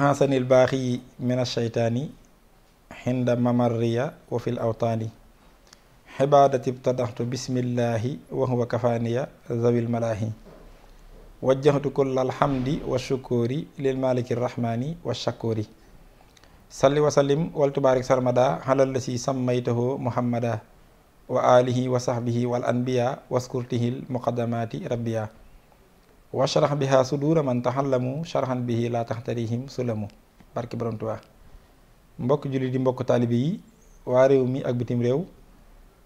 ahasanil baaxi min asheytaani xinda mamarriya wa fil awtaani xibaadati btadaxtu bismillahi wa huwa kafaaniya zawil malaahi wajjahtu kulla alhamdi wa shukuri lil maliki rahmani wa shakuri salli wa sallim wal tubaarik sarmada halal la si sammaytahu muhammada wa alihi wa sahbihi wal anbiya waskurtihil muqaddamati rabbiya washrah biha sudura man tahallamu sharhan bihi la taxtarihim sulamu barki borom Tuubaa mbokk julli di mbokk taalibe yi waa réew mi ak bitim réew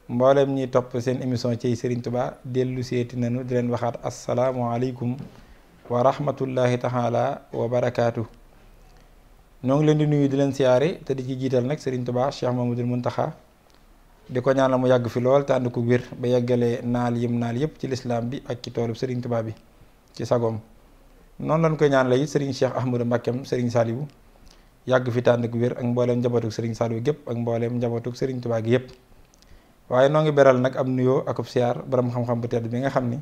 mboolem ñi topp seen émission ci Serigne Touba dellu seeti nanu di leen waxaat asalaamualeykum wa rahmatullahi taala wa barakaatu. ñoo ngi leen di nuyu di leen siyaare te di ci jiital nag Serigne Touba Cheikh Mamadou Muntaxa di ko ñaanal mu yàgg fi lool te ànd ko wér ba yeggalee naal yëpp ci lislaam bi ak ci toolub Serigne Touba bi ci sagoom noonu lañ koy ñaanal it Serigne Cheikh Ahmadou Mbakkeem Serigne Saliou yàgg fi te ànd ko wér ak mbooleem njabootuk Serigne Saliou gépp ak mbooleem njabootuk Serigne Touba gi yëpp. waaye noo ngi beral nag am nuyoo akub siyaar borom xam-xam bu tedd bi nga xam ni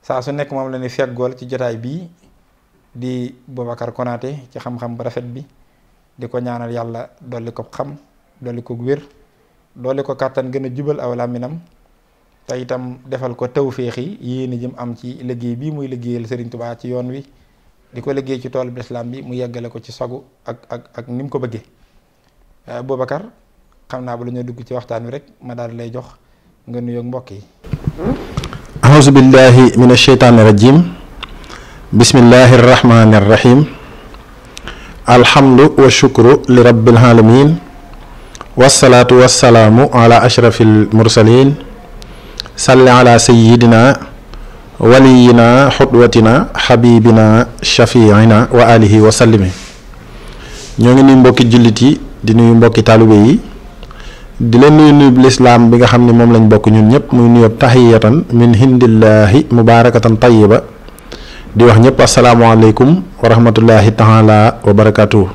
saa su nekk moom la ni feggool ci jotaay bii di Boubacar Konaté ci xam-xam bu rafet bi di ko ñaanal yàlla dolli ko xam dolli ko wér dolli ko kàttan gën a jubal aw làmminam te itam defal ko tawféex yi yéene jëm am ci liggéey bii muy liggéeyal Serigne Touba ci yoon wi di ko liggéey ci toolu lislaam bi mu yeggale ko ci sagu ak ni mu ko bëggee Boubacar xam naa ba la ñoo dugg ci waxtaan wi rek ma daal lay jox nga nuyoog mbokk yi. auzu billahi min asheytaani rajim bismillahi rahmaani rahim alhamdu wa shukru li rabbil alamin wasalaatu wasalaamu ala ashrafil mursalin salli ala sayidina waliyina xudwatina xabibina shafiina wa alihi wa sallimi. ñoo ngi nuyu mbokki jullit yi di nuyu mbokki taalibe yi di leen nuyu lislaam bi nga xam ne moom lañ bokk ñun ñëpp muy nuyoo tahiyatan min hindillahi mubarakatan tayyiba di wax ñëpp asalaamaaleykum wa rahmatullahi taala wa barakatuh.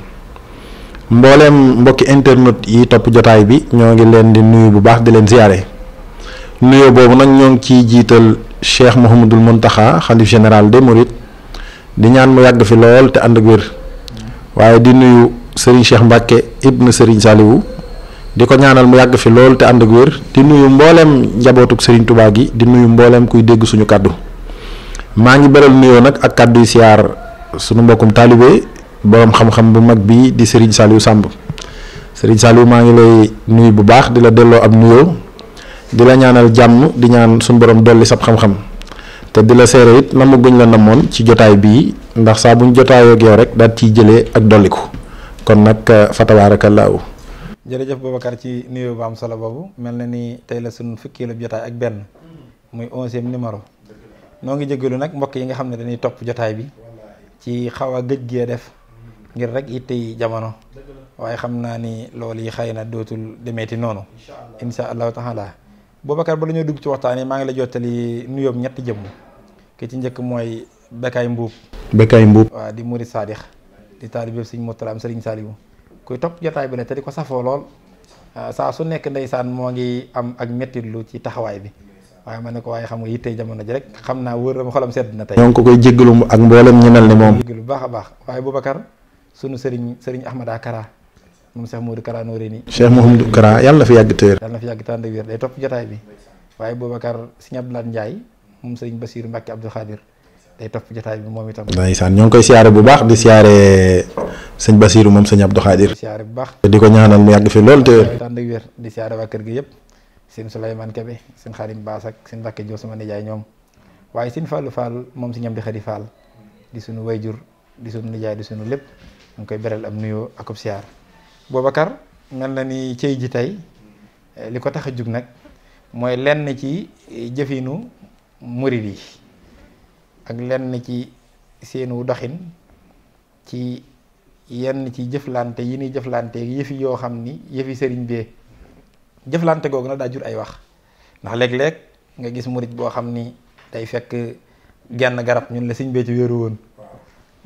mbooleem mbokki internet yi topp jotaay bi ñoo ngi leen di nuyu bu baax di leen ziyaare nuyoo boobu nag ñoo ngi ciy jiital Cheikh Mouhamadul Muntaxa xalif général des Mourides di ñaan mu yàgg fi lool te ànd ak wér waaye di nuyu Serigne Cheikh Mbacke ibn Serigne Saliou di ko ñaanal mu yàgg fi lool te ànd ak wér di nuyu mbooleem njabootuk Serigne Touba gi di nuyu mbooleem kuy dégg suñu kàddu maa ngi beral nuyoo nag ak kàddu yu siyaar suñu mbokkum taalibe boroom xam-xam bu mag bi di Serigne Saliou Samb Serigne Saliou maa ngi lay nuyu bu baax di la delloo ab nuyoo di la ñaanal jàmm di ñaan suñu borom dolli sab xam-xam te di la seere it namu guñ la namoon ci jotaay bii ndax saa buñ jotaayoo ak yow rek daal ciy jëlee ak dolliku kon nag fa tabaarakallaahu. jërëjëf Boubacar ci nuyoo bu am solo boobu mel na ni tey la suñu fukkeelu jotaay ak benn muy 11e numéro noo ngi jégalu nag mbokk yi nga xam ne dañuy topp jotaay bi ci xaw a gëj gee def ngir rek ittey jamono waaye xam naa ni loolu yi xëy na dootul demeeti noonu insha allahu taala. Boubacar ba la ñoo dugg ci waxtaan yi maa ngi la jottali nuyoom ñetti jëmm ki ci njëkk mooy Bekkaay Mbuub. Bekkaay Mbuub waaw di murid saadix di taalibe Sëriñ Murtala am Sëriñ Saliou kuy topp jotaay bi la te di ko safoo lool saa su nekk ndeysaan moo ngi am ak mettitlu ci taxawaay bi waaye ma ne ko waaye xam nga yittey jamono ji rek xam naa wóor na ma xolam sedd na tey. ñoo ngi ko koy jéggalu ak mboolem ñu mel ni moom. jéggalu bu baax a baax waaye Boubacar sunu Sëriñ Ahmada Kara moom Cheikh Modou Kara Noreyni. Cheikh Mouhamadou Kara yàlla na fi yàgg te wér. yàlla na fi yàgg te ànd ak wér day topp jotaay bi waaye Boubacar Sëriñ Abdoulaye Ndiaye moom Sëriñ Bassirou Mbacke Abdou Khadir day topp jotaay bi moom itam. ndeysaan ñoo ngi koy siyaare bu baax di siyaare sëñ Bassirou moom sëñ Abdou Khadir. di siyaare bu baax. di ko ñaanal mu yàgg fi lool te wér. ànd ak wér di siyaare waa kër gi yëpp sëñ Souleymane Kebe sëñ Xarim Baas ak sëñ Mbacke Diop sama nijaay ñoom waaye sëñ Fallou Fall moom sëñ Amdi Xadi Fall di sunu wayjur di sunu nijaay di sunu lépp ñu ngi koy beral am nuyoo akub siyaar Boubacar mel na ni cey ji tey li ko tax a jug nag mooy lenn ci jëfinu murid yi ak lenn ci seenu doxin ci yenn ci jëflante yi ñuy jëflante yëfi yoo xam ni yëfi sëriñ bee jëflante googu nag daa jur ay wax ndax léeg-léeg nga gis murid boo xam ni day fekk genn garab ñun la sëñ bee ci wéeru woon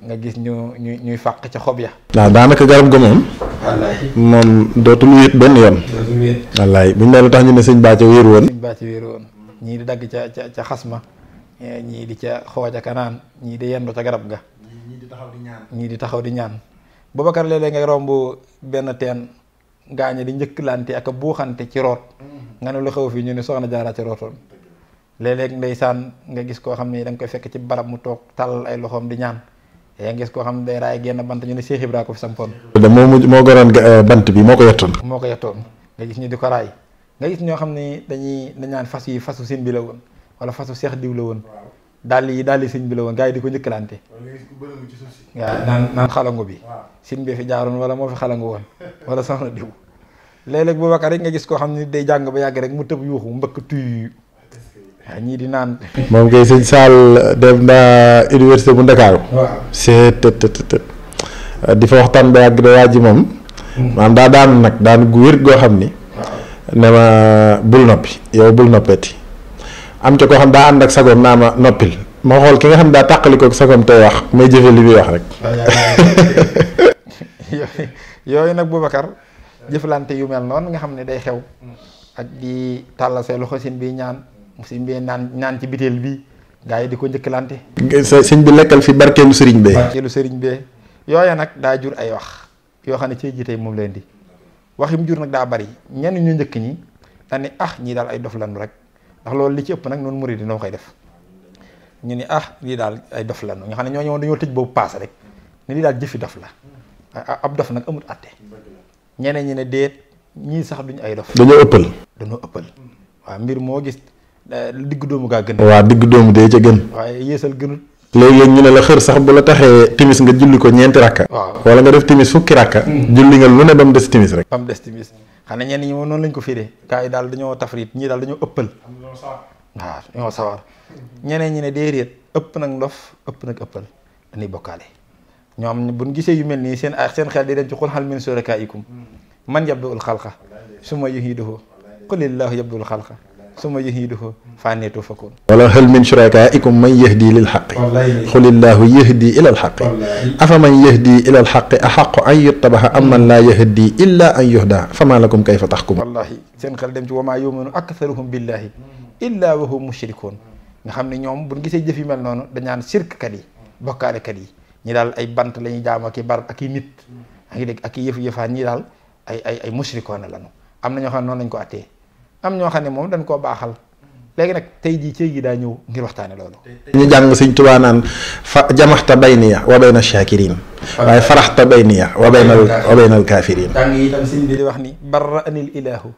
nga gis ñuy fàq ca xob ya. waaw daanaka garab ga moom. wallaahi moom dootul wéet benn yoon. dootul wéet. wallaahi buñ ne lu tax ñu ne sëñ baa ca wéeru woon. sëñ baa ca wéeru woon ñii di dagg ca xasma ñii di ca xooja kanaan ñii di yendu ca garab ga. ñii di taxaw di ñaan. Boubacar léeg-léeg ngay romb benn teen gaañe di njëkkalante ak a buuxante ci root nga ne lu xew fii ñu ne soxna Jaara ci rootoon. léeg-léeg ndeysaan nga gis koo xam ne da nga koy fekk ci barab mu toog tàllal ay loxoom di ñaan yaa ngi gis koo xam ne day raay genn bant ñu ne Cheikh Ibra ko fi sampoon. moo goroon bant bi moo ko yettoon. moo ko yettoon nga gis ñu di ko raay nga gis ñoo xam ne dañ naan fas yi fasu sëñ bi la woon wala fasu Seex diw la woon daal yi sëñ bi la woon gars yi di ko njëkkalante. waaw naan xalangu bi. sëñ bi fi jaaroon wala moo fi xalangu woon wala soxna diw. léeg-léeg Boubacar rek nga gis koo xam ne day jàng ba yàgg rek mu tëb yuuxu mbëkk tuy waaw ñii di naan. moom kay sëñ Saal dem na université bu Ndakaaru. waaw c'est di fa waxtaan ba yàgg da waa ji moom. maanaam daa daanu nag daanu gu wér goo xam ni. ne ma bul noppi yow bul noppeeti am ca koo xam daa ànd ak sagoom naa ma noppil ma xool ki nga xam daa tàqali ko sagoom tey wax may jëfe li muy wax rek. yooyu nag Boubacar jëflante yu mel noonu nga xam ne day xew ak di tàllal say loxo sin bi ñaan sin bi naan ci biteel bi gaa yi di ko njëkkalante. sëñ bi lekkal fi barkeelu sëriñ bee. barkeelu sëriñ bee yooya nag daa jur ay wax yoo xam ne ci jiite moom leen di wax yi mu jur nag daa bari ñenn ñu njëkk ñi dañ ne ñii daal ay dof lanu rek ndax loolu li ci ëpp nag noonu murid noo koy def ñu ni lii daal ay dof lanu nga xam ne ñoo dañoo tëj boobu paase rek ne lii daal jëfi dof la ab dof nag amut àtte ñeneen ñi ne déet ñii sax duñu ay dof. dañoo ëppal. waaw mbir moo gis diggu doomu gaa gën. waaw diggu doomu dee ca gën. waaye yéesal gënut. léeg-léeg ñu ne la xër sax bu la taxee timis nga julli ko ñeenti rakka. waaw wala nga def timis fukki rakka. julli nga lu ne ba mu des timis rek. ba mu des timis xam ne ñenn ñi moom noonu lañ ko firee gaa yi daal dañoo tafrit ñii daal dañoo ëppal. waaw ñoo sawar ñeneen ñi ne déedéet ëpp nag ndof ëpp nag ëppal dañuy bokkaale ñoom buñ gisee yu mel nii seen xel di dem ci xul hal min shurakaikum man yabda'ul xalqa summa yu'iiduhu qulillaahu yabda'ul xalqa summa yu'iiduhu fa annaa tu'fakuun. wala hal min shurakaikum man yahdi lil haqqi qulillaahu yahdi ilal haqqi afaman yahdi ilal haqqi ahaqqu an yuttaba'a amman laa yahdi illaa an yuhdaa famaa lakum kayfa tahkumuun. wallaahi seen xel dem ci wa maa yu'minu aktharuhum billaahi illaa wa hum mushrikuun nga xam ne ñoom buñ gisee jëf yu mel noonu dañaan sirkkat yi bokkaalekat yi ñi daal ay bant la ñuy jaam ak i barab ak i nit ak i dégg ak i yëfaan ñi daal ay mushrikoona lañu am na ñoo xam ne noonu lañ ko attee am ñoo xam ne moom dañ koo baaxal léegi nag tey jii cëy gi daa ñëw ngir waxtaane loolu. ñu jàng Sëñ Tuubaa naan fa jamaxta bayniya wa bayna shaakiriin waaye faraxta bayniya wa baynal kaafiriin. jàng yi itam sëñ bi di wax ni barra anil ilaahu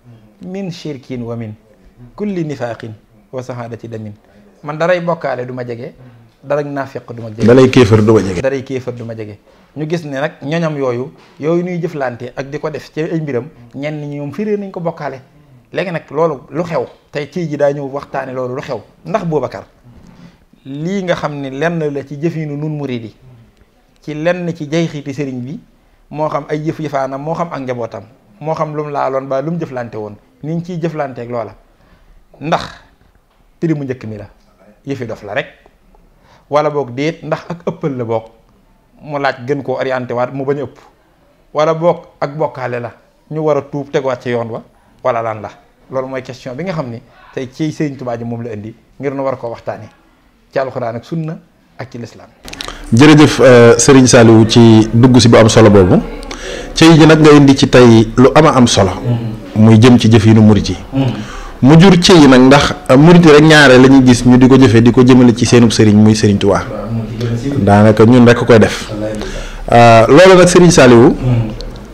min shirkin wa min kulli nifaaqin wa sahaadati damin man daray bokkaale du ma jege dara naafiq du ma jege. daray kéefër du ma jege. daray kéefër du ma jege ñu gis ne nag ñoñam yooyu ñuy jëflante ak di ko def ci ay mbiram ñenn ñi ñoom firée nañ ko bokkaale. léegi nag loolu lu xew tey ci ji daa ñëw waxtaane loolu lu xew ndax Boubacar lii nga xam ne lenn la ci jëfinu nun muridi ci lenn ci jayxiiti sëriñ bi moo xam ay yëfaanam moo xam ak njabootam moo xam lu mu laaloon ba lu mu jëflante woon ni ñu ciy jëflanteeg loola ndax prix mu njëkk mi la yëfi dof la rek wala boog déet ndax ak ëppal la boog mu laaj gën koo orienté waat mu bañ a ëpp wala boog ak bokkaale la ñu war a tuub teguwaat ci yoon wa wala lan la loolu mooy question bi nga xam ni tey ci Sëriñ Tuubaa ji moom la indi ngir nu war koo waxtaane ci alxuraan ak sunna ak ci lislaam. jërëjëf Serigne Saliou ci dugg si bu am solo boobu cey ji nag nga indi ci tey lu am solo. muy jëm ci jëf yi nu murit yi mu jur cey nag ndax murit yi rek ñaare la ñuy gis ñu di ko jëfee di ko jëmale ci seenub sëriñ muy Serigne Touba daanaka ñun rek koy def loolu nag Serigne Saliou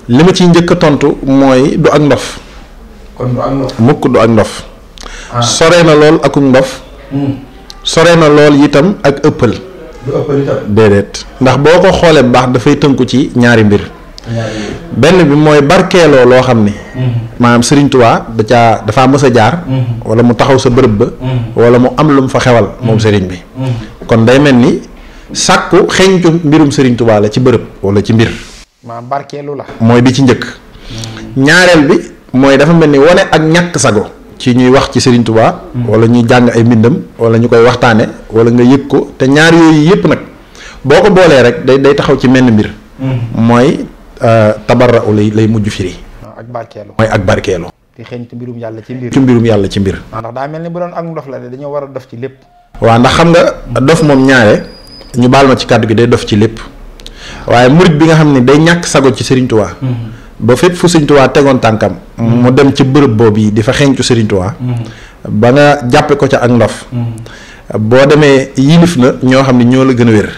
li ma ciy njëkk a tontu mooy du ak ndof. kon du ak ndof mukk du ak ndof. sore na lool akuk ndof. sore na lool itam ak ëppal. du ëppal itam. déedéet ndax boo ko xoolee bu baax dafay tënku ci ñaari mbir. benn bi mooy barkeeloo loo xam ni. maanaam Serigne Touba dafa mës a jaar. wala mu taxaw sa bërëb ba. wala mu am lu mu fa xewal moom Serigne bi. kon day mel ni sàkku xeeñtu mbirum Serigne Touba la ci bërëb wala ci mbir. maanaam barkeelu la. mooy bi ci njëkk. ñaareel bi mooy dafa mel ni wane ak ñàkk sago ci ñuy wax ci Serigne Touba. wala ñuy jàng ay mbindam wala ñu koy waxtaane wala nga yëg ko te ñaar yooyu yëpp nag boo ko boolee rek day taxaw ci menn mbir. mooy tabarra lay mujj firi. ak barkeelu mooy ak barkeelu. di xeeñtu mbirum yàlla ci mbir. ci mbirum yàlla ci mbir. ndax daa mel ni bu doon ak ndof la de dañoo war a dof ci lépp. waaw ndax xam nga dof moom ñaare ñu baal ma ci kàddu gi day dof ci lépp waaye murit bi nga xam ne day ñàkk sago ci Serigne Touba. ba fépp fu Serigne Touba tegoon tànkam. mu dem ci bërëb boobu yi di fa xeeñcu Serigne Touba. ba nga jàppe ko ca ak ndof. boo demee yilif na ñoo xam ne ñoo la gën a wér.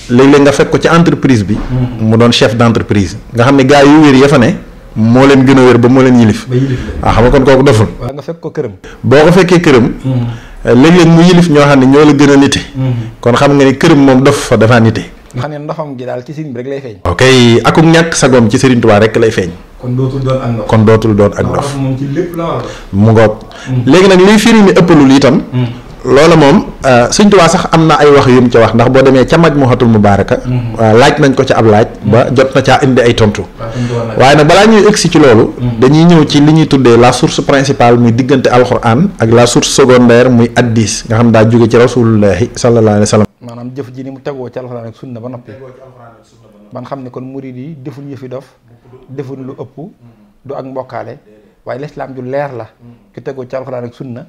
léeg-léeg nga fekk ko ci entreprise bi. mu doon chef d'entreprise. nga xam ne gaa yu wér ya fa ne. moo leen gën a wér ba moo leen yilif. waaw xam nga kon kooku deful. waaw nga fekk ko këram. boo ko fekkee këram. léeg-léeg mu yilif ñoo xam ne ñoo la gën a nite. kon xam nga ni këram moom def fa dafa nite. nga xam ne ndoxam gi daal ci sëriñ bi rek lay feeñ. ok akuk ñàkk sagoom ci Serigne Touba rek lay feeñ. kon dootul doon ak ndox. kon dootul doon ak ndox. moom ci lépp la war. mu ngoog. léegi nag liy firi ni ëppalul itam. loola moom Sëñ Tuubaa sax am na ay wax yu mu ca wax ndax boo demee ca Majmuhatul Mubaaraka. laaj nañ ko ca ab laaj. ba jot na caa indi ay tontu. waaye nag balaa ñuy egsi ci loolu. dañuy ñëw ci li ñuy tuddee la source principale muy diggante alxuraan ak la source secondaire muy addis nga xam daa jóge ci rasulullahi sallallahu alayhi wa sallam. maanaam jëf ji ni mu tegoo ci alxuraan ak sunna ba noppi. man xam ne kon murid yi defuñ yëfi dof defuñ lu ëpp du ak mbokkaale waaye lislaam ju leer la ki tegoo ci alxuraan ak sunna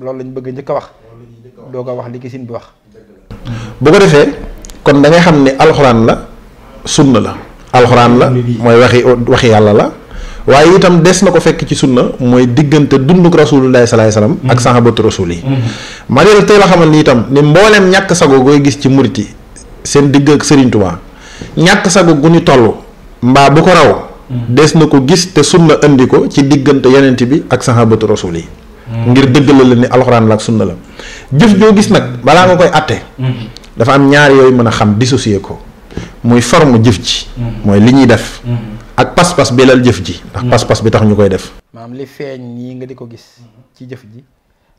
loolu lañ bëgg njëkk a wax doo ko wax li ki sin bi wax. bu ko defee kon da ngay xam ne alxuraan la sunna la. alxuraan la mooy waxi yàlla la waaye itam des na ko fekk ci sunna mooy diggante dunduk rasulullahi sallallahu alayhi wasallam ak sahabatu rasul yi. ma deel tey la xamal ni itam ni mbooleem ñàkk sago gooy gis ci murit yi seen digg ak Serigne Touba ñàkk sago gu ñu toll mbaa bu ko raw. des na ko gis te sunna indi ko ci diggante yonent bi ak sahabatu rasul yi. ngir dëggal la ni alxuraan la ak sunna la jëf joo gis nag balaa nga koy àtte. dafa am ñaar yooyu mën a xam dissocier ko muy forme jëf ji. mooy li ñuy def. ak pas-pas bi lal jëf ji. ndax pas-pas bi tax ñu koy def. maanaam li feeñ nii nga di ko gis ci jëf ji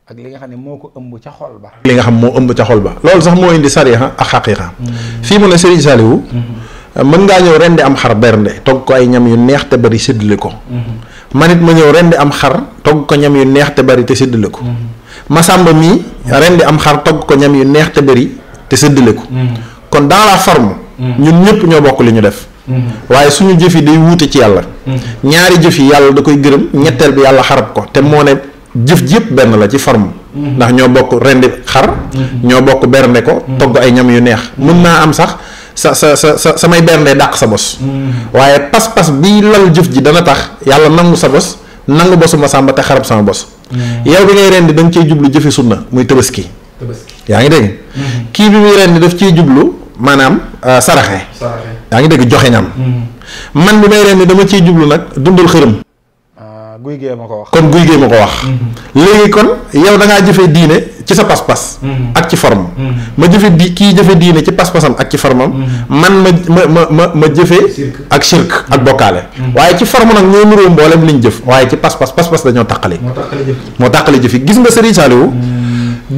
ak li nga xam ne moo ko ëmb ca xol ba. li nga xam moo ëmb ca xol ba loolu sax moo indi sariya ak xaqiiqa. fii mu ne Serigne Saliou. mën ngaa ñëw rendi am xar bernde togg ko ay ñam yu neex te bari séddale ko. man it ma ñëw rendi am xar togg ko ñam yu neex te bari te séddale ko. Masamba mii rendi am xar togg ko ñam yu neex te bari te séddale ko. kon dans la forme. ñun ñëpp ñoo bokk li ñu def. waaye suñu jëf yi day wuute ci yàlla. ñaari jëf yi yàlla da koy gërëm ñetteel bi yàlla xarab ko te moo ne jëf ji yëpp benn la ci forme. ndax ñoo bokk rendi xar. ñoo bokk bernde ko. togg ay ñam yu neex mën naa am sax. samay berndee dàq sa bos. waaye pas-pas bi lal jëf ji dana tax yàlla nangu sa bos nangu bosu Masamba te xarab sama bos. yow bi ngay rendi da nga ciy jublu jëfi sunna muy tabaski. yaa ngi dégg. kii bi muy rendi daf ciy jublu maanaam saraxe. yaa ngi dégg joxe ñam. man bi may rendi dama ciy jublu nag dundal xërëm. guy gee ma ko wax. kon guy gee ma ko wax. léegi kon yow da ngaa jëfe diine ci sa pas-pas. ak ci forme. ma jëfe kii jëfe diine ci pas-pasam ak ci formam. man ma jëfe ak shirk ak bokkaale. waaye ci forme nag ñoo nuroo mboolem liñ jëf waaye ci pas-pas dañoo taqali. moo taqali jëf yi gis nga Serigne Saliou.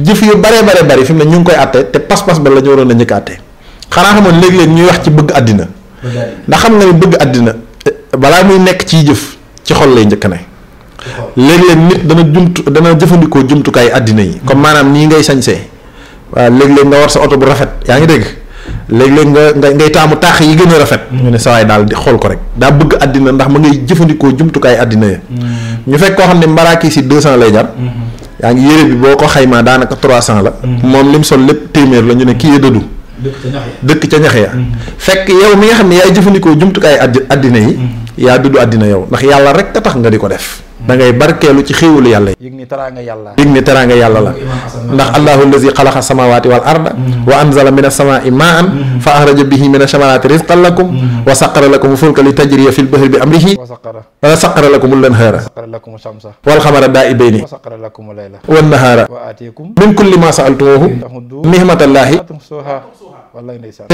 jëf yu bare bari fi mu ne ñu ngi koy àtte te pas-pas ba la ñu waroon a njëkk àtte. xanaa xamoon léeg-léeg ñuy wax ci bëgg àddina. ndax xam nga ni bëgg àddina balaa muy nekk ciy jëf ci xol lay njëkk ne. léeg-léeg nit dana jëfandikoo jumtukaay àddina yi comme maanaam nii ngay sañsee waaw léeg-léeg nga war sa oto bu rafet yaa ngi dégg léeg-léeg nga ngay taamu taax yi gën a rafet ñu ne sawaay daal di xool ko rek daa bëgg àddina ndax ma ngay jëfandikoo jumtukaay àddina yi ñu fekk koo xam ne mbaraaki si 200 lay jar yaa ngi yére bi boo ko xaymaa daanaka 300 la moom lim sol lépp téeméer la ñu ne kii ya dëddu dëkk ca ñax ya fekk yow mi nga xam ne yaay jëfandikoo jumtukaay àddina yi yaa dëddu àddina yow ndax yàlla rek a tax nga di ko def da ngay barkeelu ci xéewalu yàlla yi. yëg ni teraanga yàlla. yëg ni teraanga yàlla la. ndax allahu allazi xalaqa samawati wal arda. wa anzala mina samaa'i maa'an. fa axraja bihi mina samaraati rizqan lakum. wa saqara lakum fulka li tajriya fil bahri bi amrihi. wa saqara lakum al-anhaara. wal qamara daa'ibayni. wan nahaara. min kulli maa sa'altumuuhu. nihmatallahi.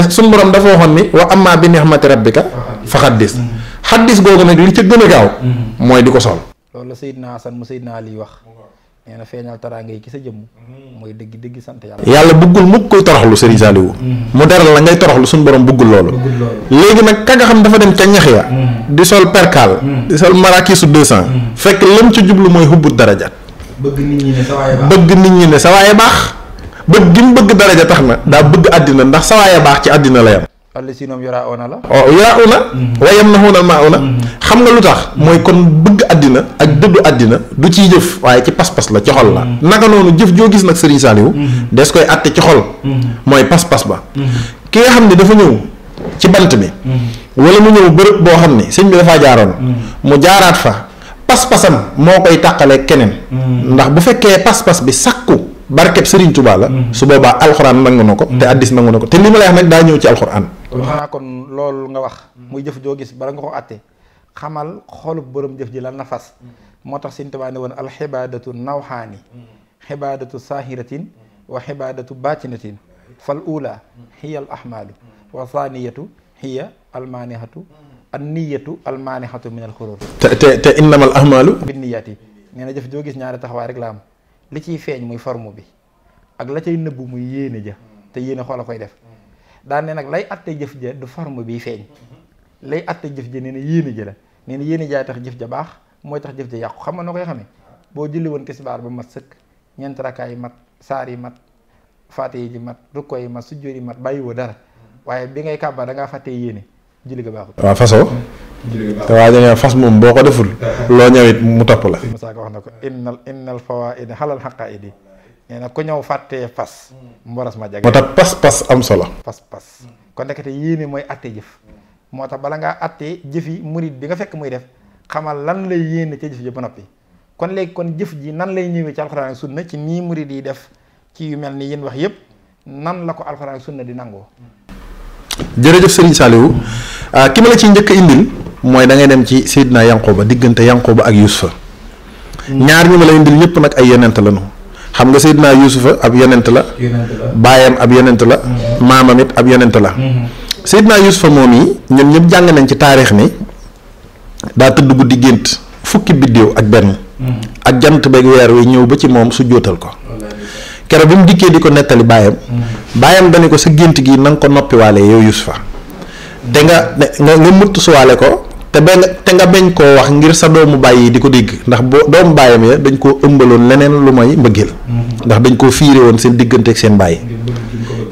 suñu borom dafa waxoon ni wa amma bi nihmati rabbika fa xaddis. xaddis googu nag li ca gën a gaaw. mooy di ko sol. loolu la Seydina Hasan mu Seydina Ali wax nee na feeñal teraanga yi ki sa jëmm mooy dëgg sant yàlla. yàlla bëggul mukk koy toroxlu Serigne Saliou. mu deral la ngay toroxlu suñu borom bëggul loolu. léegi nag ka nga xam dafa dem ca ñax ya. di sol perkaal. di sol marakisu 200. fekk lam ci jublu mooy hubbut daraja. bëgg nit ñi ne sa waaye baax. baax. bëgg gi mu bëgg daraja tax na daa bëgg àddina ndax sa waaye baax ci àddina la yam. àll si ñoom yoraawuna la. yoraawuna. wayam na xuunal maa una. xam nga lu tax mooy kon bëgg àddina ak dëddu àddina du ciy jëf waaye ci pas-pas la ci xol la. naka noonu jëf joo gis nag Serigne Saliou. des koy àtte ci xol. mooy pas-pas ba. ki nga xam ne dafa ñëw ci bant bi wala mu ñëw bërëb boo xam ne sëñ bi dafaa jaaroon mu jaaraat fa pas-pasam moo koy tàqale keneen ndax bu fekkee pas-pas bi sakku barkeb Serigne Touba la su boobaa alxuraan nangu na ko te addis nangu na ko te li ma lay wax nag daa ñëw ci alxuraan. xanaa kon loolu nga wax muy jëf joo gis bala nga ko àtte xamal xolub borom jëf ji lan na fas moo tax Serigne Touba ne woon alxibaadatu nawxaani xibaadatu saahiratin wa xibaadatu baatinatin fal ula hiya al ahmaalu wa thaniyatu hiya almaanihatu an niyatu almaanihatu min al xurur te innamal ahmaalu bin niyaati nee na jëf joo gis ñaari taxawaay rek la am li ciy feeñ muy forme bi ak la cay nëbbu muy yéene ja te yéene xoola koy def daan ne nag lay atte jëf ja du forme bi feeñ lay atte jëf ja nee na yéene ja la nee na yéene jaay tax jëf ja baax mooy tax jëf ja yàqu xam nga noo koy xamee boo julli woon tisbaar ba mat sëkk ñeent rakkaay yi mat saar yi mat faatiha ji mat rukkoo yi mat sujjóot yi mat bàyyiwoo dara waaye bi ngay kàbba da ngaa fàttee yéene julli ga baaxul. waaw fasoo te waa dañoo fas moom boo ko deful loo ñëwit mu topp la. Musaa Ka wax na ko innal fawaa'ida xalal xaqaa'idi nee na ku ñëw fàttee fas mboros ma jage moo tax pas-pas am solo. pas-pas kon nekkate yéene mooy atte jëf moo tax bala ngaa attee jëf yi murid bi nga fekk muy def xamal lan lay yéene ca jëf ji ba noppi kon léegi kon jëf ji nan lay ñëwee ci alxuraan ak sunna ci nii murid yi def ci yu mel ni yéen wax yépp nan la ko alxuraan ak sunna di nangoo. jërëjëf Serigne Saliou ki ma la ciy njëkk a indil mooy da ngay dem ci Seydina Yanqooba diggante Yanqooba ak Yuusufa ñaar ñu ma la indil ñëpp nag ay yonent lañu xam nga Seydina Yuusufa ab yonent la baayam ab yonent la maamam it ab yonent la Seydina Yuusufa moom yi ñun ñëpp jàng nañ ci taarix ni daa tëdd guddi gént fukki biddéew ak benn ak jant beeg weer wi ñëw ba ci moom su jóotal ko keroog bi mu dikkee di ko nettali baayam dani ko sa gént gi na nga ko noppiwaale yow Yuusufa te nga mutt suwaale ko te nga bañ koo wax ngir sa doomu bàyyi di ko dégg ndax boo doomu bàyyam ya dañ koo ëmbaloon leneen lu mooy mbëggeel ndax dañ koo fiire woon seen diggante ak seen bàyyi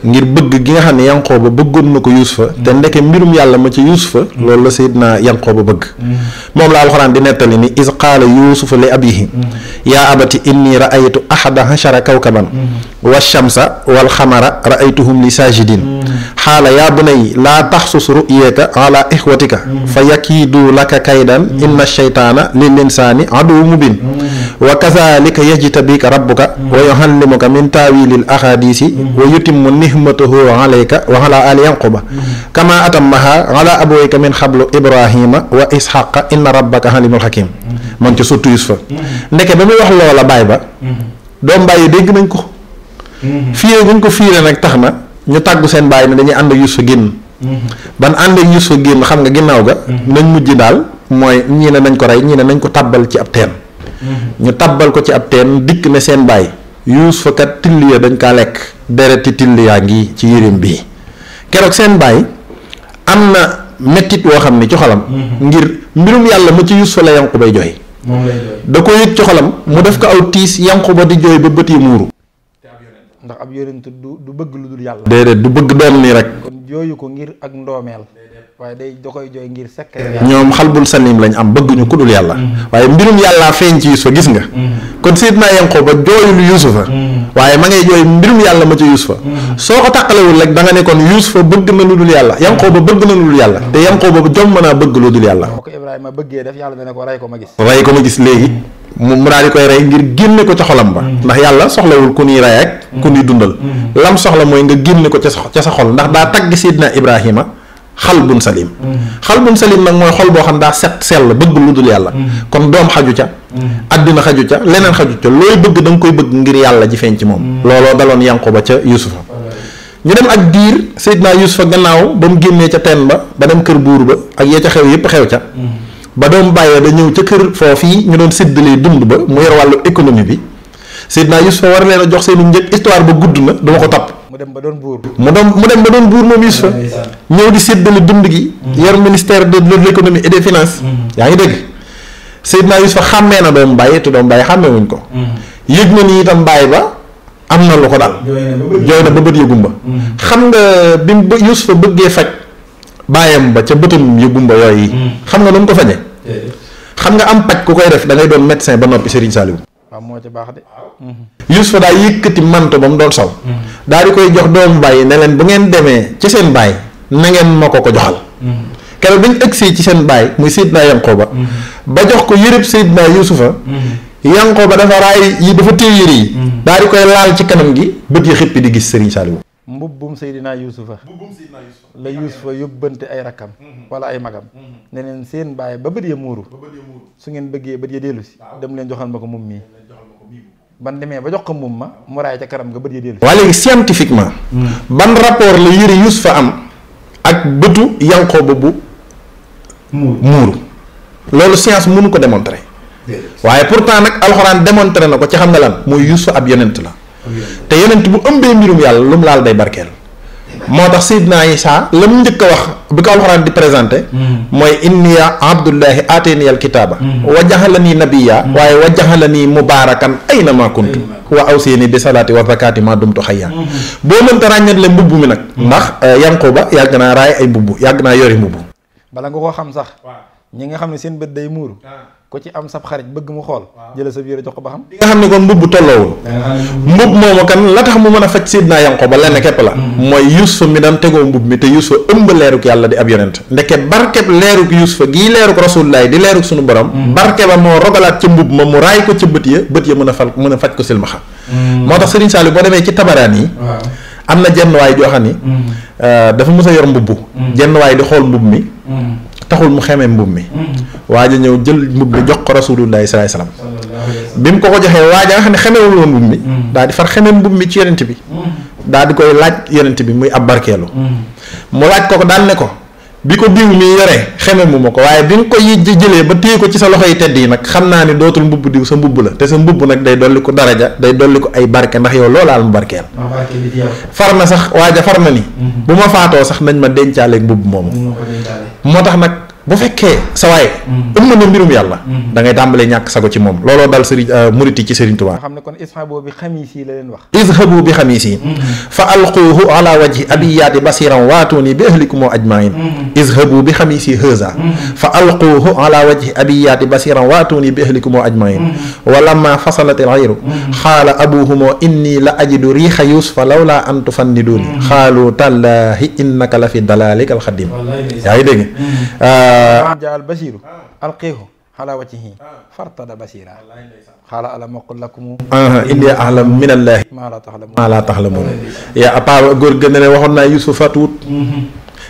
ngir bëgg gi nga xam ne Yanqooba bëggoon na ko Yuusufa te ndeke mbirum yàlla ma ci Yuusufa loolu la Seydina Yanqooba bëgg moom la alxuraan di nettali ni iz qaala Yuusufa li abihi yaa abati inni ra'aytu ahada ashara kawkaban wa shamsa wal xamara ra'aytuhum li saajidin xaala yaa bunayya laa taxsus ru'yaka ala ixwatika fa yakiidu laka kaydan inna shaytaana lil insaani aduwwun mubin wa kazaalika yajtabika rabbuka wa yuallimuka min taawilil axaadiisi wa yutimmu nihmatahu alayka wa ala ali yanquba kama atammaha ala abawayka min xablu ibrahima wa isxaqa inna rabbaka halimul hakim man ci surtout Yuusufa ndeke ba muy wax loola baay ba doom bàyyi dégg nañ ko fiire guñ ko fiire nag tax na ñu tàggu seen bàyyi ne dañuy ànd ak Yuusufa génn ban ànd ak Yuusufa génn xam nga ginnaaw ga nañ mujj daal mooy ñii ne nañ ko rey ñii ne nañ ko tàbbal ci ab teen ñu tàbbal ko ci ab teen dikk ne seen bàyyi Yuusufa kat till ya dañ kaa lekk dereti till yaa ngi ci yéreem bii keroog seen bàyyi am na mettit woo xam ne ci xolam ngir mbirum yàlla ma ci Yuusufa la Yanqooba bay jooy da ko yëg ci xolam mu def ko aw tiis Yanqooba di jooy ba bët yi muuru ndax ab yonent du bëgg lu dul yàlla. déedéet du bëgg doon nii rek. kon jooyu ko ngir ak ndoomeel waaye da koy jooy ngir sekk. ñoom xalbul salim lañ am bëgguñu ku dul yàlla. waaye mbirum yàllaa feeñ ci Yuusufa gis nga. kon Seydina Yanqooba jooyul Yuusufa. waaye ma ngay jooy mbirum yàlla ma ci Yuusufa. soo ko tàqalewul rek da nga ne kon Yuusufa bëgg na lu dul yàlla Yanqooba bëgg na lu dul yàlla te Yanqooba jom mën naa bëgg lu dul yàlla. boo ko Ibrahima bëggee def yàlla dana ko rey ko ma gis. rey ko ma gis léegi. mu daal di koy rey ngir génne ko ca xolam ba ndax yàlla soxlawul ku ñuy rey ak ku ñuy dundal lam soxla mooy nga génne ko ca sa xol ndax daa tagg Seydina Ibrahima xalbun salim xalbun salim nag mooy xol boo xam daa set sell bëgg lu dul yàlla kon doom xaju ca àddina xaju ca leneen xaju ca looy bëgg da nga koy bëgg ngir yàlla ji feeñ ci moom looloo daloon Yanqooba ca Yuusufa ñu dem ak diir Seydina Yuusufa gannaaw ba mu génnee ca teen ba dem kër buur ba ak yee ca xew yépp xew ca ba doom bàyyee da ñëw ca kër foofii ñu doon séddalee dund ba mu yor wàllu économie bi Seydina Yuusufa war leen a jox seenu njëg histoire ba gudd na dama ko topp mu dem ba doon buur moom Yuusufa ñëw di séddale dund gi yor ministère de l'économie et des finances yaa ngi dégg Seydina Yuusufa xàmmee na doom bàyyi te doom bàyyi xàmmee wuñ ko yëg na ni itam bàyyi ba am na lu ko daal jooy na ba bët yëgum ba xam nga bi Yuusufa bëggee faj bàyyam ba ca bëtam yu gumba yooyu xam nga nu mu ko faje xam nga am paj ku koy def da ngay doon médecin ba noppi Serigne Saliou waaw moo ci baax de Yuusufa daa yëkkati manto ba mu doon saw daal di koy jox doomu bàyyi ne leen bu ngeen demee ci seen bàyyi na ngeen ma ko joxal. keroog bi ñu ëgsee ci seen baay muy Seydina Yanqooba ba jox ko yërëb Seydina Yuusufa Yanqooba dafa raay yi dafa téye yëre yi daal di koy laal ci kanam gi bët yi xippi di gis Serigne Saliou. mbubbum Seydina Yuusufa la Yuusufa yóbbante ay rakkam wala ay magam ne leen seen baay ba bët ya muuru su ngeen bëggee bët ya dellu si dem leen joxal ma ko moom mii ban demee ba jox ko moom ma mu raay ca kanam nga bët ya dellu si. waa léegi scientifiquement ban rapport la yëre Yuusufa am ak bëtu Yanqooba bu muuru loolu science mënu ko démontrer waaye pourtant nag alxuraan démontrer na ko ci xam nga lan mooy Yuusufa ab yonent la te yonent bu ëmbee mbirum yàlla lu mu laal day barkeel moo tax Seydina Isaa la mu njëkk a wax bi ko alxuraan di présenté mooy inniya abdullahi ateni al kitaaba wa jaxalani nabiya waaye wa jaxalani mubaarakan ayna ma kuntu wa awsini bi salaati wa zakati ma dumtu xayya boo mënta ràññat le mbubb mi nag ndax Yanqooba yàgg naa raay ay mbubb yàgg naa yori mbubb bala nga koo xam sax ñi nga xam ne seen bët day muuru ko ci am sab xarit bëgg mu xool jëla sa biir jox ko ba xam li nga xam ne kon mbubb tolloowul mbubb moomu kan la tax mu mën a faj Seydina Yanqooba lenn képp la mooy Yuusufa mi daan tegoo mbubb mi te Yuusufa ëmb leeruk yàlla di ab yonent ndeke barkeb leeruk Yuusufa gii leeruk Rasulullaay di leeruk suñu borom barke ba moo rogalaat ca mbubb ma mu raay ko ca bët ya mën a faj ko silmaxa moo tax Serigne Saliou boo demee ci tabaraan yi am na jenn waay joo xam ni dafa mës a yor mbubb jenn waay di xool mbubb mi taxul mu xemee mbubb mi waaja ñëw jël mbubb mi jox ko Rasulullahi sallallahu alayhi wasallam bi mu ko joxee waaja nga xam ne xemewul woon mbubb mi daal di far xemee mbubb mi ci yonent bi daal di koy laaj yonent bi muy ab barkeelu mu laaj ko daal ne ko bi ko diw mi yore xeme mu ma ko waaye bi nga ko jëlee ba téye ko ci sa loxo yi tedd yi nag xam naa ni dootul mbubb diw sa mbubb la te sa mbubb nag day dolli ko daraja day dolli ko ay barke ndax yow loolaal mu barkeel far na sax waaja far na ni bu ma faatoo sax nañ ma dencaaleeg mbubb moomu moo tax nag bu fekkee sa waay ëmm na mbirum yàlla da ngay tàmbalee ñàkk sago ci moom looloo dal Serigne Muriti ci Serigne Touba xam ne kon ishabu bi xamiisi la leen wax izhabu bi xamiisi fa alquuhu ala wajhi abiyaati basiran waatuni bi ahlikum ajmain izhabu bi xamiisi haza fa alquuhu ala wajhi abiyaati basiran waatuni bi ahlikum ajmain wa lamma fasalati alxayru xaala abuhumo inni la ajidu riixa yusufa lawla an tufanniduni xaalu tallahi innaka la fi dalalika alxadim yaa ngi dégg jaal basiru alqiihu ala wajhihi fartada basira xaala alam aqul lakum inni a'lam min allahi maa laa taxlamuun yaa apa góor gën ne waxoon naa Yuusufa fatuwut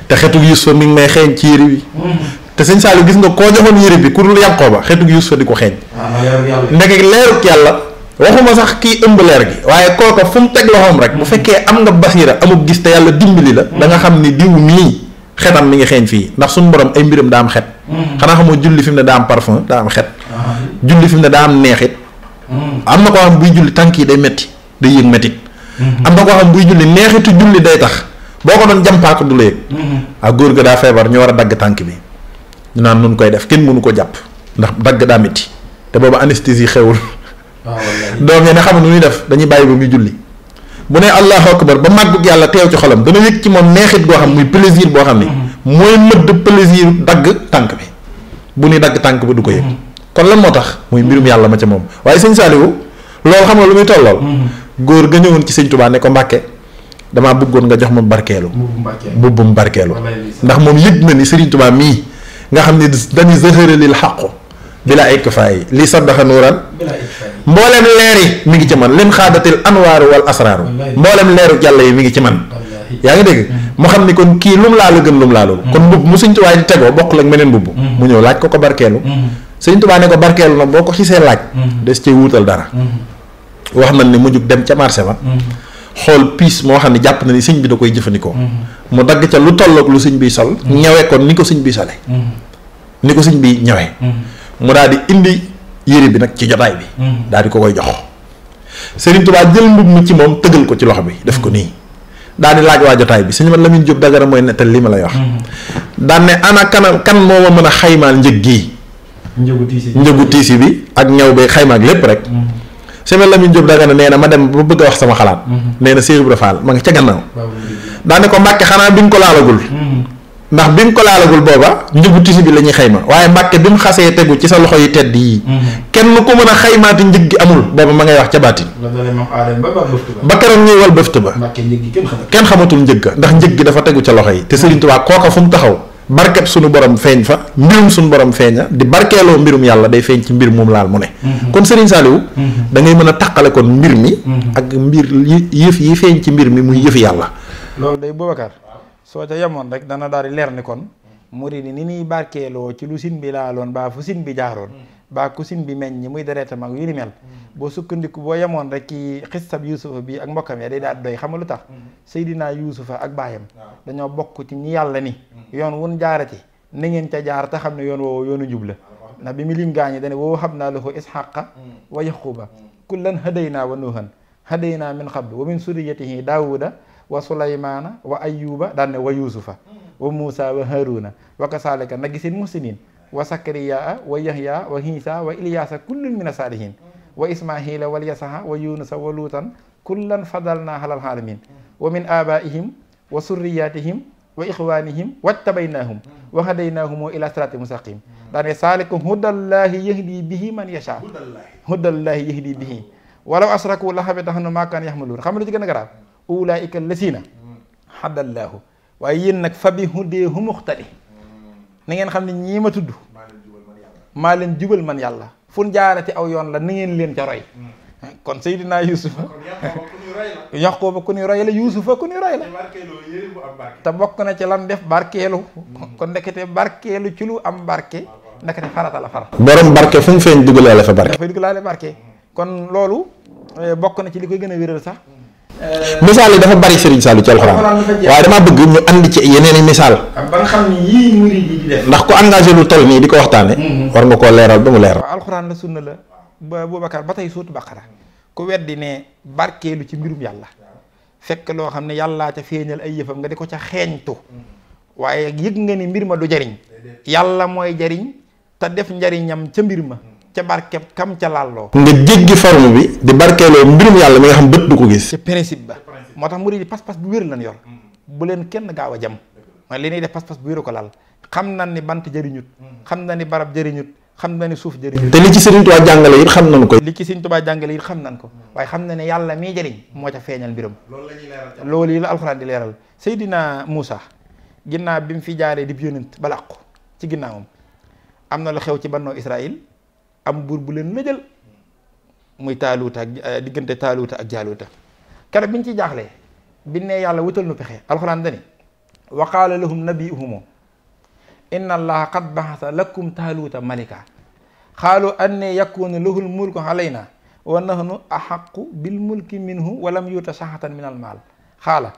te xetug Yuusufa mi ngi may xeeñ ci yére bi te sëñ Saliou gis nga koo joxoon yére bi ku dul Yanqooba xetug Yuusufa di ko xeeñ ndeke leeruk yàlla waxuma sax kii ëmb leer gi waaye kooka fu mu teg loxoom rek bu fekkee am nga basira amul gis te yàlla dimbali la da nga xam ni diw mii xetam mi ngi xeeñ fii ndax suñu borom ay mbiram daa am xet xanaa xamoo julli fi mu ne daa am parfum daa am xet julli fi mu ne daa am neexit am na koo xam buy julli tànk yi day metti day yëg mettit am na koo xam buy julli neexitu julli day tax boo ko doon jàmpaako du la yëg ak góor ga daa feebar ñu war a dagg tànk bi ñu naan nun koy def kenn mënu ko jàpp ndax dagg daa metti te booba anesthésie xewul doom yi ne xam nu ñuy def dañuy bàyyi ba muy julli bu ne allahu akbar ba màggug yàlla teew ci xolam dana yëg ci moom neexit goo xam muy plaisir boo xam ni mooy mëdd plaisir dagg tànk bi bu ni dagg tànk bi du ko yëg kon lan moo tax muy mbirum yàlla ma ca moom waaye sëñ Saliou loolu xam nga lu muy tollool góor ga ñëwoon ci sëñ Touba ne ko Mbàkke damaa bëggoon nga jox ma barkeelu mbubbum barkeelu ndax moom yëg na ni Sëriñ Touba mii nga xam ne dañuy zahara lil xaqu bila ikfaay li saddaxa nuuran mboolem leer yi mi ngi ci man lim xaadatil anwaaru wal asraaru mboolem leeru yàlla yi mi ngi ci man yaa ngi dégg mu xam ni kon kii lum laalu gën lum laalul kon mbubb mu Sëñ Tuubaa di tegoo bokkul ak meneen mbubb mu ñëw laaj ko barkeelu Sëñ Tuubaa ne ko barkeelu nag boo ko xisee laaj des cay wuutal dara wax nañ ne mu jug dem ca marché ba xool piis moo xam ne jàpp na ni sëñ bi da koy jëfandikoo mu dagg ca lu tollook lu sëñ biy sol ñawe kon ni ko sëñ bi sole ni ko sëñ bi ñawe mu daal di indi yére bi nag ci jotaay bi daal di ko koy jox Serigne Touba jël mbubb mi ci moom tëgal ko ci loxo bi def ko nii daal di laaj waa jotaay bi sëñ ma Lamine Diop Dagana mooy nettal li ma lay wax daan ne ana kan moo ma mën a xaymaal njëg gii njëgu tiisi bi ak ñaw bi xayma ak lépp rek sëñ ma Lamine Diop Dagana nee na ma dem ba bëgg a wax sama xalaat nee na Cheikh Ibra Fall ma nga ca gannaaw daan ne ko Mbàkke xanaa bi nga ko laalagul ndax bi mu ko laalagul booba njëgu tisi bi la ñuy xayma waaye Mbàkke bi mu xasee tegu ci sa loxo yi tedd yii kenn ku mën a xaymaati njëg gi amul booba ma ngay wax ca baatin ba keroog ñuy wal bëft ba kenn xamatul njëg ga ndax njëg gi dafa tegu ca loxo yi te Sëriñ Tuubaa kooka fu mu taxaw barkeb suñu borom feeñ fa mbirum suñu borom feeña di barkeeloo mbirum yàlla day feeñ ci mbir moom laal mu ne kon Sëriñ Saaliwu da ngay mën a taqale kon mbir mi ak mbir yëf yi feeñ ci mbir mi muy yëfi yàlla. loolu day Boubacar soo ca yemoon rek dana daal di leer ni kon murid ni ñuy barkeeloo ci lu sin bi laaloon baa fu sin bi jaaroon baa ku sin bi meññ muy deretam ak yu ni mel boo sukkandiku boo yemoon rek ci xisab Yuusufa bi ak mbokkam ya day daal doy xam nga lu tax Seydina Yuusufa ak baayam dañoo bokk ci ñi yàlla ni yoon wun jaarati na ngeen ca jaar te xam ne yoon woowu yoonu jub la ndax bi mu lim gaañi dane woo xam naa lahu ishaqa wa yaquba kullan hadaynaa wa nuuhan hadaynaa min qablu wa min suriyatihi daawuda wa sulaymana wa ayyuba daan ne wa yuusufa wa muusa wa haruna wa kasaalika nagisil muhsinin wa sakariyaa wa yahya wa hiisa wa ilyaasa kullun min asaalihin wa ismaila wal yasaha wa yunusa wa luutan kullan fadalna alal alamin wa min abaihim wa surriyatihim wa ixwanihim wajtabaynahum wa hadaynahum ila siraatin mustaqim daane saalikum hudallahi yahdi bihi man yasha hudallahi yahdi bihi walaw asraku la habita anhum ma kaanu yahmaluun xam nga lu ci gën a garaaw ulaika lasina hadallahu waaye yéen nag fa bi hudeehu muxtadi na ngeen xam ne ñii ma tudd maa leen jubal man yàlla fu jaarati aw yoon la na ngeen leen ca roy kon Seydina Yuusufa Yaquuba ku ñu roy la Yuusufa ku ñu roy la te bokk na ci lan def barkeelu kon ndekete barkeelu ci lu am barke ndekete farata la far borom barke fu mu feeñ dugalaale fa barke dafay dugalaale barke kon loolu bokk na ci li koy gën a wéral sax misaal yi dafa bari Serigne Saliou ci alxuraan waaye damaa bëgg ñu andi ci yeneen i misaal ba nga xam ni yii murid yi di def ndax ku engagé lu toll nii di ko waxtaane war nga koo leeral ba mu leeral alxuraan la sunna la ba Boubacar ba tey suutu Baqara ku weddi ne barkeelu ci mbirum yàlla fekk loo xam ne yàllaa ca feeñal ay yëfam nga di ko ca xeeñtu waaye yëg nga ni mbir ma du jariñ yàlla mooy jariñ te def njariñam ca mbir ma ca barke kam ca lalloo nga jéggi forme bi di barkeeloo mbirum yàlla mi nga xam bët du ko gis ci principe ba moo tax murid yi pas-pas bu wér lan yor bu leen kenn gaaw a jam mooy li ñuy def pas-pas bu wéru ko lal xam na ni bant jëriñut xam na ni barab jëriñut xam na ni suuf jëriñut te li ci Sëriñ Tuubaa jàngale it xam nañu ko li ci Sëriñ Tuubaa jàngale it xam nañ ko waaye xam na ne yàlla miy jëriñ moo ca feeñal mbiram loolu yi la alxuraan di leeral Seydina Muusa ginnaaw bi mu fi jaaree di yónent ba làqu ci ginnaawam am na lu xew ci bannoo Israël am buur bu leen lëjal muy taaluuta ak diggante taaluuta ak jaaluuta keroog bi ñu ci jaaxlee bi ne yàlla wutal nu pexe alxuraan dani wa qaala lahum nabiyuhum inna allaha qad baxasa lakum taaluuta malika xaalu anne yakunu lahul mulku alayna wa nahnu axaqu bil mulki minhu wa lam yuuta saxatan min al maal xaala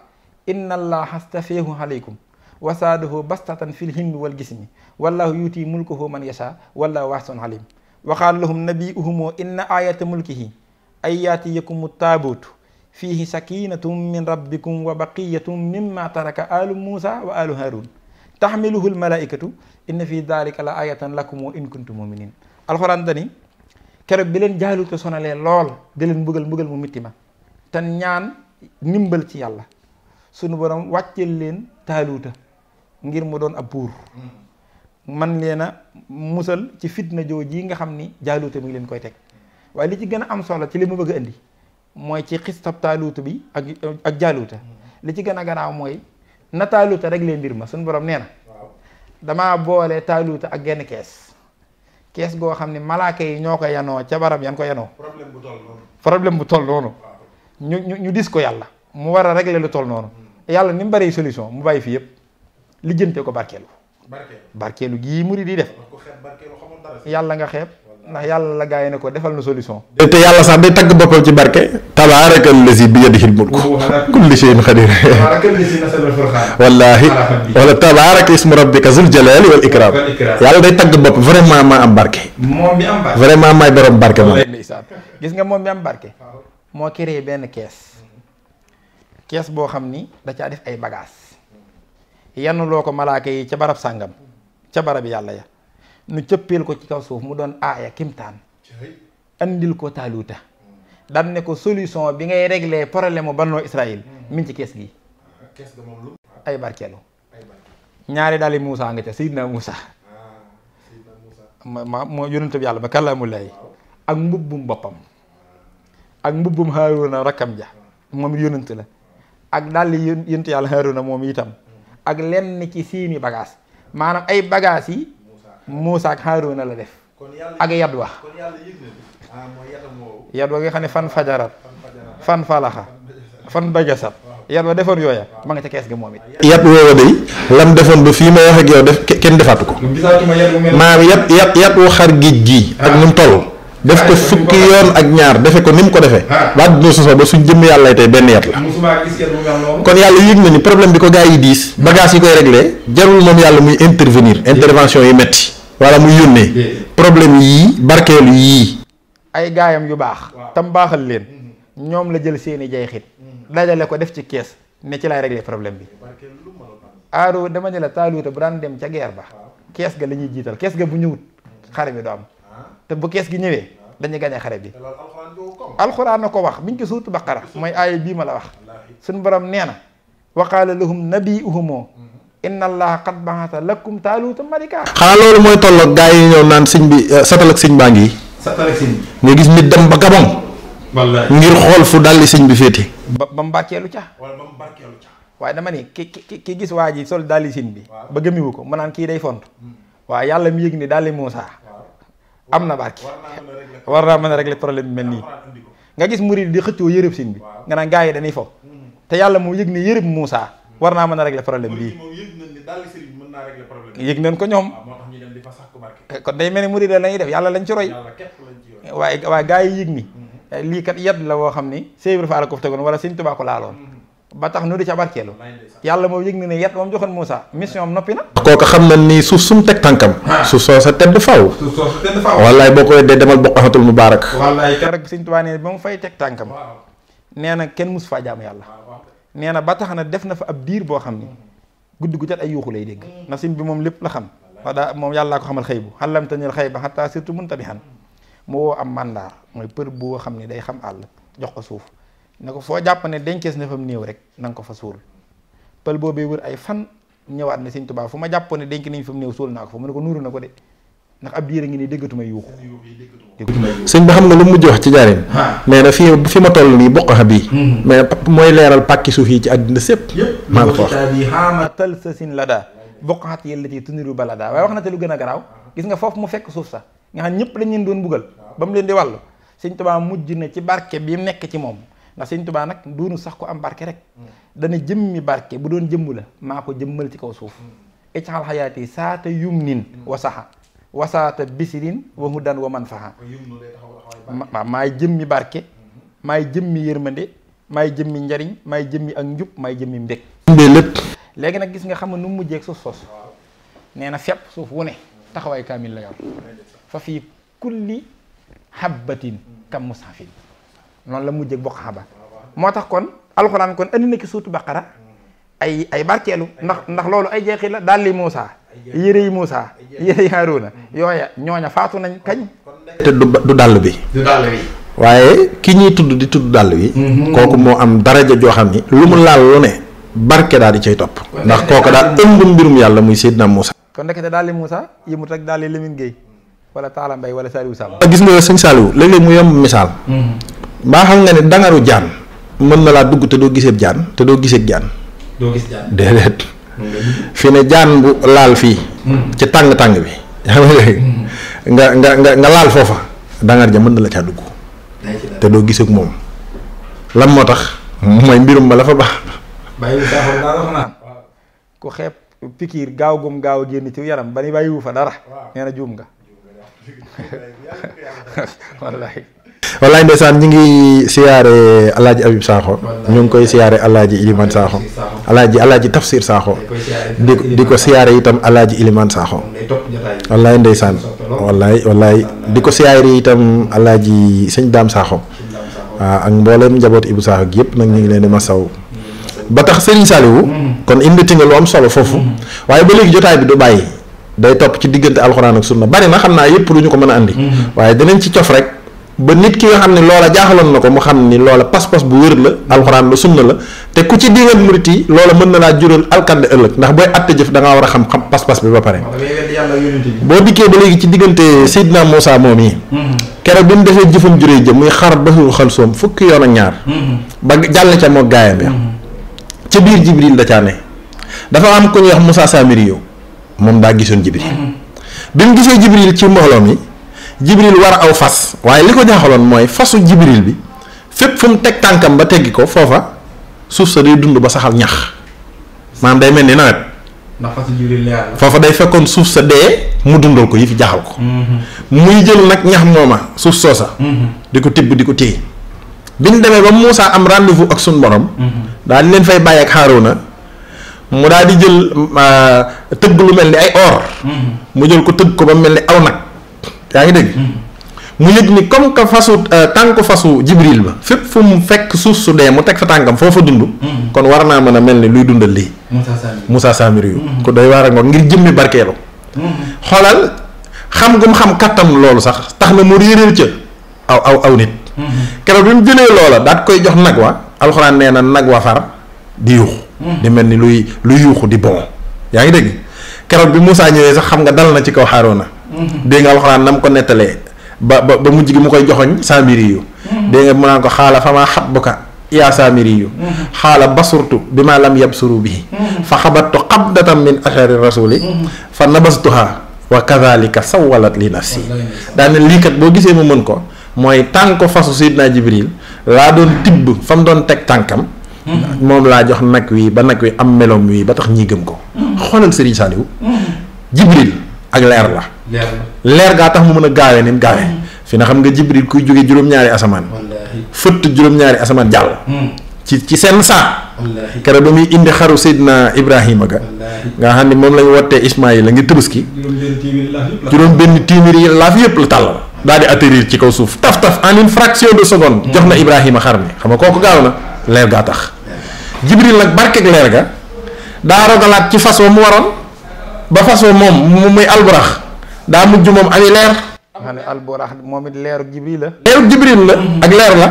inna allaha astafeehu alaykum wa saadahu bastatan fil hilmi wal gismi wallahu yuuti mulkahu man yasha wallahu waasiun alim wa qaala lahum nabiyuhum inna ayata mulkihi ay yaatiyakum taabuutu fiihi sakinatum min rabbikum wa baqiyatun mimma taraka alu Muusa wa alu Haarun taxmiluhu almalaikatu inna fi dalika la ayatan lakum in kuntum muminin alxuraan dani keroog bi leen jaaluta sonalee lool di leen mbugal mu mitti ma te ñaan ndimbal ci yàlla sunu borom wàcceel leen taaluuta ngir mu doon ab buur man leen a musal ci fitna jooji nga xam ni jaaluuta mi ngi leen koy teg waaye li ci gën a am solo ci li ma bëgg a indi mooy ci xistab taaluuta bi ak jaaluuta li ci gën a garaaw mooy na taaluuta rek leen mbir ma suñu borom nee na damaa boole taaluuta ak genn kees goo xam ne malaaka yi ñoo ko yanoo ca barab yan ko yanoo problème bu toll noonu ñu dis ko yàlla mu war a régler lu toll noonu yàlla ni mu bari solution mu bàyyi fi yëpp lijjante ko barkeelu gii murid di def yàlla nga xeeb ndax yàlla la gaay ne ko defal na solution te yàlla sax day tagg boppam ci barke tabaaraka allazi bi yadihil mulku kulli shay'in qadir wallaahi wala tabaaraka ismu rabbika zul jalali wal ikram yàlla day tagg bopp vraiment maa am barke moom bi am barke vraiment maay borom barke moom gis nga moom bi am barke moo créé benn kees boo xam ni da caa def ay bagages yenn loo ko malaaka yi ca barab sàngam ca barab yàlla ya nu cëppeel ko ci kaw suuf mu doon aaya kimtaan andil ko taaluuta daan ne ko solution bi ngay régler problème mu bannoo Israël min ci kees gi ay barkeelu ñaari daali Moussa nga ca Seydina Moussa moo yonent bi yàlla ba kàllaamulaay ak mbubbum boppam ak mbubbum Haaruna rakkam ja moom yonent la ak daali yonent yàlla Haaruna moom itam ak lenn ci siini bagage maanaam ay bagage yi Moussa ak Haaruna la def ak yadwa yadwa nga xam ne fan fajarat fan falaxa fan bajasat yadwa defoon yooya ma nga ca kees ga moom it yat woowa day lam defoon ba fii may wax ak yow def kenn defaatu ko maanaam yat wu xar géej gii ak ni mu toll def ko fukki yoon ak ñaar defe ko ni mu ko defee ba dina soso ba suñ jëmm yàlla tey benn yat la kon yàlla yëg na ni problème bi ko gaa yi diis bagage yi koy réglé jarul moom yàlla muy intervenir intervention yi metti wala muy yónnee problème yii barkeelu yii ay gaayam yu baax tam baaxal leen ñoom la jël seeni jay xit dajale ko def ci kees ne ci lay régler problème bi aaro dama ne la Taaluuta bu daan dem ca guerre ba kees ga la ñuy jiital kees ga bu ñëwut xare bi du am te bu kees gi ñëwee dañuy gañe xare bi alxuraan na ko wax biñ ko suurtu Baqara mooy aaya bii ma la wax suñ borom nee na wa qaala lahum nabiyuhum inna allaha qad ba'atha lakum Taaluuta malika xanaa loolu mooy tolloog gaa yi ñëw naan sëñ bi satal ak sëñ baa ngi nga gis nit dem ba Gabon ngir xool fu dalli sëñ bi féete ba mu barkeelu ca waaye dama ni ki gis waa ji sol dalli sëñ bi ba gëmiwu ko mu naan kii day font waaye yàlla mi yëg ni dalli Moussa am na barke war naa mën a régler problème bi mel nii nga gis murid di xëccoo yërëb sëñ bi nga naan gaa yi dañuy fo te yàlla moo yëg ni yërëb Moussa war naa mën a régler problème bii yëg nañ ko ñoom kon day mel ni murid la lañuy def yàlla lañ ci roy waaye gaa yi yëg ni lii kat yat la woo xam ni Sëñ Ibra Faal ko fi tegoon wala Sëñ Tuubaa ko laaloon ba tax nu di ca barkeelu yàlla moom yëg na ne yat moom joxoon Moussa mission am noppi na kooku xam na ni suuf sum teg tànkam suuf soo sa tedd faw wallaay boo koy dee demal Baqatul Mubaarak wallaay keroog Sëñ Tuubaa ne ba mu fay teg tànkam nee na kenn mus faa jaamu yàlla nee na ba tax na def na fa ab diir boo xam ni guddi gu jot ay yuuxu lay dégg na sëñ bi moom lépp la xam daa moom yàllaa ko xamal xëy bu xalamtanil xëy ba xataa surtout muntabihan mu woo am mandaar mooy për boo xam ne day xam àll jox ko suuf ne ko foo jàpp ne dencees na fa mu néew rek na nga ko fa suul pël boobee wër ay fan ñëwaat ne Sëñ Tuubaa fu ma jàppoon ne denc nañ fa mu néew suul naa ko fa mu ne ko nuuru na ko de ndax ab diir a ngi nii déggatuma yuuxu sëñ bi xam nga lu mujj wax ci jaareem nee na fi ma toll nii bokk bi mais mooy leeral pàkki suuf yi ci àddina sépp maa ko wax bi xaama tal sa sin la daa bokkaat yëlla ci tuniru bala daa waaye wax na te lu gën a garaaw gis nga foofu mu fekk suuf sax nga xam ñëpp lañ leen doon buggal ba mu leen di wàllu Sëñ Tuubaa mujj na ci barke bi nekk ci moom ndax Sëñ Tuubaa nag doonu sax ko am barke rek dana jëmmi barke bu doon jëmm la maa ko jëmmal ci kaw suuf icaxal xayaati saata yum nin wasaxa wasaata bisirin wa hudan wa man faxa maay jëmmi barke maay jëmmi yërmande maay jëmmi njariñ maay jëmmi ak njub maay jëmmi mbég lépp léegi nag gis nga xam ne nu mu mujjeeg suuf sos nee na fépp suuf wu ne taxawaay kaamil la yor fa fii kulli habbatin kam musafin noonu la mujjeeg bokk xaba moo tax kon alxuraan kon andi na ki suurtu Baqara ay barkeelu ndax loolu ay jeexi la dalli Moussa yére yi Moussa yére yi Haaruna yooya ñooña faatu nañ kañ te du dàll bi waaye ki ñuy tudd di tudd dàll bi kooku moo am daraja joo xam ni lu mu laal lu ne barke daal di cay topp ndax kooku daal ëmb mbirum yàlla muy Seydina Moussa kon ndekete dalli Moussa yëmut rek dalli Lamine Gueye wala Talla Mbaye wala Saliou Sall gis nga sëñ Saliou léeg-léeg mu yomb misaal mbaa xam nga ne dangaru jaan mën na laa dugg te doo gisee jaan te doo gisee jaan déedéet fi ne jaan bu laal fii ci tàng-tàng bi nga laal foofa dangar ja mën na la caa dugg te doo gisee moom lan moo tax mooy mbirum ba la fa baax bàyyiwu saaxoon daa wax naan ku xeeb pikiir gaaw gum gaaw a génn ci yaram ba ni bàyyiwu fa dara nee na juum nga wallaay ndeysaan ñi ngi siyaare alaaji Abib Sakho ñu ngi koy siyaare alaaji Iliman Sakho alaaji Tafsir Sakho di ko siyaare itam alaaji Iliman Sakho wallaay ndeysaan wallaay di ko siyaare itam alaaji sëñ Daam Sakho waaw ak mboolem njaboot Ibou Sakho gi yëpp nag ñu ngi leen di masaw ba tax Serigne Saliou kon inditi nga lu am solo foofu waaye ba léegi jotaay bi du bàyyi day topp ci diggante alxuraan ak sunna bari na xam naa yëpp du ñu ko mën a andi waaye dinañ ci cof rek ba nit ki nga xam ne loola jaaxaloon na ko mu xam ni loola pas-pas bu wér la alxuraan la sunna la te ku ci dingat murit yi loola mën na laa jural alkande ëllëg ndax booy atte jëf da ngaa war a xam pas-pas bi ba pare. boo dikkee ba léegi ci diggante Seydina Moussa moom yi. keroog bi mu defee jëfam juree jëm muy xar ba xal soom fukki yoon ak ñaar. ba jàll ca moo gaayam ya ca biir Jibril da caa ne dafa am ku ñuy wax Moussa Samiri yow moom daa gisoon Jibril bi mu gisee Jibril ci mbooloo mi Jibril war a aw fas waaye li ko jaaxaloon mooy fasu Jibril bi fépp fu mu teg tànkam ba teggi ko foofa suuf sa day dund ba saxal ñax maanaam day mel ni nawet. ndax fasu Jibril leer la. foofa day fekkoon suuf sa dee mu dundal ko yi fi jaaxal ko. muy jël nag ñax mooma suuf soosa. di ko tibb di ko téye. bi ñu demee ba Moussa am rendez-vous ak suñu borom. daal di leen fay bàyyi ak Haaruna mu daal di jël tëgg lu mel ni ay or. mu jël ko tëgg ko ba mel ni aw nag. yaa ngi dégg mu yëg ni comme que fasu tànku fasu Jibril ba fépp fu mu fekk suuf su dee mu teg fa tànkam foofa dund. kon war naa mën a mel ni luy dundal lii. Moussa Samiri yu ko doy waar ak ngoon ngir jëmmi barkeelu. xoolal xam gu mu xam kattan loolu sax tax na mu réeréer ca aw nit. keroog bi mu jëlee loola daat koy jox nag wa alxuraan nee na nag wa far di yuuxu. di mel ni luy yuuxu di bon. yaa ngi dégg keroog bi Moussa ñëwee sax xam nga dal na ci kaw Haaruna. dégg nga alxuraan na mu ko nettalee ba mujj gi mu koy joxoñ Samiri yu. dégg nga mu naan ko xaala fa maa xatbuka yaa Samiri yu. xaala basurtu bi ma lam yabsuru bihi. fa xabattu xabdatan min ashari rasuli. fa nabastuha wa kadhalika sawalat li nafsi. daane lii kat boo gisee mu mën ko mooy tànk ko fasu Seydina Jibril laa doon tibb fa mu doon teg tànkam. moom laa jox nag wi ba nag wi am meloom wi ba tax ñii gëm ko. xoolal Serigne Saliou. Jibril ak leer la. leer gaa tax mu mën a gaawee ni mu gaawee. fi na xam nga Jibril kuy jóge juróom-ñaari asamaan. fëtt juróom-ñaari asamaan jàll. ci seen saa. keroog ba muy indi xaru Seydina Ibrahima ga. nga xam ne moom lañu wottee Ismaïla ngir Tabaski. juróom benn téeméeri yi laaf yëpp la tàllal. daal di atterrir ci kaw suuf taf en une fraction de seconde. jox na Ibrahima xar mi xam nga kooku gaaw na leer gaa tax. Jibril nag barkeeg leer ga daa rogalaat ci fas wa mu waroon ba fas wa moom muy alburax daa mujj moom ami leer. xam ne alburax moom it leeru Jibril la. leeru Jibril la ak leer la.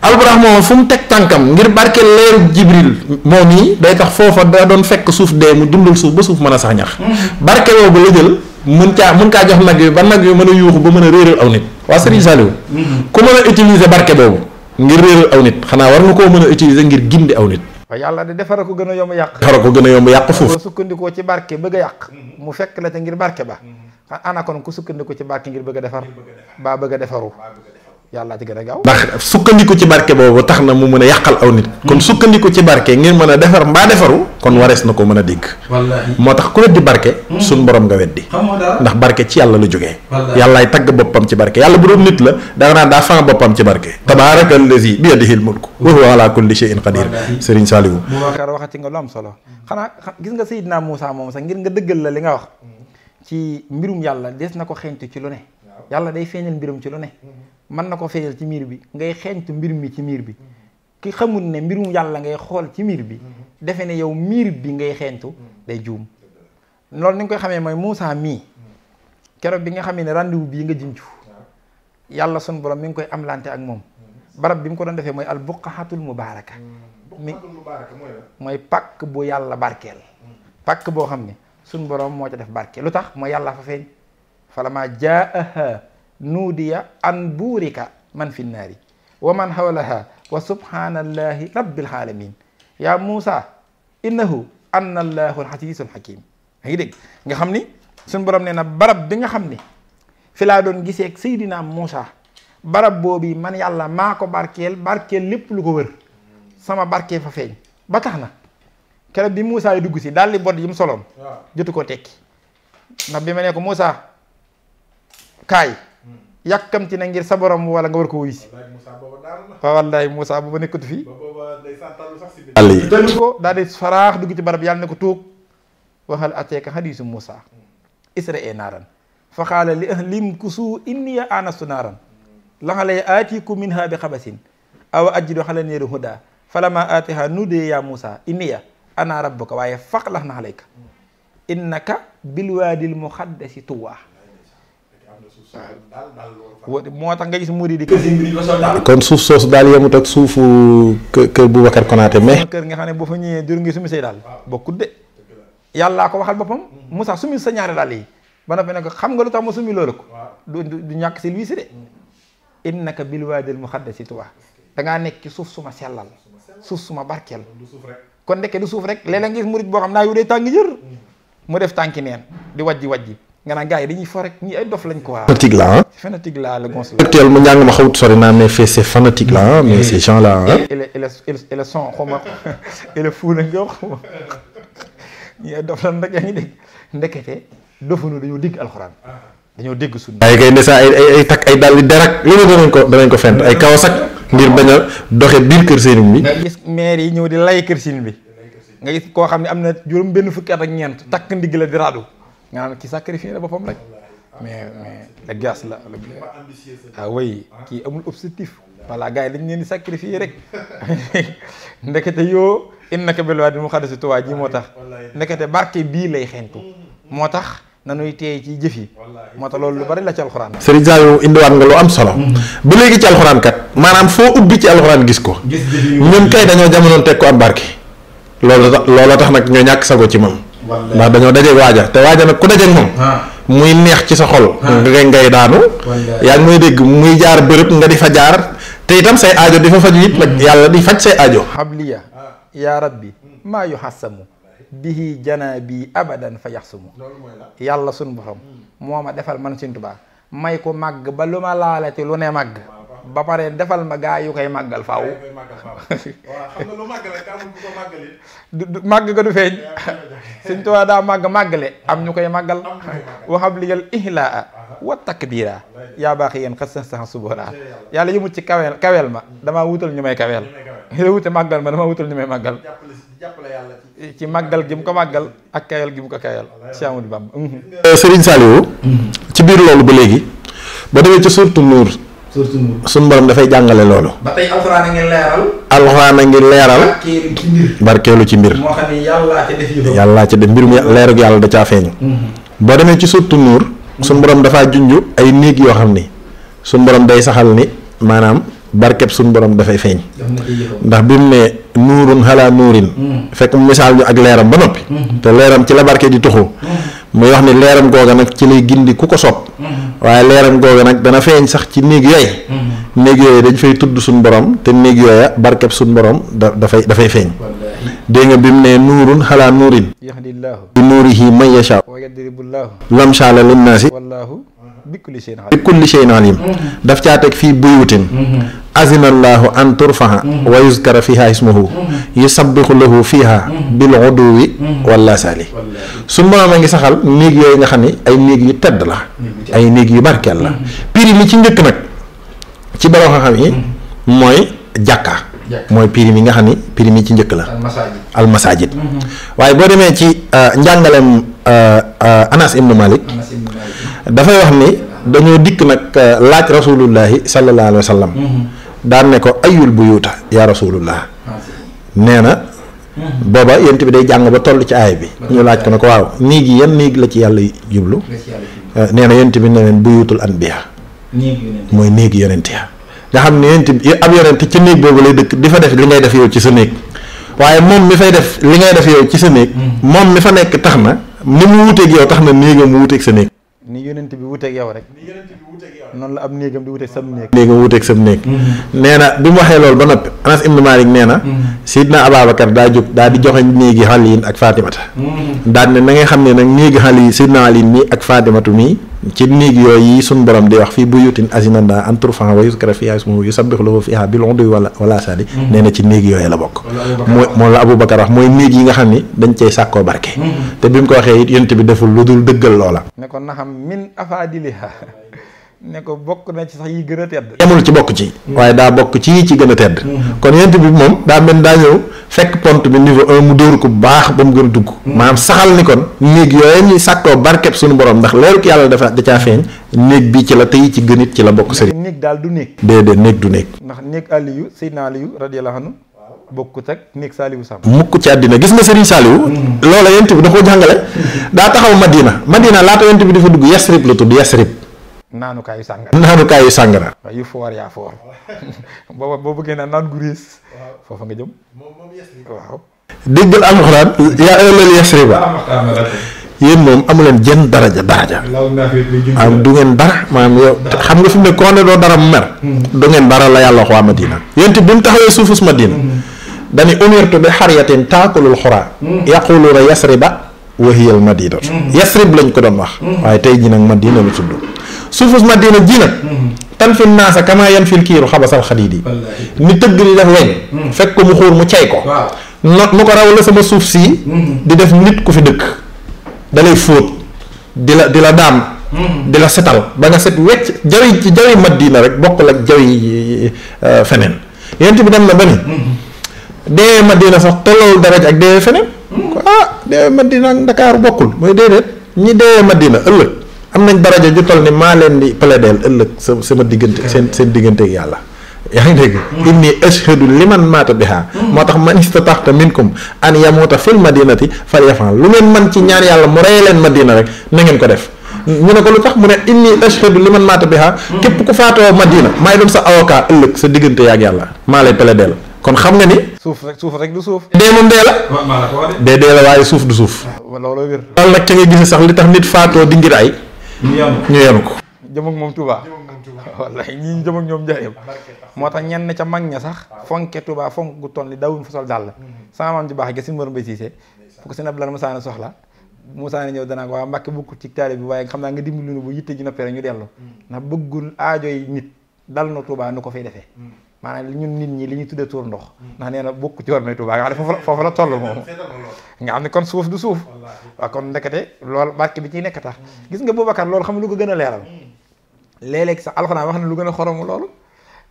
alburax moom fu mu teg tànkam ngir barke leeru Jibril moom yi day tax foofa da doon fekk suuf dee mu dundal suuf ba suuf mën a sax ñax. barke boobu la jël mën kaa jox nag yi ba nag yi mën a yuuxu ba mën a réeral aw nit. waa Serigne Saliou. ku mën a utiliser barke boobu ngir réeral aw nit xanaa war nga koo mën a utiliser ngir gindi aw nit. waaye yàlla de defara ko gën a yomb yàq. defara ko gën a yomb yàq foofu. boo sukkandikoo ci barke bëgg a yàq. mu fekk la ca ngir barke ba. ana kon ku sukkandiku ci barke ngir bëgg a defar. baa bëgg a defaru. yàlla ci gën a gaaw. ndax sukkandiku ci barke boobu tax na mu mën a yàqal aw nit. kon sukkandiku ci barke ngir mën a defar mbaa defaru. kon warees na ko mën a dégg. wallaahi moo tax ku weddi barke. suñ borom nga weddi. ndax barke ci yàlla la jógee. yàllaay tagg boppam ci barke yàlla bu doon nit la danga naan daa fang boppam ci barke. tabaaraka allazi bi yadihil mulku wa huwa ala kulli shay'in qadir. Serigne Saliou. Boubacar waxati nga lu am solo. xanaa gis nga Seydina Moussa moom sax ngir nga dëggal la li nga wax. ci mbirum yàlla des na ko xeeñtu ci lu ne. yàlla day feeñal mbirum ci lu ne. mën na ko feeñal ci miir bi ngay xeeñtu mbir mi ci miir bi ki xamul ne mbirum yàlla ngay xool ci miir bi defe ne yow miir bi ngay xeeñtu day juum loolu ni nga koy xamee mooy Moussa mii keroog bi nga xamee ne rendez-vous bii nga junju yàlla sun borom mi ngi koy amlante ak moom barab bi mu ko doon defee mooy al buqahatul mubaaraka mooy pàkk bu yàlla barkeel pàkk boo xam ne sun borom moo ca def barkeel lu tax mooy yàlla fa feeñ falamaa jaaha nuudiya an buurika man fi naari wa man hawlaha wa subhanallahi rabbil alamin yaa Muusa innahu anna allahu alxasiisul xakim yaa ngi dégg nga xam ni suñ borom nee na barab bi nga xam ni fi laa doon gisee ak Seydina Muusa barab boobu man yàlla maa ko barkeel lépp lu ko wër sama barkee fa feeñ ba tax na keroog bi Muusa yi dugg si daal di bot yi mu soloon jotu ko tekki ndax bi ma ne ko Muusa kaay yàkkamti na ngir sa borom wala nga war ko wuyu si waaw wallaay Moussa booba nekkatu fii dalu ko daal di faraax dugg ci barab yàlla ne ko tuug waxal ateeka hadiisu Moussa isra e naaran fa qaala li ahlim kusu inni anastu naaran laxalay aatiku minha bi xabasin aw ajidu xala neeru huda falama aatiha nude ya Moussa inniya ana rabbuka waaye faqlax na alayka innaka bilwaadil muqaddasi tuwa moo tax nga gis murid di kër sëñ bi di ko sol daal. kon suuf soosu daal yemut ak suufu kër Boubacar Konaté mais. kër nga xam ne boo fa ñëwee jur ngi sumi say daal bokkut de yàllaa ko waxal boppam Moussa sumi sa ñaari daal yi ba noppi ne ko xam nga lu tax ma sumi loolu ko du ñàkk si luisi de innaka bil waadil muqaddasi tuwa dangaa nekk ci suuf suma sellal suuf suma barkeel kon ndekke du suuf rek léeg-léeg nga gis murid boo xam naa yu dee tàng jër mu def tànki neen di wajji nga naan gars yi dañuy fo rek ñi ay dof lañ ko waa fanatique la gons la actuel mu njàng ma xawut sori naa mais c'est fanatique là mais ces gens là et le son xawma et le fou la nga xawma ñi ay dof lan rek yaa ngi dégg ndekete dofunu dañoo dégg alxuraan dañoo dégg sunna ay kay ndesaa ay takk ay dàlli derak lu ne danañ ko fent ay kawas ak ngir bañ a doxe biir kër sëriñ bi nga gis maire yi ñëw di lay kër sëriñ bi nga gis koo xam ne am na juróom benn fukki at ak ñeent takk ndigg la di raadu nga naan ki sacrifié la boppam rek mais la gas la way kii amul objectif voilà gars yi dañ leen di sacrifié rek ndekete yoo innaka bil waadil muqaddasi tuwa ji moo tax ndekete barke bii lay xentu moo tax nanuy teey ci jëf yi moo tax loolu lu bari la ci alxuraan. Serigne Saliou indiwaat nga lu am solo. ba léegi ci alxuraan kat maanaam foo ubbi ci alxuraan gis ko. ñun kay dañoo jamonoon teg ko am barke. loolu tax nag ñoo ñàkk sago ci moom. ndax dañoo dajeeg waaja te waaja nag ku dajeeg moom. muy neex ci sa xol. ngay daanu. yaa ngi muy dégg muy jaar bërëb nga di fa jaar te itam say aajo di fa faju it nag yàlla di faj say aajo. habliya yaa rabbi maa yuhassamu bihi janaabi abadan fa yaxsumu yàlla sun borom moo ma defal man Sëñ Tuubaa may ko màgg ba lu ma laalati lu ne màgg ba pare defal ma gaa yu koy màggal faaw màgg ga du feeñ Sëñ Tuubaa daa màggale am ñu koy màggal waxab liyal ihlaa wa takbira yaa baax yéen xas sax subora yàlla yëmut ci kaweel ma damaa wutal ñu may kaweel yow wute màggal ma damaa wutal ñu may màggal ci màggal gi mu ko màggal ak kayal gi mu ko kayal Cheikh Amadou Bamba. Serigne Saliou. ci biir loolu ba léegi ba demee ci suuratu Nuur. suñu borom dafay jàngale loolu. ba tey alxuraan a ngi leeral. alxuraan a ngi leeral. barkeelu ci mbir. moo xam ne yàllaa ca def yëpp. yàllaa ca def mbirum leerug yàlla da caa feeñu. boo demee ci suuratu Nuur. suñu borom dafaa junj ay néeg yoo xam ni suñu borom day saxal ni maanaam. barkeb suñu borom dafay feeñ ndax bi mu ne nuurun xalaa nuurin fekk mu misaal ñu ak leeram ba noppi te leeram ci la barke di tuxu muy wax ni leeram googa nag ci lay gindi ku ko sopp waaye leeram googa nag dana feeñ sax ci néeg yooyu dañ fay tudd suñu borom te néeg yooya barkeb suñu borom dafay feeñ dégg nga bi mu ne nuurun xalaa nuurin bi nuurihi man yashaa lamsaala linnaasi bi kulli shay'in alim daf caa teg fii buyutin azinallahu an turfaha wa yuzkara fiha ismuhu yusabbihu lahu fiha bil uduwi wala sali suñu borom a ngi saxal néeg yooyu nga xam ne ay néeg yu tedd la ay néeg yu barkeel la piri mi ci njëkk nag ci baroo xam yi mooy jàkka mooy piri mi nga xam ni piri mi ci njëkk la almasajid waaye boo demee ci njàngalem Anas ibnu Malik dafay wax ni dañoo dikk nag laaj rasulullahi sallallahu alayhi wa sallam daan ne ko ayul buyuta yaa rasulullah nee na booba yent bi day jàng ba toll ci aay bi ñu laaj ko ne ko waaw néeg yi yan néeg la ci yàlla jublu nee na yent bi ne leen buyutul anbiya mooy néegi yonent ya nga xam ne yonent bi ab yonent ci néeg boobu lay dëkk di fa def li ngay def yow ci sa néeg waaye moom mi fay def li ngay def yow ci sa néeg moom mi fa nekk tax na ni mu wuteeg yow tax na néegam mu wuteeg sa néeg ni yonent bi wuteeg yow rek noonu la ab néegam di wuteeg sam néeg néegam wuteeg sam néeg nee na bi mu waxee loolu ba noppi Anas ibnu Malik nee na Sidna Ababacar daa jóg daa di joxe néegi Aliin ak Fatimata daan ne na nga xam ne nag néegi Ali Sidna Ali mii ak Fatimatu mii ci néeg yooyu yi suñ borom di wax fii buyutin azinallahu an turfa'a wa yuzkara fiha ismuhu yusabbihu lahu fiha bil uduwi wala sali nee na ci néeg yooyu la bokk moom la Aboubacar wax mooy néeg yi nga xam ni dañ cey sàkkoo barke te bi mu ko waxee it yonent bi deful lu dul dëggal loola ne ko na xam min afaadiliha ne ko bokk na ci sax yi gën a tedd yemul ci bokk ci waaye daa bokk ci yi ci gën a tedd kon yonent bi moom daa mel daa ñëw fekk pont bi niveau 1 mu dóor ko bu baax ba mu gën a dugg maanaam saxal ni kon néeg yooyu ñuy sàkkoo barkeb suñu borom ndax leeruk yàlla da caa feeñ néeg bi ci la tey ci gënit ci la bokk sëriñ néeg daal du néeg déedéet néeg du néeg ndax néeg Aliyu Seydina Aliyu radiyallahu anhu bokkut ak néeg Saliou Samb mukk ci àddina gis nga Serigne Saliou loola yonent bi da ko jàngale daa taxaw Madina laata yonent bi dafa dugg Yasrib la tudd Yasrib naanukaayu sàngara. naanukaayu sàngara. waaw yu foor yaa foor booba boo bëggee naan gu riis foofa nga jëm. waaw. déggal alxuraan yaa ahlal yasriba yéen moom amu leen jenn daraja. am du ngeen dara maanaam yow xam nga fi mu ne koo ne doo dara mu mer. du ngeen dara la yàlla wax waa Madina. yéen bi mu taxawee suufus Madina. dañu umirtu bi xaryatin taakulul xuraa. yaquluuna yasriba wa hiya al madinatu. yasrib lañ ko doon wax. waaye tey jii nag Madina la tudd. suufus Madina ji nag. tan fi naasa kamaa yan fil kiiru xabasal xadiidi. ni tëgg di def weñ. fekk ko mu xuur mu cay ko. nu ko raw la sama suuf sii. di def nit ku fi dëkk. dalay fóot di la daam. di la setal ba nga set wecc jawi Madina rek bokkul ak jawi feneen. yent bi dem na ba ni. dee Madina sax tollool dara ak dee feneen. dee Madina ak Ndakaaru bokkul mooy déedéet ñi dee Madina ëllëg am nañ daraja ju toll ni maa leen di plaideel ëllëg sama diggante seen diggante ak yàlla. yaa ngi dégg. inni ashhadu liman maata biha moo tax man istataxta minkum an yamuuta fil madinati falyafal lu ngeen man ci ñaan yàlla mu rey leen Madina rek na ngeen ko def. ñu ne ko lu tax mu ne inni ashhadu liman maata biha képp ku faatoo Madina maay doon sa avocat ëllëg sa diggante ak yàlla maa lay plaideel kon xam nga ni. suuf rek du suuf. dee moom dee la. dee la waaye suuf du suuf. loolu wér. loolu nag ca nga gis sax li tax nit faatoo di ngir ay. ñu yenu ko. jëm ak moom Touba. wallahi ñii jëm ak ñoom njëriñ. moo tax ñenn ca mag ña sax fonke Touba fonk gu toll ni dawuñ fa sol dàll. sama maam ji baax gi si Mor Mbaye Cissé fu ko si nab lan Musaana soxla Musaana ñëw danaa ko waa Mbàkke bukk ci taali bi waaye xam naa nga dimbali nu bu yitte ji noppee rek ñu dellu ndax bëggul aajoy nit dal na Touba nu ko fay defee maanaam ñun nit ñi li ñuy tuddee tuur ndox ndax nee na bokk ci war na Touba nga xam ne foofu la toll moom nga xam ne kon suuf du suuf waaw kon ndekete loolu barke bi ciy nekk tax gis nga Boubacar loolu xam lu ko gën a leeral léeg-léeg sax alxuraan wax na lu gën a xoromu loolu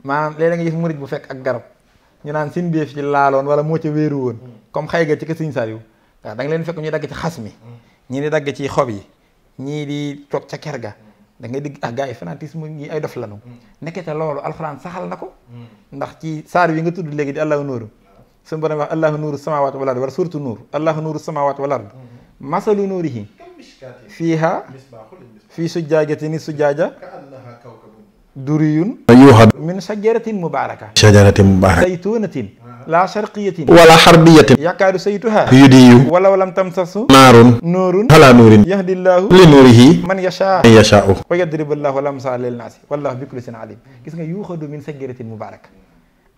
maanaam léeg-léeg nga gis murit bu fekk ak garab ñu naan sin bief ci laaloon wala moo ca wéeru woon comme xëy ga ci ka Sëñ Saaliw waaw da nga leen fekk ñu dagg ci xas mi ñii di dagg ci xob yi ñii di toog ca ker ga da ngay digg gars yi fanatisme ñi ay dof lanu nekkete loolu alxuraan saxal na ko ndax ci saar wi nga tudd léegi di allahu nuuru suñu borom wax allahu nuuru samawati wal ard wala suratu nuur allahu nuuru samawati wal ard masalu nuurihi fiiha fii sujjaajatin sujjaaja duriyun yuuxad min shajaratin mubaraka saytunatin la sharqiyatin wala xarbiyatin yakaadu saytuha yudiyu walaw lam tamsasu nuurun ala nuurin yahdillahu li nuurihi man yashaa wa yadribullahu lamsaala lil naasi wallahu bi kulli shay'in alim gis nga yuuxadu min shajaratin mubaraka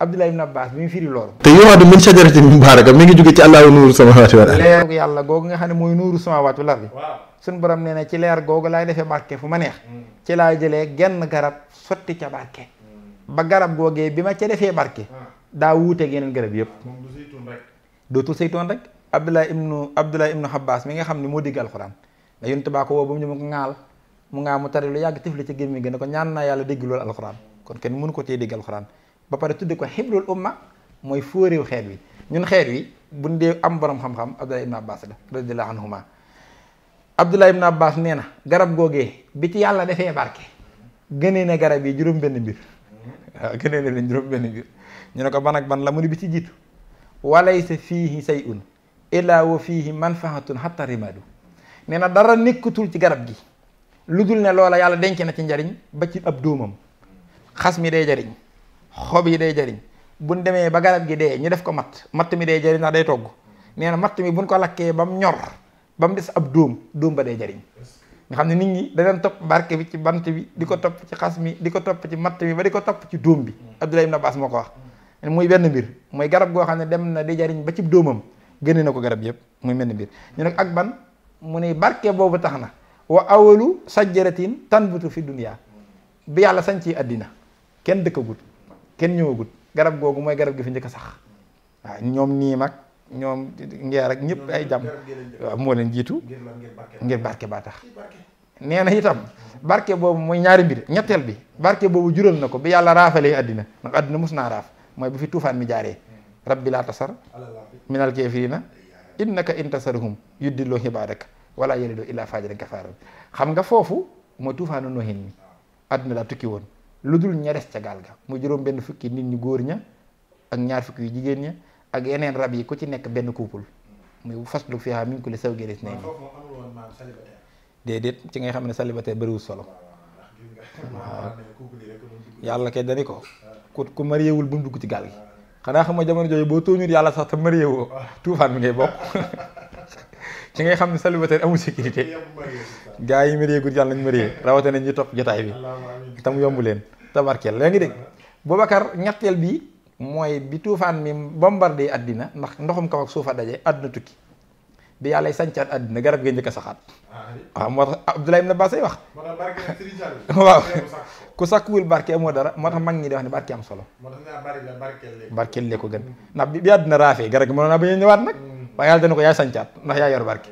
Abdullah ibn Abbas bi mu firi loolu te yuuxadu min shajaratin mubaraka mi ngi jóge ci allahu nuuru samawati wal ard leeru yàlla googu nga xam ne mooy nuuru samawati wal ard suñ borom nee na ci leer googu laay defee barke fu ma neex ci laa jëlee genn garab sotti ca barke ba garab googee bi ma ca defee barke daa wuuteeg yeneen garab yëpp dootul saytoon rek Abdullah ibnu Abbas mi nga xam ne moo digg alxuraan da yonent baa ko woo ba mu ñëw mu ŋaal mu tari lu yàgg tifli ca gémmi gën a ko ñaan naa yàlla dégg loolu alxuraan kon kenn mënu ko tee dégg alxuraan ba pare tudde ko xibrul umma mooy fóoréew xeet wi ñun xeet wi buñ dee am borom xam-xam Abdullah ibnu Abbas la radiyallahu anhuma Abdullah ibnu Abbas nee na garab googee bi ci yàlla defee barke gënee na garab yi juróom benn mbir waaw gënee na leen juróom benn mbir ñu ne ko ban ak ban la mu ni bi ci jiitu walaysa fiihi say'un illaa wa fiihi manfaatun hatta rimadu nee na dara nekkatul ci garab gi lu dul ne loola yàlla denc na ci njariñ ba ci ab dóomam xas mi day jariñ xob yi day jariñ buñ demee ba garab gi dee ñu def ko matt mi day jariñ ndax day togg nee na matt mi buñ ko lakkee ba mu ñor ba mu des ab dóom ba day jariñ nga xam ne nit ñi da leen topp barke bi ci bant bi di ko topp ci xas mi di ko topp ci matt mi ba di ko topp ci dóom bi Abdullah ibn Abbas moo ko wax muy benn mbir mooy garab goo xam ne dem na di jariñ ba ci dóomam gënee na ko garab yëpp muy benn mbir ñu nag ak ban mu ne barke boobu tax na wa awalu sajjaratin tanbutu fi dunya bi yàlla sañ ci àddina kenn dëkkagut kenn ñëwagut garab googu mooy garab gi fi njëkk a sax waaw ñoom nii mag ñoom ngeer ak ñëpp ay jàmm waaw moo leen jiitu ngir barke baa tax nee na itam barke boobu mooy ñaari mbir ñetteel bi barke boobu jural na ko bi yàlla raafalee àddina ndax àddina mus naa raaf mooy bu fi tuufaan mi jaaree rabbi laa tasar minal kaafiriina innaka intasarhum yuddiloo xibaadaka wala yalidoo illaa faajiran kafaaran xam nga foofu mooy tuufaanu Noohin mi àddina laa tukki woon lu dul ña des ca gaal ga muy juróom benn fukki nit ñu góor ña ak ñaar fukki yu jigéen ña ak yeneen rab yi ku ci nekk benn couple muy faslu fiihaa min kulli zawjayni isnayni déedéet ci ngay xam ne célibataire bëriwul solo yàlla kay dani ko ku marié wul bu mu dugg ci gaal gi xanaa xam nga jamono jooju boo tooñul yàlla sax te marié woo tuufaan bi ngay bokk ci ngay xam ne célibataire amul sécurité gaa yi marié gud yàlla nañ marié rawate nañ ñu topp jotaay bi tam yomb leen tabarkeel yaa ngi dégg Boubacar ñetteel bi mooy bi tuufaan mi bombardé àddina ndax ndoxum kaw ak suufa daje àdduna tukki bi yàlla sancaat àddina garab gi njëkk a saxaat waaw moo tax Abdoulaye ibn Abbas ay wax waaw ku sàkkuwul barke amoo dara moo tax mag ñi di wax ne barke am solo barkeel lee ko gën ndax bi àddina raafee garab gi mënoon naa bañ a ñëwaat nag waaye yàlla dana ko yaay sancaat ndax yaa yor barke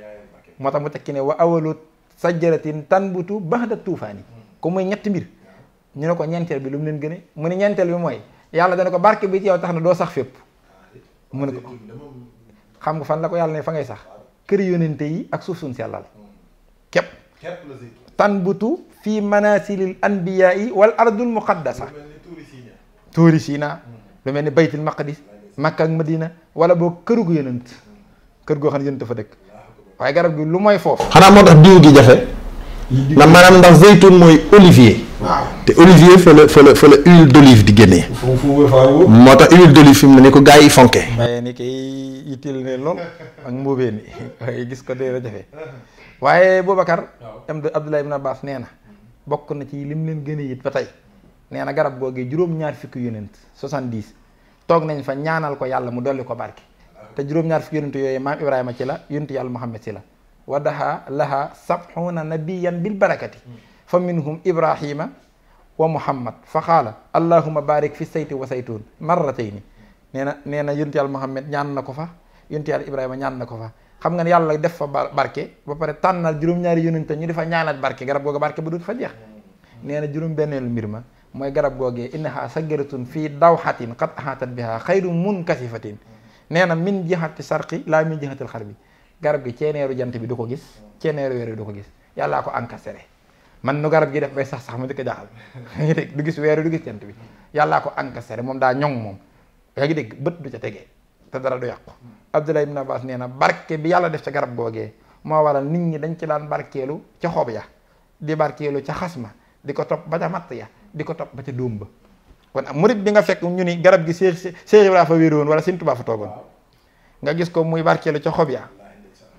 moo tax mu tekki ne wa awalu sajaratin tanbutu ba'da tuufaani ko muy ñetti mbir ñu ne ko ñeenteel bi lu mu leen gëne mu ne ñeenteel bi mooy yàlla dana ko barke bi ci yow tax na doo sax fépp mu ne ko xam nga fan la ko yàlla ne fa ngay sax kër yonente yi ak suuf suñ sellal képp tanbutu fi manasilil anbiyaa yi wal ardul muqaddasa tuuri Siina lu mel ni baytul maqdis Makka ak Madina wala boo këru gu yonent kër goo xam ne yonent fa dëkk waaye garab gi lu mooy foofu xanaa moo tax diw gi jafe ndax maanaam ndax zeytun mooy olivier te olivier fa la huile d'olive di génnee moo tax huile d'olive fi mu ne ni ko gars yi fonke waaye ni koy yitteel ne lool ak mbóobee ni waaye gis ko dee la jafe waaye Boubacar Abdoulaye ibn Abbas nee na bokk na ci lim leen gën a yit ba tey nee na garab googee juróom-ñaar fukki yonent 70 toog nañ fa ñaanal ko yàlla mu dolli ko barke te juróom-ñaar fukki yonent yooyu maam Ibrahima ci la yonent yàlla Muhammad ci la wadaha laha sab'una nabiyan bil barakati fa minhum Ibrahima wa Muhammad fa qaala allahumma barik fi sayti wa saytun marratayni nee na yonent yàlla Muhammad ñaan na ko fa yonent yàlla Ibrahima ñaan na ko fa xam nga ne yàlla def fa barke ba pare tànnal juróom-ñaari yonent ñu di fa ñaanal barke garab googu barke ba dut fa jeex nee na juróom-benneelu mbir ma mooy garab googee innaha sajaratun fii dawhatin qad ahatat biha xayru munkasifatin nee na min jihati sarqi laa min jihatil xarbi garab gi ceeneeru jant bi du ko gis ceeneeru weer bi du ko gis yàllaa ko encastré man nu garab gi def bay sax ma di ko jaaxal yaa ngi dégg du gis weer du gis jant bi yàllaa ko encastré moom daa ñoŋ moom yaa ngi dégg bët du ca tegee te dara du yàqu Abdoulaye ibn Abbas nee na barke bi yàlla def ca garab googee moo waral nit ñi dañ ci daan barkeelu ca xob ya di barkeelu ca xasma di ko topp ba ca matt ya di ko topp ba ca dóom ba kon murit bi nga fekk ñu ni garab gi Cheikh Ibrahima fa wéeru woon wala Sëñ Tuubaa fa toogoon nga gis ko muy barkeelu ca xob ya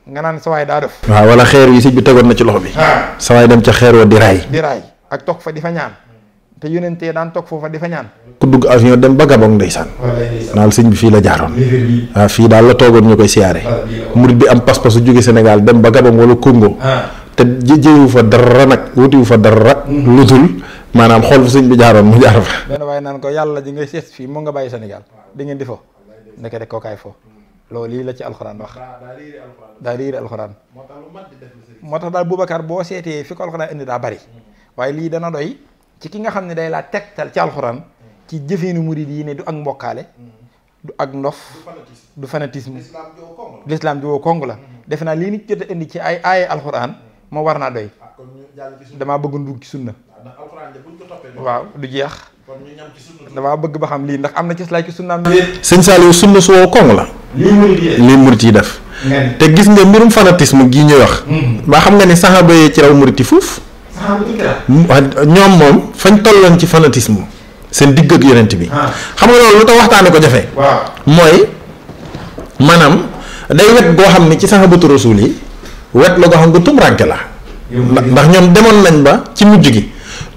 nga naan sa waay daa def waaw wala xeer yi sëñ bi tegoon na ci loxo bi sa waay dem ca xeer wa di raay ak toog fa di fa ñaan te yónentee daan toog foofa di fa ñaan ku dugg avion dem ba Gabon ndeysaan naal sëñ bi fii la jaaroon waaw fii daal la toogoon ñu koy siyaare murit bi am pas-pasu jóge Sénégal dem ba Gabon wala Congo te jëwu fa dara nag wutiwu fa dara lu dul maanaam xool fu sëñ bi jaaroon mu jaar fa benn waaye naan ko yàlla ji ngay seet fii moo nga bàyyi Sénégal di ngeen di fo ndeke rek kookaay fo loolu lii la ci alxuraan wax daa riiri alxuraan moo tax daal Boubacar boo seetee fi ko alxuraan indi daa bari waaye lii dana doy ci ki nga xam ne day laa tegtal ci alxuraan ci jëfeenu murid yi ne du ak mbokkaale du ak ndof du fanatisme l'islam ji woo kong la defe naa lii nit jot a indi ci ay aaye alxuraan moo war naa doy damaa bëgg ndugg ci sunna waaw du jeex damaa bëgg ba xam lii ndax am na ci laaj ci sunnaam sëñ Saliou sunna su woo kong la lii murit yi def te gis nga mbirum fanatisme gii ñuy wax ba xam nga ni saxaaba yee ci raw murit yi fuuf ñoom moom fañ tolloon ci fanatisme seen digg ak yonent bi xam nga loolu lu tax waxtaane ko jafe mooy maanaam day wet goo xam ne ci saxaabatu rasul yi wet la goo xam nga tumranke la ndax ñoom demoon nañ ba ci mujj gi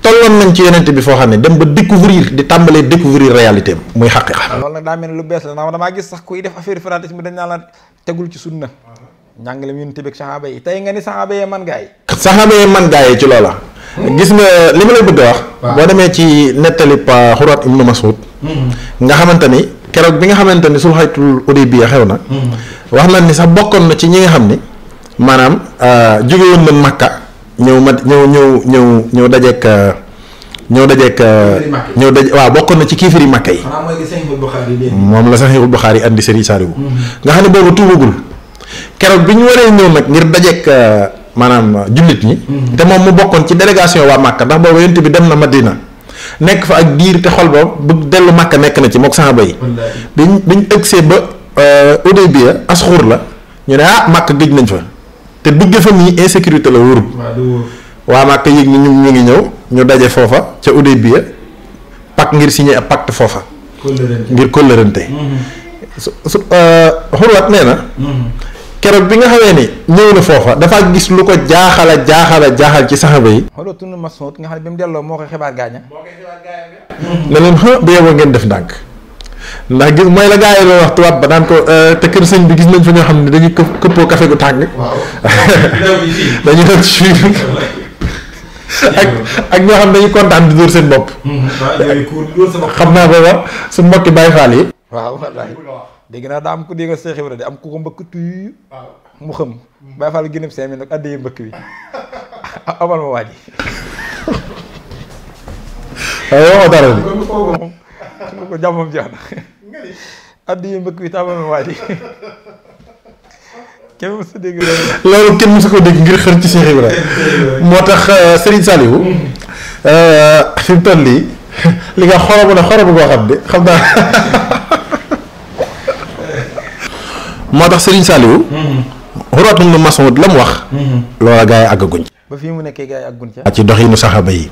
tolloon nañ ci yonent bi foo xam ne dem ba découvrir di tàmbalee découvrir réalité am muy xaqiqa loolu nag daa mel ne lu bees la ndax damaa gis sax kuy def affaire fanatisme dañ naan la tegul ci sunna njàngale yonent bi ak saxaaba yi tey nga ni saxaaba yee man gaa yi ci loola gis nga li ma lay bëgg a wax boo demee ci nettali Xuraat ibnu Mas'ud nga xamante ni keroog bi nga xamante ni sulxaytul Hudaybiya xew na wax na ni sax bokkoon na ci ñi nga xam ni maanaam jóge woon nañ Makka ñëw dajeek waaw bokkoon na ci kiifiri Makka yi moom la Saxiixul Buxaari andi Sëriñ Saaliwu nga xam ne boobu tuubagul keroog bi ñu waree ñëw nag ngir dajeek maanaam jullit ñi te moom mu bokkoon ci délégation waa Makka ndax boobu yonent bi dem na Madina nekk fa ak diir te xol ba bu dellu Makka nekk na ci mook saxaaba yi biñ ëgsee ba Hudaybiya asxur la ñu ne Makka géej nañ fa te dugge fa nii insécurité la wóorul waa Màkka yëg ni ñu ngi ñëw ñu daje foofa ca Hudaybiya pacte ngir signé ab pacte foofa. ngir kóllërante. Xurwat nee na. keroog bi nga xamee ni ñëw na foofa dafa gis lu ko jaaxal ci saxaba yi. xoolal tunu Mas'ud nga xam ne bi mu delloo moo koy xibaar gaaña. ne leen bu yeboo ngeen def ndànk ndax gis mooy la gaa yi loo wax tubaab ba daan ko te kër sëñ bi gis nañ fa ñoo xam ne dañuy këppoo café gu tàng. dañuy doon suivre ak ñoo xam ne dañuy kontaan di dóor seen bopp. xam naa booba su mbokki Baay Faal yi. waaw wallaahi dégg naa daa am ku dégg Seex Ibra de am ku ko mbëkk tuy mu xam Baay Faal génn 5 000 nag addee mbëkk bi amal ma waa ji. waaw dara de. xam ko jàmmam jeex na addee mbëkk bi te amal ma waa ji kenn mësu dégg loolu kenn mësu ko dégg ngir xër ci Seex Ibra moo tax Serigne Saliou fi mu toll nii li nga xorobu koo xam de xam naa moo tax Serigne Saliou xurwatum na Mas'ud la mu wax loola gaa yi àggaguñ ba fii mu nekkee gaa yi àgguñ ca ci doxinu saxaaba yi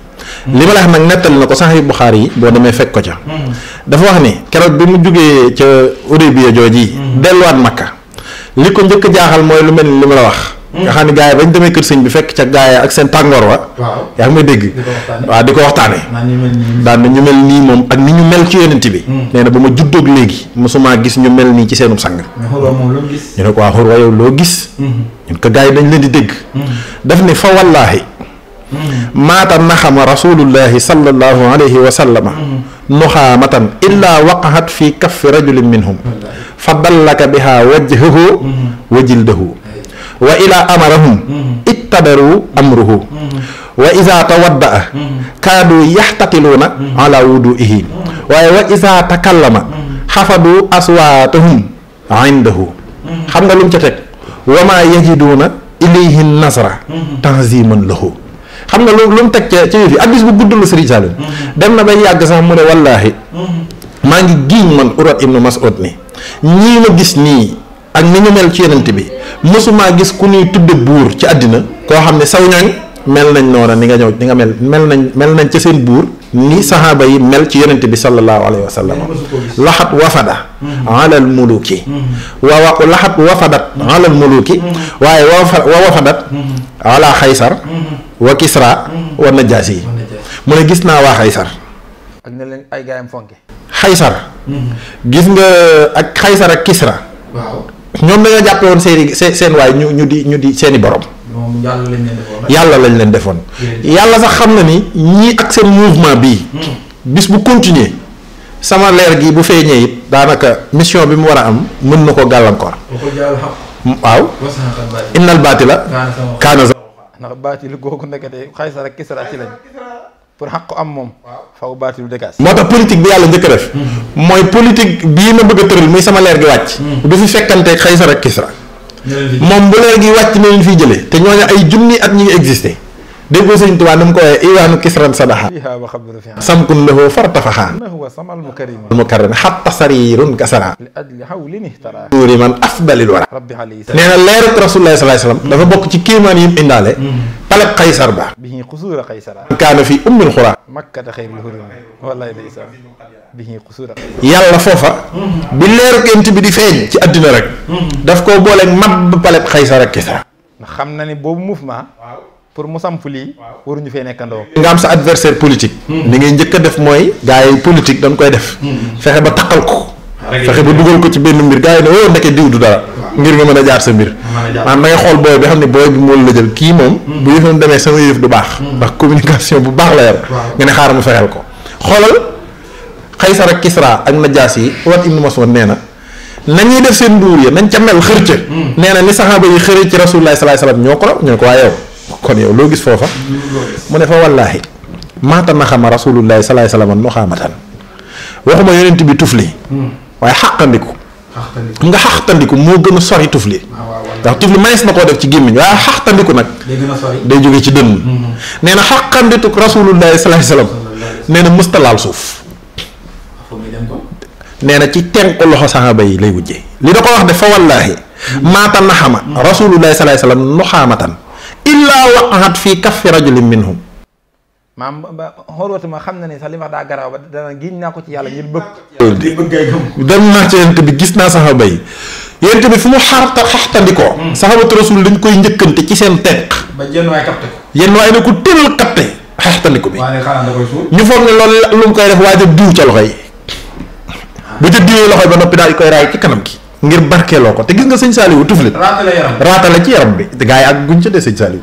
li ma la wax nag nettali na ko Sahih Bukhari yi boo demee fekk ko ca dafa wax ni keroog bi mu jógee ca Hudaybiya jooji delluwaat Makka li ko njëkk jaaxal mooy lu mel ni li ma la wax nga xam ne gaa yi bañ demee kër sëñ bi fekk ca gaa yi ak seen tàngoor wa yaa ngi may dégg waaw di ko waxtaanee daan na ñu mel nii moom ak ni ñu mel ci yonent bi nee na ba ma juddoog léegi mosumaa gis ñu mel nii ci seenum sang ñu ne ko waa Xurwa yow loo gis ñun ko gaa yi dañ leen di dégg daf ne fa wallaahi maata naxama rasulullahi sallallahu alayhi wa sallama nuxaamatan illaa waqahat fi kaffi rajulin minhum fa dallaka biha wajhahu wa jildahu wa ila amarahum ittadaru amruhu wa iza tawaddaa kaadu yaxtatiluuna ala wuduihi waaye wa iza takallama xafadu aswaatahum indahu xam nga lu mu ca teg wa maa yajiduuna ilayhi nasra tanziman lahu xam nga lu mu teg ca yëf yi addis bu gudd la Sëriñ Saliou dem na bay yàgg sax mu ne wallaahi maa ngi giiñ man Urwat ibnu Mas'ud ni ñii ma gis nii ak ni ñu mel ci yenent bi mësumaa gis ku ñuy tudde buur ci àddina koo xam ne saw ñooñ mel nañ noona ni nga ñëw ni nga mel nañ ca seen buur ni saxaaba yi mel ci yonent bi sallallahu alayhi wa sallam laxat wafada alal muluki laxat wafadat alal muluki waaye wa wafadat ala xaysar wa kisra wa najaasi yi mu ne gis naa waa xaysar ak ne leen ay gaayam fonke xaysar gis nga ak xaysar ak kisra ñoom dañoo jàppe woon seen waay ñu di seeni borom yàlla lañ leen defoon yàlla sax xam na ni ñii ak seen mouvement bii bis bu continuer sama leer gi bu feeñee it daanaka mission bi mu war a am mën na ko gàllankoor waaw innal baatila kaana ndax baatilu googu nekkate xaysar ak kisra ci lañ pour xaq am moom faw baatilu dégage moo tax politique bi yàlla njëkk a def mooy politique bii ma bëgg a tëral muy sama leer gi wàcc du fi fekkante xaysar ak kisra moom bu leer gi wàcc na leen fiy jëlee te ñooñu ay junni at ñi ngi existé déggoo Sëñ Tuubaa ni mu ko waxee iwaanu kisran sadaxa samkun lahu fartafaxa mukarram xatta sarirun kasara nuuri man afdalil wara nee na leeruk Rasulullah sallallahu alayhi wasallam dafa bokk ci kéemaan yi mu indaale paleb xaysar ba kaana fi ummil xuraa yàlla foofa bi leeruk ent bi di feeñ ci àddina rek daf koo booleeg mab paleb xaysar ak kisra xam na ni boobu mouvement pour mu samp lii waruñu fee nekkandoo. nga am sa adversaire politique. li ngay njëkk a def mooy gars yi politique dañ koy def. fexe ba takkal ko. fexe ba dugal ko ci benn mbir gars yi ne oh ndeke diw du dara. ngir nga mën a jaar sa mbir. maanaam da ngay xool booy bi xam ne booy bi moo la jël kii moom. bu yëfam demee sama yëf du baax. ndax communication bu baax la yor. nga ne xaaral mu fexeel ko. xoolal Xaysar ak Kisra ak Najaas yi Urwat ibn Mas'ud nee na nañuy def seen nguur ya nañ ca mel xër ca. nee na ni saxaaba yi xëri ci Rasulullah sallallahu alayhi wasallam ñoo ko ñoo ko waa yow kon yow loo gis foofa mu ne fa wallaahi maata na xama rasulullahi sallallahu alayhi wasallam nuxaamatan waxuma yonent bi tufli waaye xàqandiku nga xàqandiku moo gën a sori tufli ndax tufli manees na koo def ci gémmiñ waaye xàqandiku nag day jóge ci dënn nee na xàqandiku rasulullahi sallallahu alayhi wasallam nee na mësta laal suuf nee na ci tenk loxo saxaaba yi lay wujjee li da ko wax de fa wallaahi maata na xama rasulullahi sallallahu alayhi wasallam nuxaamatan illaa waqaat fii kaffi rajulin minhum. maam xorwatu ma xam na ne sax li ma wax daa garaaw ba dana giñ naa ko ci yàlla ngir bëgg. dem naa ci yent bi gis naa saxaaba yi yent bi fu mu xaxtandikoo. saxaabatu rasul dañ koy njëkkante ci seen teq. ba jenn waay capté ko. yenn waaye ne ko tëral capté xaxtandiku bi. waaye xanaa da koy suul. ñu foog ne loolu lu mu koy def waaye diw ca loxo yi. bu ca diwee loxo yi ba noppi daal di koy raay ci kanam gi. ngir barkeeloo ko te gis nga sëñ Saliou tuflit. raatale ci yaram bi. te gaa yi ak guñ ca de sëñ Saliou.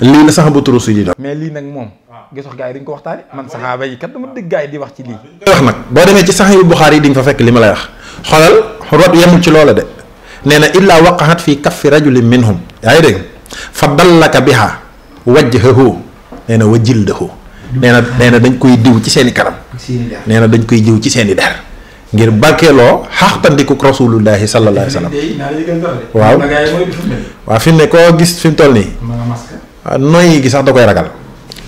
lii la saxaabatu rasul yi mais lii nag moom. gisox gaa yi dañ ko waxtaane man saxaaba yi kat dama dëgg gaa yi di wax ci lii. wax nag boo demee ci Sahih Bukhari yi di nga fa fekk li ma lay wax xoolal rot yemul ci loola de nee na illaa waqahat fii kaffi rajulin minhum yaa ngi dégg fa dallaka biha wajhahu nee na wa jildahu nee na dañ koy diw ci seen i kanam nee na dañ koy diw ci seen i der ngir barkeeloo xaxtandiku rasulullahi sallallahu alayhi wa sallam waaw fi mu ne koo gis fi mu toll nii noyyi gi sax da koy ragal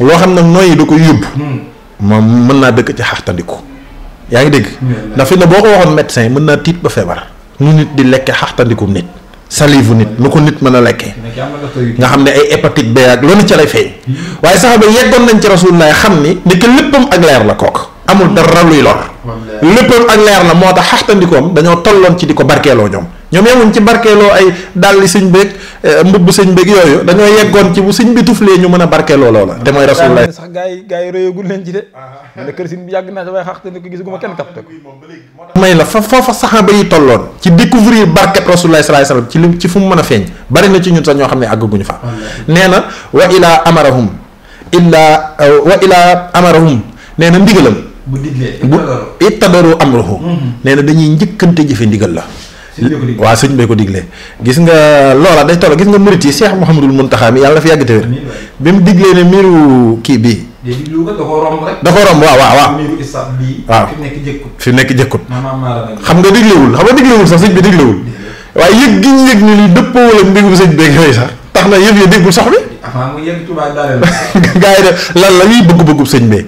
loo xam nag noyyi da koy yóbbu moom mën naa dëkk ci xaxtandiku yaa ngi dégg ndax fi ne boo ko waxoon médecin mën naa tiit ba feebar nu nit di lekke xaxtandikum nit salive nit nu ko nit mën a lekkee nga xam ne ay hépatite B ak loolu ca lay feeñ waaye saxaaba yeggoon nañ ci rasulullah xam ni ni que léppam ak leer la kooku amul dara luy lor léppam ak leer la moo tax xaxtandikoom dañoo tolloon ci di ko barkeeloo ñoom yemuñ ci barkeeloo ay dàlli sëñ beeg mbubb sëñ beeg yooyu dañoo yeggoon ci bu sëñ bi tuflee ñu mën a barkeeloo loola te mooy rasulullah sax gaa yi rëyagul leen ci de ne kër sin bi yàgg naa sa waaye xaxtandiko gisuguma kenn kapte ko may la foofa saxaaba yi tolloon ci découvrir barket rasulullah sallallahu alayhi wasallam ci fu mu mën a feeñ bari na ci ñun sax ñoo xam ne àgguñu fa nee na wa ilaa amarahum nee na ndigalam bu ittadaru amruhu nee na dañuy njëkkante jëfe ndigal la waaw sëñ bay ko diglee gis nga loola day toll gis nga murit yi Cheikh Mouhamadul Mountakha mi yàlla na fi yàgg te wér bi mu diglee ne mbiru kii bii da ko romb waaw fi mu nekk jëkkut xam nga diglewul sax sëñ bi diglewul waaye yëg gi ñu yëg ni li dëppoo wala mbigum sëñ beeg yooyu sax tax na yëf ya déggul sox bi gaa yi de lan la ñuy bëgg-bëggub sëñ bee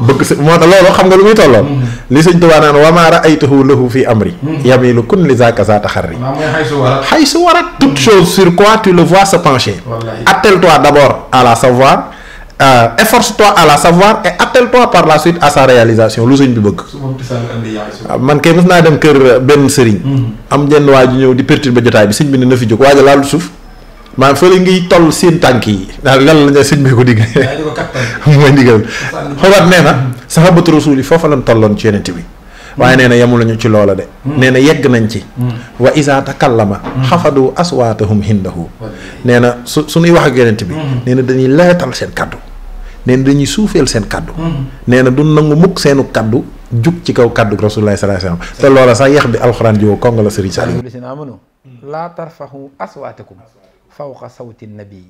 bëgg moo tax loolu xam nga lu muy tolloon li sëñ Tuubaa naan wa maa ra'aytuhu lahu fi amri yamilu kun li zaaka za taxarri haysu warat toute chose sur quoi tu le vois se pencher attelle-toi d'abord à la savoir efforce-toi à la savoir et attelle-toi par la suite à sa réalisation lu sëñ bi bëgg man kay mës naa dem kër benn sëriñ am jenn waa ju ñëw di perturber jotaay bi sëñ bi ne na fi jóg waaja laalu suuf maanaam fële ngiy toll seen tànk yi daal lan la sëñ bi ko digg mooy ndigal xoolaat nee na sahabatu rasul yi foofa lañ tolloon ci yonent bi waaye nee na yemul nañu ci loola de nee na yegg nañ ci wa iza takallama xafadu aswaatahum hindahu nee na suñuy wax ak yonent bi nee na dañuy leetal seen kaddu nee na dañuy suufeel seen kaddu nee na du nangu mukk seenu kaddu jug ci kaw kaddu rasulullah sallallahu alayhi wasallam te loola sax yeex bi alxuraan ji woo konga la sëriñ Saliou laa tarfahu aswaatakum fawqa sawti nabii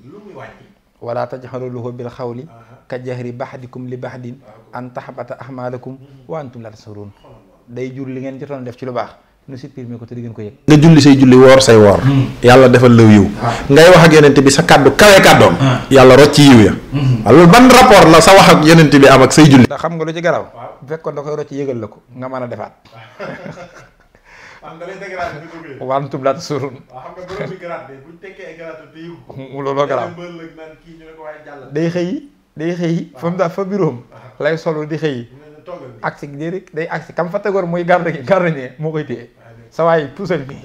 wala tajharu lahu bil xawli ka jahri baxdikum li baxdin an taxbata ahmaalakum wa antum la tashurun day jur li ngeen jotoon def ci lu baax nu supprimer ko te di ngeen ko yëg nga julli say julli woor say woor yàlla defal la yiw ngay wax ak yonent bi sa kaddu kawe kàddoom yàlla rocc ci yiw ya waaw loolu ban rapport la sa wax ak yonent bi am ak say julli ndax xam nga lu ci garaw bu fekkoon da koy rocc yëgal la ko nga mën a defaat wantum laata surun looloo garaaw day xëy fa mu daal fa bureau lay solo di xëy agsi déedéet day agsi kam fa tegoor muy gardien moo koy téye sa waay puusal bi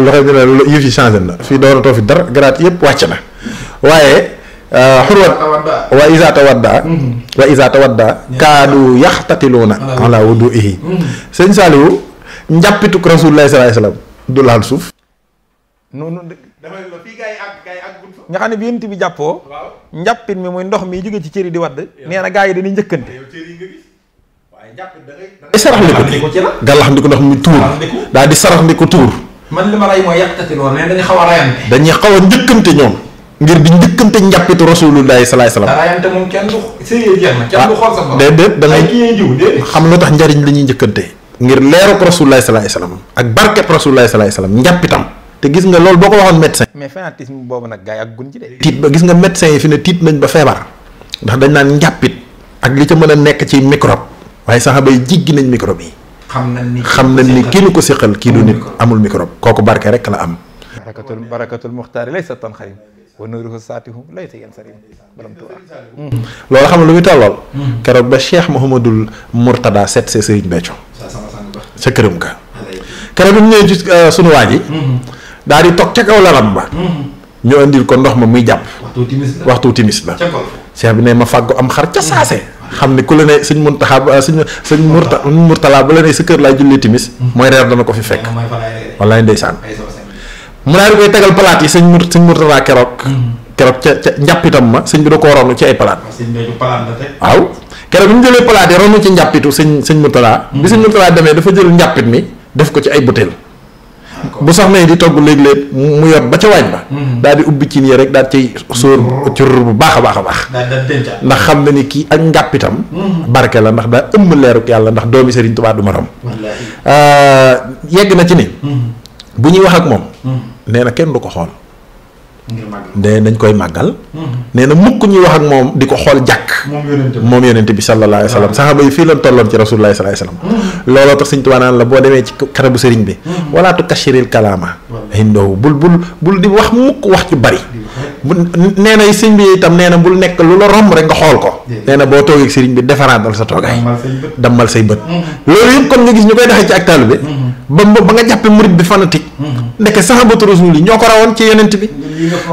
loxo bi ne yëf yi changé na fii dooratoo fi dara garaat yëpp wàcc na waaye xurwat wa iza tawadda kaadu yaxtatiluuna ala wudu'ihi sëñ Saliou njàppituk rasulullah sallallahu alayhi wasallam du laal suuf noonu nga xam ne bi yonent bi jàppoo njàppit mi muy ndox mi jóge ci cëri di wadd nee na gaa yi dañuy njëkkante sarax ndi ko gàllax ndi ko ndox mi tuur daal di sarax ndi ko tuur man li ma lay mooy yaxtatiloon ne dañuy xaw a rayante dañuy xaw a njëkkante ñoom ngir di njëkkante njàppitu rasulullahi sallallahu alayhi wasallam rayante moom kenn du sëyee jeex na kenn du xool sa bopp déedéet da ngay xam lu tax njariñ la ñuy njëkkante ngir leeru ko rasulullahi sallallahu alayhi wasallam ak barkeb rasulullahi sallallahu alayhi wasallam njàppitam te gis nga loolu boo ko waxoon médecin mais fanatisme boobu nag gars yi ak gun ci de tiit ba gis nga médecin yi fi ne tiit nañ ba feebar ndax dañ naan njàppit ak li ca mën a nekk ci microbe waaye saxaaba yi jiggi nañ microbe yi xam nañ ni kii nu ko séqal kii du nit amul microbe kooku barke rek la am barakatul muxtaari laysa tan xarim wa nuruhu saatihu laysa yan sarim borom Tuuba. loolu xam nga lu muy tollool. keroog ba Cheikh Mouhamadul Mourtada seet see Serigne Béthio. sa këram ka. keroog bi mu ñëwee ci sunu waa ji. daal di toog ca kaw lalam ba. ñu andil ko ndox ma muy jàpp. waxtu timis la Cheikh bi ne ma fàggu am xar ca saase. xam ne ku la ne sëñ Muntaxa sëñ Murtala bu la ne sa kër laay jullee timis. mooy reer dana ko fi fekk. wallaay ndeysaan. mu daal di koy tegal palaat yi sëñ Murtala keroog. keroog ca njàppitam ma sëñ bi da koo ronu ci ay palaat. waaw keroog bi mu jëlee palaat yi ronu ci njàppitu sëñ Murtala. bi sëñ Murtala demee dafa jël njàppit mi def ko ci ay butéel. bu soxna yi di togg léeg-léeg mu yor ba ca waañ ba. daal di ubbi ci nii rek daal ciy sóor cur bu baax a baax a baax. ndax xam na ni kii ak njàppitam. barke la ndax daa ëmb leeruk yàlla ndax doomi Serigne Touba du morom. yegg na ci ni. bu ñuy wax ak moom. nee na kenn du ko xool. nee nañ koy màggal. nee na mukk ñuy wax ak moom di ko xool jàkk. moom yonent bi sallallahu alayhi wa sallam saxaaba yi fii lañ tolloon ci rasulullah sallallahu alayhi wa sallam. looloo tax Sëñ Tuubaa naan la boo demee ci karabu sëriñ bi. wala tu kashiril kalaama. hindahu bul di wax mukk wax ci bari. nee na sëñ bi itam nee na bul nekk lu la romb rek nga xool ko. nee na boo toogee sëriñ bi defaraatal sa toogaay. dammal say bët. loolu yëpp kon nga gis ñu koy doxee ci ak taalibe bi. ba nga jàppee murid bi fanatique. ndeke saxaabatu rasul yi ñoo ko rawoon ci yonent bi.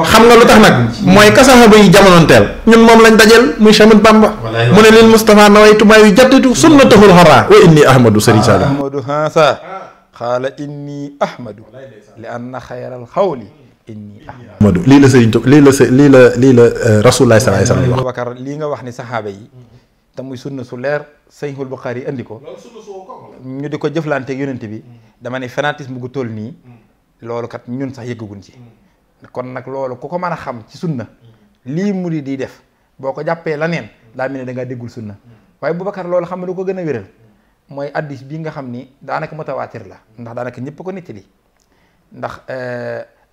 xam nga lu tax nag mooy ka saxaaba yi jamonoonteel ñun moom lañ dajeel muy Cheikh Ahmadou Bamba mu ne lil Mustafa nawaytu maa yu jadditu sunnatahul xaraa wa inni ahmadu sëriñ Saliou ahmadu hansa xaala inni ahmadu li anna xayral xawli inni ahmadu lii la sëriñ lii la rasulullah sallallahu alayhi wasallam wax Bakar lii nga wax ni saxaaba yi te muy sunna su leer Sahihul Bukhari andi ko ñu di ko jëflanteeg yonent bi dama ne fanatisme gu toll nii loolu kat ñun sax yëggaguñ ci kon nag loolu ku ko mën a xam ci sunna lii murid di def boo ko jàppee la neen daa mel ne da ngaa déggul sunna waaye Boubacar loolu xam ne lu ko gën a wéral mooy addis bii nga xam ni daanaka mutawaatir la ndax daanaka ñëpp ko nettali ndax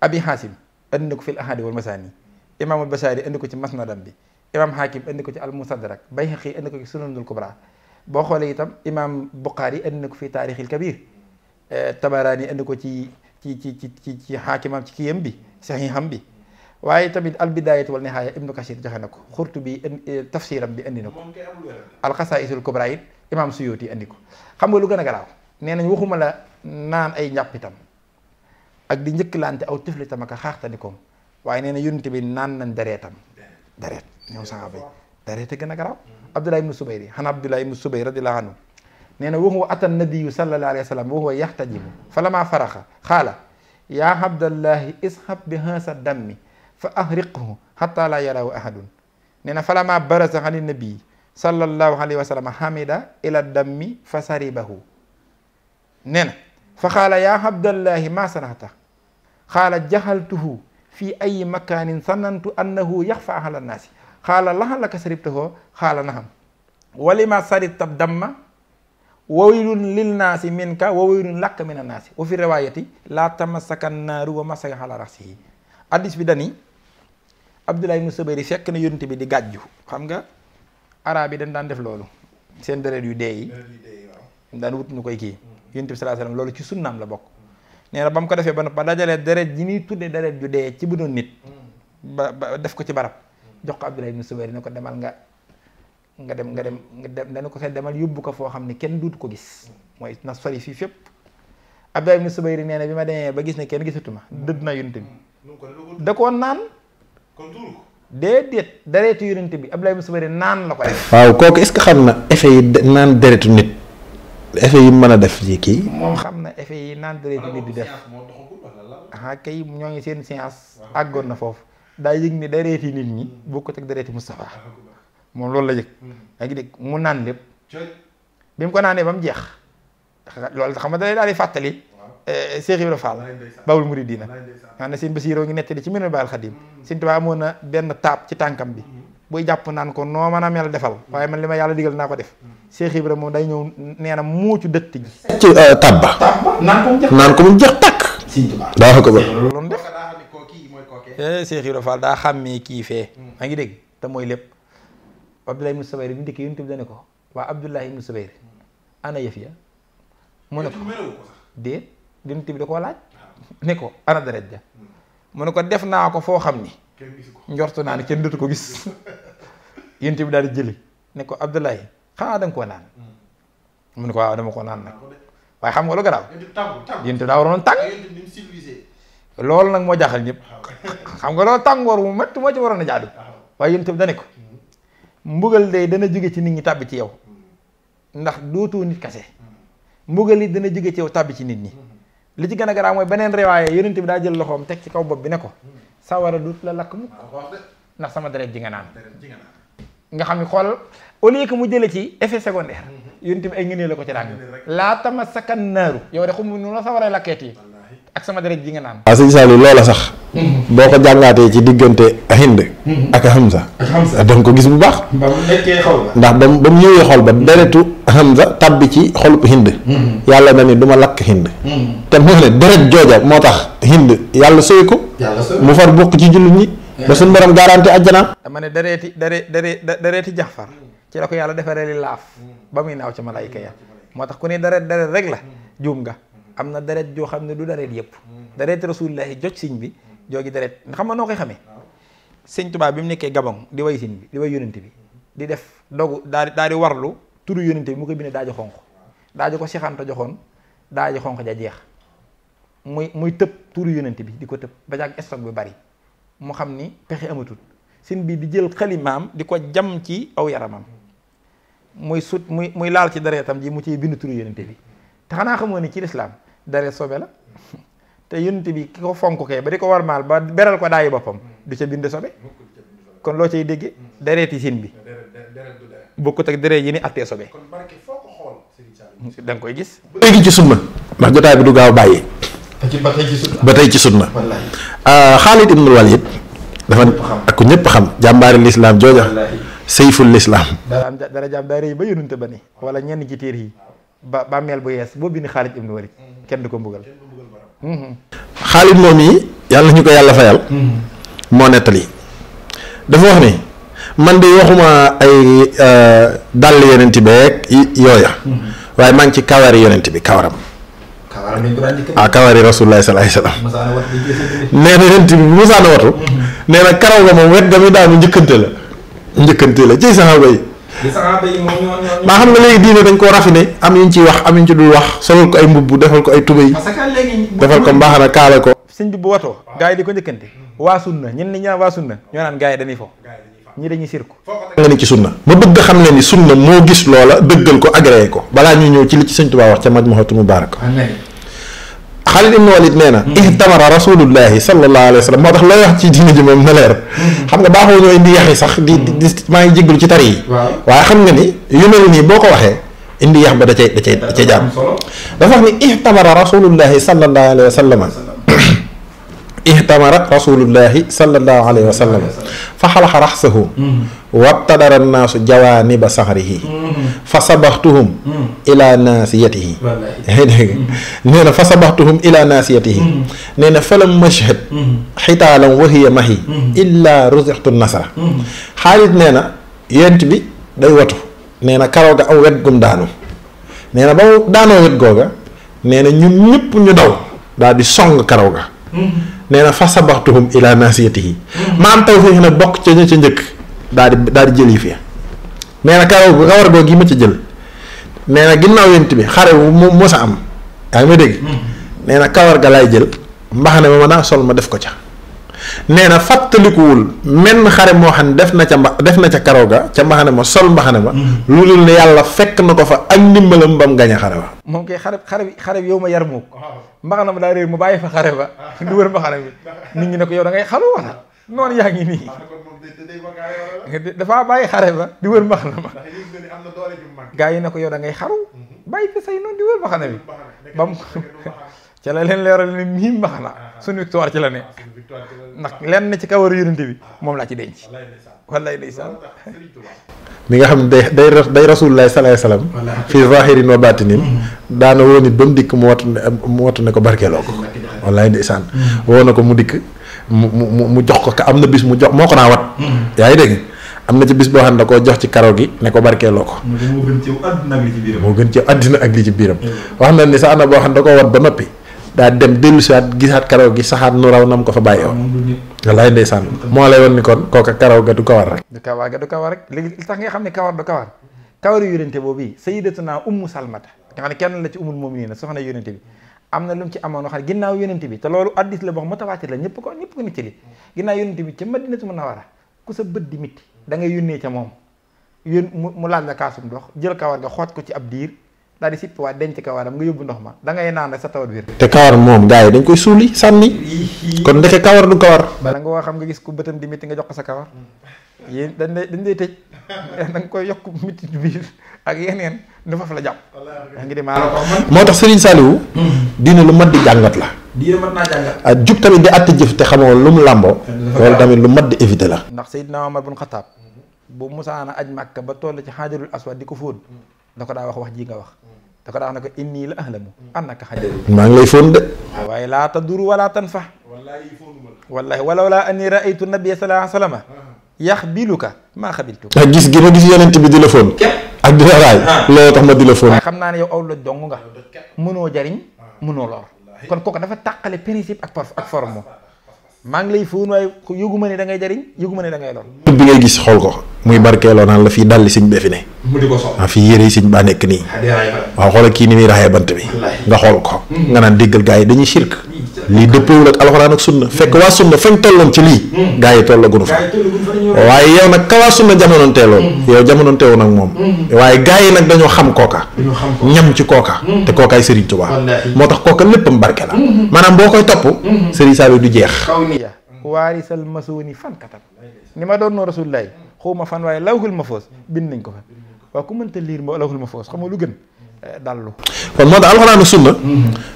Abi Hasim andi na ko fil ahadi wal masaani imaam al Bashaari andi ko ci masnadam bi imaam Hakim andi ko ci al Musaddarak Bayhaqi andi ko ci sunanul kubra boo xoolee itam imaam Bukhari andi na ko fi taarixil kabir Tabaraani andi ko ci xaakimam ci kiyam bi saxiixam bi waaye tamit al bidaayatu wal nihaaya ibnu Kasir joxe na ko Xurtubi tafsiram bi andi na ko al xasaa'isul kubra it imaam Suyuti andi ko xam nga lu gën a garaaw nee nañ waxuma la naan ay njàppitam ak di njëkkalante aw tiflitam ak a xaaxtanikoom waaye nee na yonent bi naan nañ dereetam dereet ñoom saxaaba yi dereet a gën a garaaw Abdullah ibnu Subayr xanaa Abdullah ibnu Subayr radiyallahu anhu nee na wa huwa ata nabiyu sallallahu alayhi wa sallam wa huwa yaxtajimu fa lama faraxa xaala yaa abdallahi ishab bi haasa dammi fa ahriqhu xata la yarahu ahadun nee na falama barasa xani nabii sallallahu alayhi wa sallam hamida ila dammi fa saribahu nee na fa xaala yaa abdallahi ma sanata xaala jaxaltuhu fi ayi makanin sanantu annahu yaxfa ala nnaasi xaala laxalaka saribtahu xaala naxam walima saribta damma wawaylun lil naasi minka wawaylun lakka min annaasi wa fi riwaayati laa tamassaka naaru wa masaka ala rasihi addis bi dani Abdullah ibn Subayr fekk na yonent bi di gàjju xam nga arab yi dañ daan def loolu seen deret yu dee yi daan wut ñu koy kii yonent bi sallallahu alayhi wasallam loolu ci sunnaam la bokk nee na ba mu ko defee ba dajalee deret ji ñuy tudde deret ju dee ci bu doon nit ba def ko ci barab jox ko Abdullah ibn Subayr ne ko demal nga dem dana ko demal yóbbu ko foo xam ne kenn duutu ko gis mooy na sori fii fépp Abdullah ibn Subayr nee na bi ma demee ba gis ne kenn gisatuma dëdd na yonent bi da koo naan déedéet deretu yonent bi Abdullah ibn Subayr naan la ko def waaw kooku est-ce que xam na effet yi naan deretu nit effet yi mën a def ci kii moom xam na effet yi naan deretu nit di def ah kay ñoo ngi seen science àggoon na foofu daa yëg ni dereti nit ñi bokkut ak dereti Moustapha moom loolu la yëg yaa ngi dégg mu naan lépp bi mu ko naanee ba mu jeex loolu xam nga da daal di fàttali Cheikh Ibrahima Fall Bawul Muridina xam ne seen Basiiroo ngi nettali ci Minanul Baaqil Xadiim Sëñ Tuubaa amoon na benn taab ci tànkam bi buy jàpp naan ko noo mën a mel defal waaye man li ma yàlla digal naa ko def Cheikh Ibrahima moom day ñëw nee na muucu dëtt gi ci tab ba naan ko mu jeex tàkk daa ko ba loolu def Cheikh Ibrahima Fall daa xàmmee kii fee maa ngi dégg te mooy lépp Abdullah ibn Subayr bi ndikk yonent bi dane ko waa Abdullah ibn Subayr ana yëf ya mu ne ko déet yonent bi da koo laaj ne ko ana deret ja mu ne ko def naa ko foo xam ni njortu naa ne kenn dootu ko gis yonent bi daal di jëli ne ko Abdoulaye xanaa da nga koo naan mu ne ko waaw dama ko naan nag waaye xam nga lu garaaw yonent bi daa waroon tàng loolu nag moo jaaxal ñëpp xam nga loolu tàngoor mu métti moo ci waroon a jaadu waaye yonent bi da ne ko mbugal day dana jóge ci nit ñi tàbbi ci yow ndax dootoo nit kase mbugal yi dana jóge ci yow tàbbi ci nit ñi li ci gën a garaaw mooy beneen riwaaye yonent bi daa jël loxoom teg ci kaw bopp bi ne ko sawara duut la lakk mukk ndax sama deret ji nga naan nga xam ne xool au lieu que mu jële ci effet secondaire yonent bi ay ngëneel la ko ci dàng laa tamassaka naaru yow de xum nu la sawaray lakkeet yi ak sama deret ji nga naan. waaw sëñ Saliou loola sax. boo ko jàngaatee ci diggante Hind ak Hamza. da nga ko gis bu baax. ndax ba mu ñëwee xol ba deretu Hamza tabbi ci xolub Hind. yàlla na ni du ma lakk Hind. te moo ne deret jooja moo tax Hind yàlla sooy ko. mu far bokk ci jullit ñi. ba suñu borom garanti àjjana. dama ne dereeti Jaxfar ci la ko yàlla defaree li laaf ba muy naaw ci malaayika ya moo tax ku ne deret rek la juum nga. am na deret joo xam ne du deret yëpp deret rasulillahi joj siñ bi joogi deret xam nga noo koy xamee sëñ Tuubaa bi mu nekkee Gabon di way siñ bi di way yónente bi di def dogu daal di warlu turu yónente bi mu koy bindee daaji xonq daaji ko sixanta joxoon daaji xonq ja jeex muy tëb turu yónente bi di ko tëb ba jàg stock bi bari mu xam ni pexe amatul sëñ bi di jël xalimaam di ko jam ci aw yaramam muy laal ci deretam ji mu ciy bind turu yónente bi te xanaa xamoo ni ci lislaam deret sobe la te yonent bi ki ko fonk kee ba di ko war maal ba beral ko daayi boppam du ca bind sobe kon loo cay dégge dereeti sin bi bokkut ak deret yi ni attee sobe da nga koy gis léegi ci sunna ndax jotaay bi du gaaw bàyyi ba tey ci sunna Xaalid ibnul Walid dafa ak ku ñëpp xam jàmbaari lislaam jooja sayful lislaam dara jaam daa rëy ba yonent ba ni wala ñenn ci téer yi ba mel bu yees boo bind Xaalid ibnu Walid kenn du ko mbugal Xaalid moom yi yàlla ñu ko yàlla fayal moo nettali dafa wax ni man de waxuma ay dàll yonent beeg yooya waaye maa ngi ci kawari yonent bi kawaram kawari rasulullahi sallallahu alayhi wasallam nee na yonent bi bu musaana watu nee na karaw ga moom wet ga mi daanu njëkkante la ci saxaaba yi maa xam nga léegi diine dañ koo raffiné am yuñ ciy wax am yuñ ci dul wax solal ko ay mbubb defal ko ay tubéy defal ko mbaxana kaala ko sëñ bi bu watoo gars yi di ko njëkkante waa sunna ñen ni ñaa waa sunna ñoo naan gars yi dañuy fo ñi dañuy sirku nga ni ci sunna ma bëgg xam ne ni sunna moo gis loola dëggal ko agréé ko balaa ñuy ñëw ci li ci sëñ Tuubaa wax ca Majmuhatul Mubarak Xaalid ibn Walid nee na ihtamara rasulullahi sallallahu alayhi wa sallam moo tax looy wax ci diine ji moom na leer xam nga baaxoo ñoo indi yax yi sax di maa ngi jéggalu ci tari yi waaye xam nga ni yu mel nii boo ko waxee indi yax ba da cay jàpp dafa wax ni ihtamara rasulullahi sallallahu alayhi wa sallam ihtamara rasulullahi sallallahu alayhi wa sallam fa xalaxa raxsahu wabtadara annaasu jawaaniba saxrihi fa sabaxtuhum ila naasiyatihi dégg nee na fa sabaxtuhum ila naasiyatihi nee na falam mashhad xitaalam wahiya mahi illa rusixtu nasra Xaalid nee na yent bi day watu nee na karaw ga aw wet gum daanu nee na ba mu daanoo wet googa nee na ñun ñëpp ñu daw daal di song karaw ga nee na fa sabaxtuhum ila naasiyatihi ma am taw fii nag bokk ca ña ca njëkk daal di jël yi fi nee na kawar goo gi ma ci jël nee na ginnaaw yent bi xare mu mos a am yaa ngi may dégg nee na kawar ga laay jël mbaxane ma daa sol ma def ko ca nee na fàttalikuwul menn xare moo xam ne def na ca karaw ga ca mbaxane ma sol mbaxane ma lu dul ne yàlla fekk na ko fa ak ndimbalam ba mu gañe xare ba moom kay xare bi yow ma yar mook mbaxana ma daa réer mu bàyyi fa xare ba di wër mbaxana bi nit ñi ne ko yow da ngay xalu wala noonu yaa ngi nii dafa bàyyi xare ba di wër mbaxana ma gaa yi ne ko yow da ngay xaru bàyyi fi say noonu di wër mbaxana bi ba mu ca la leen leeral ne mii mbaxana suñu victoire ci la ne ndax lenn ci kawaru yonent bi moom laa ci denc wallaay ndeysaan mi nga xam ne day rasulullahi sallallahu alayhi wasallam fi zahirin wa batinin daana woo nit ba mu dikk mu watu ne ko barkeeloo ko wallaay ndeysaan woo na ko mu dikk mu jox ko am na bis mu jox moo ko naa wat yaa ngi dégg am na ci bis boo xam ne da koo jox ci karaw gi ne ko barkeeloo ko moo gën ci àddina ak li ci biiram wax na ni sa ana boo xam ne da koo wat ba noppi daa dem dellusiwaat gisaat karaw gi saxaat nu raw nam ko fa bàyyi woon. wallaay ndeysaan moo lay woon ni kon kooka karaw ga du kawar rek. du kawar rek léegi li tax nga xam ne kawar du kawar kawaru yonente boobu sayyidatuna ummu salmata nga xam ne kenn la ci ummul mu'minin soxna yonente bi am na lu mu ci amoon wax ginnaaw yonente bi te loolu addis la boo xam mutawaatir la ñëpp ko nit ci li ginnaaw yonente bi ca Madinatu Munawwara ku sa bët di mitti da ngay yónnee ca moom mu laaj la kaasum ndox jël kawar ga xoot ko ci ab diir daal di sippi waat denc kawaram nga yóbbu ndox ma da ngay naan rek sa tawat wér. te kawar moom gars yi dañ koy suuli sànni kon ndeke kawar du kawar. bala nga xam nga gis ku bëtam di mitti nga jox ko sa kawar yéen dañ lay tëj da nga koy yokk mitti biir ak yeneen nu fa la jàpp. yaa ngi dem moo tax Serigne Saliou. diine lu mat di jàngat la. diine mat naa jàngat. jub tamit di àtte jëf te xamoo lu mu làmboo. loolu tamit lu mat di éviter la. ndax Seydina Omar bun Xataab bu musaana aj Màkka ba toll ci xaajarul aswad di ko fóon da ko daa wax ji nga wax da ko daa wax ne ko inni la ahlamu annaka xajarul. maa ngi lay fóon de. waaye laa taduru wala tanfa. wallahi walaw laa anni raaytu nabiyya sallallahu alayhi wa sallam yaxbiluka maa xabiltu. ndax gis gi ma gis yonent bi di la fóon. ak di la raay. loolu tax ma di la fóon. waaye xam naa ne yow aw la dong nga mënoo jariñ mënoo lor kon kooku dafa tàqale principe ak forme maa ngi lay fóon waaye yëgu ma ne da ngay jariñ yëgu ma ne da ngay lor. bi ngay gis xool ko muy barkeeloo naan la fii dalli siñ bee fi ne. mu di ko soxla fii yére yi siñ baa nekk nii. waaw xoolal kii ni muy raxee bant bi. nga xool ko. nga naan déggal gars yi dañuy shirk. lii dëppoowul ak alxuraan ak sunna fekk waa sunna fañ tolloon ci lii. gars yi tollagunu fa. waaye yow nag ka waa sunna jamonoon teeloon. yow jamonoon teewoon ak moom. waaye gars yi nag dañoo xam kooka. ñam ci kooka. te kookaay Serigne Touba. moo tax kooka léppam barke la. maanaam boo koy topp. Serigne Saliou du jeex. waarisal masuuni fan katab ni ma doon noo rasulullaay xawma fan waaye lawhul mahfuus bind nañ ko fa waaw ku mënta liir moo lawhul mahfuus xam nga lu gën dallu kon moo tax alxuraan ak sunna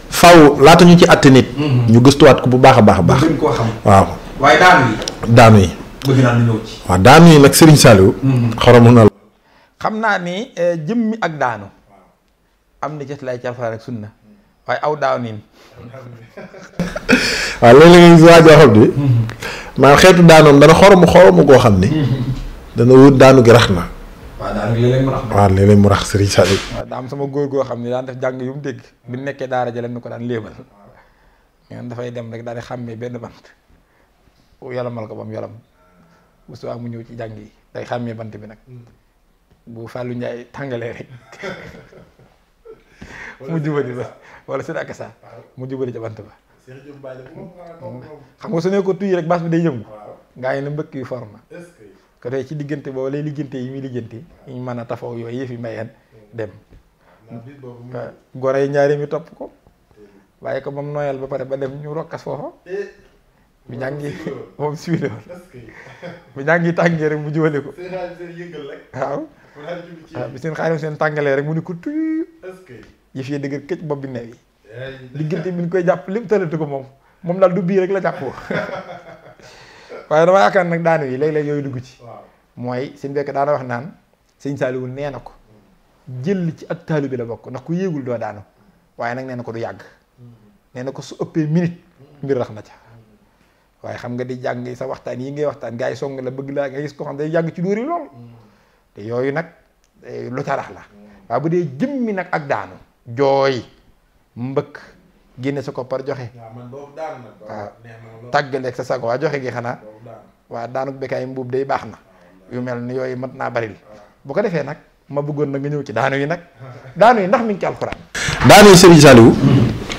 faw laata ñu ci àtte nit ñu gëstuwaat ko bu baax a baax a baax gën koo xam waaw waaye daanu yi bëgg naa ñëw ci waaw daanu yi nag Serigne Saliou xoromu na la xam naa ni jëmmi ak daanu am na ci lay ci alxuraan ak sunna waaye aw daaw niin waaw léeg-léeg nga gis waa joo xam ni maanaam xeetu daanoom dana xoromu koo xam ni dana wut daanu gi rax na waaw daanu gi léeg-léeg mu rax waaw léeg-léeg mu rax Serigne Saliou waaw daa am sama góor goo xam ne daan def jàng yu mu dégg bi nekkee daara ja leen ni ko daan léebal ngeen dafay dem rek daal di xàmmee benn bant yolamal ko ba mu yolam bu subaa mu ñëw ci jàng yi day xàmmee bant bi nag bu Fallou Ndiaye tàngalee rek mu jubali ba wala si ak sa mu jubali ca bant ba xam nga su ne ko tuy rek baas bi day yëngu ngaa yi na mbëkk yu forme ko tey ci diggante boobu lay lijjante yi muy lijjante ñu mën a tafaw yooyu yëf yi mayeen dem gore yi ñaari mi topp ko waaye ko moom nooyal ba pare ba dem ñu rokkas foofa bu ñàngi moom siwile woon bu ñàngi tàngee rek mu jubale ko waaw bi seen xaarim seen tàngalee rek mu ni ko tuy yëf yi dëgg këcc bopp bi new yi diggante mi ñu koy jàpp lépp tëlatu ko moom daal du bii rek la jàpp waaye dama yaakaar nag daanu yi léeg-léeg yooyu dugg ci mooy sëñ bekk daana wax naan sëñ Saliou nee na ko jël ci ak taalu bi la bokk ndax ku yéegul doo daanu waaye nag nee na ko du yàgg nee na ko su ëppee minute mbir rax na ca waaye xam nga di jàng sa waxtaan yi ngay waxtaan gars yi song la bëgg laa nga gis ko xam day yàgg ci dóor yi lool te yooyu nag lu ca rax la waaye bu dee jëmmi nag ak daanu jooy mbëkk génne sa koppar joxe waaw tàggaleeg sa sago waa joxe gi xanaa waa daanu bekkaay mbuub day baax na yu mel ni yooyu mat naa baril bu ko defee nag ma bëggoon na nga ñëw ci daanu yi nag daanu yi ndax mi ngi ci alxuraan daanu yi Serigne Saliou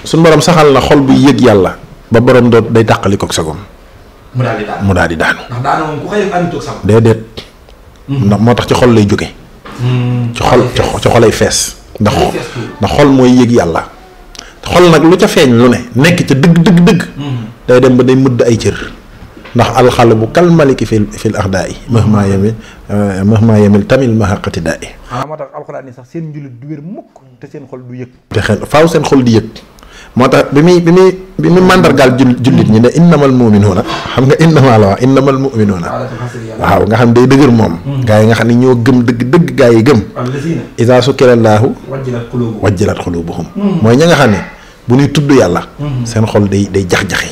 suñu borom saxal na xol bu yëg yàlla ba borom doot day tàqali koog sagom mu daal di daanu ndax daanu moom ku xëy ànd toog sagom déedéet ndax moo tax ci xol lay jóge ci xolay fees ndax xol mooy yëg yàlla xol nag lu ca feeñ lu ne nekk ca dëgg day dem ba day mëdd ay cër ndax alxal bu kal maliki fil axdaa yi mahma yemil tamil mahaqati daa yi moo tax alxuraan ni sax seen njulit du wér mukk te seen xol du yëg te xel faaw seen xol di yëg moo tax bi muy màndargaal jullit ñi ne innamal mu'minuuna xam nga innama la wax innamal mu'minuuna waaw nga xam day dëgër moom gaa yi nga xam ne ñoo gëm dëgg gaa yi gëm izaa sukirallaahu wajjilat xuluubuhum mooy ña nga xam ne bu ñuy tudd yàlla seen xol day jax-jaxe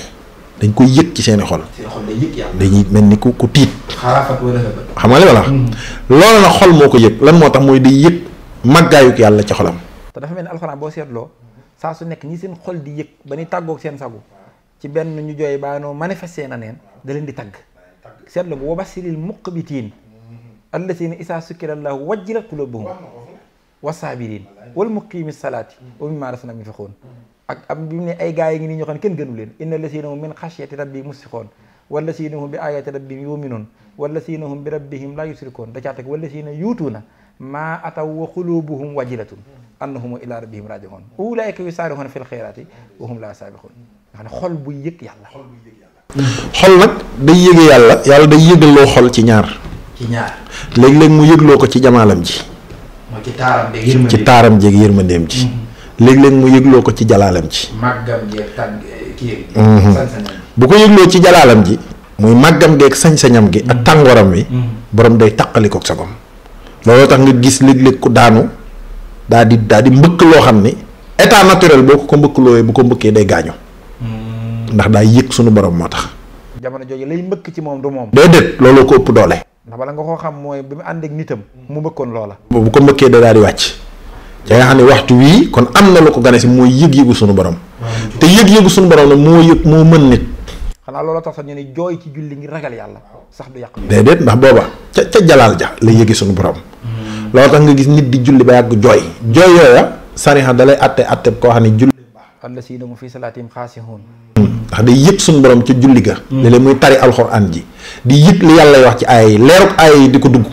dañ koy yëg ci seeni xol dañuy mel ni ku tiit xam nga li ma la wax loolu nag xol moo ko yëg lan moo tax mooy day yëg màggaayuk yàlla ci xolam te dafa mel ni alxuraan boo seetloo saa su nekk ñi seen xol di yëg ba ni tàggoog seen sagu ci benn ñu jooy baa noo manifesté na neen da leen di tagg seetlu nga wa basiril muqbitiin allazina isaa sukkirallahu wajjilat qulubuhum wasaabirin wal muqiimi salaati wa mimmaa razaqnaahum yunfiquun ak am bi mu ne ay gaa yi ngi nii ñoo xam ne kenn gënu leen inna lazina hum min xashyati rabbihim mushfiquun wallazina hum bi ayati rabbihim yuminuun wallazina hum bi rabbihim laa yushrikuun da caa teg wallazina yuutuuna maa ataw wa qulubuhum wajilatun annahum ila rabbihim raaji'uun ulaa'ika yusaari'uuna fil xayraati wa hum laa saabiquun nga xam ne xol buy yëg yàlla. xol nag day yëge yàlla day yëgaloo xol ci ñaar. léeg-léeg mu yëgloo ko ci jamaalam ji. mooy ci taaram jeeg yërmandeem ji. léeg-léeg mu yëgloo ko ci jalaalam ji. màggam jeeg tànn kii. bu ko yëgloo ci jalaalam ji. muy màggam geeg sañ-sañam gi. ak tàngooram wi. borom day taqali koog sagom. looloo tax nga gis léeg-léeg ku daanu daa di mbëkk loo xam ni état naturel boo ko mbëkklooyee bu ko mbëkkee day gaañu. ndax daa yëg sunu borom moo tax. jamono jooju lay mbëkk ci moom du moom. déedéet looloo ko ëpp doole. ndax bala nga koo xam mooy bi mu ànd ak nitam mu mbëkkoon loola. bu ko mbëkkee da daal di wàcc. te nga xam ne waxtu wii kon am na lu ko gane si mooy yëg-yëgu sunu borom. te yëg-yëgu sunu borom nag moo mën nit. xanaa looloo tax sax ñu ne jooy ci julli ngir ragal yàlla sax du yàq. déedéet ndax booba ca jalaal ja la yëgi sunu borom. looloo tax nga gis nit di julli ba yàgg jooy yooya sariha da lay atte koo xam ne julli. allasiina hum fii salaatihim xaashi'uun. ndax day yëg suñu borom ca julli ga. léeg-léeg muy tari alxuraan ji di yëg li yàlla wax ci aaya yi leeruk aaya yi di ko dugg.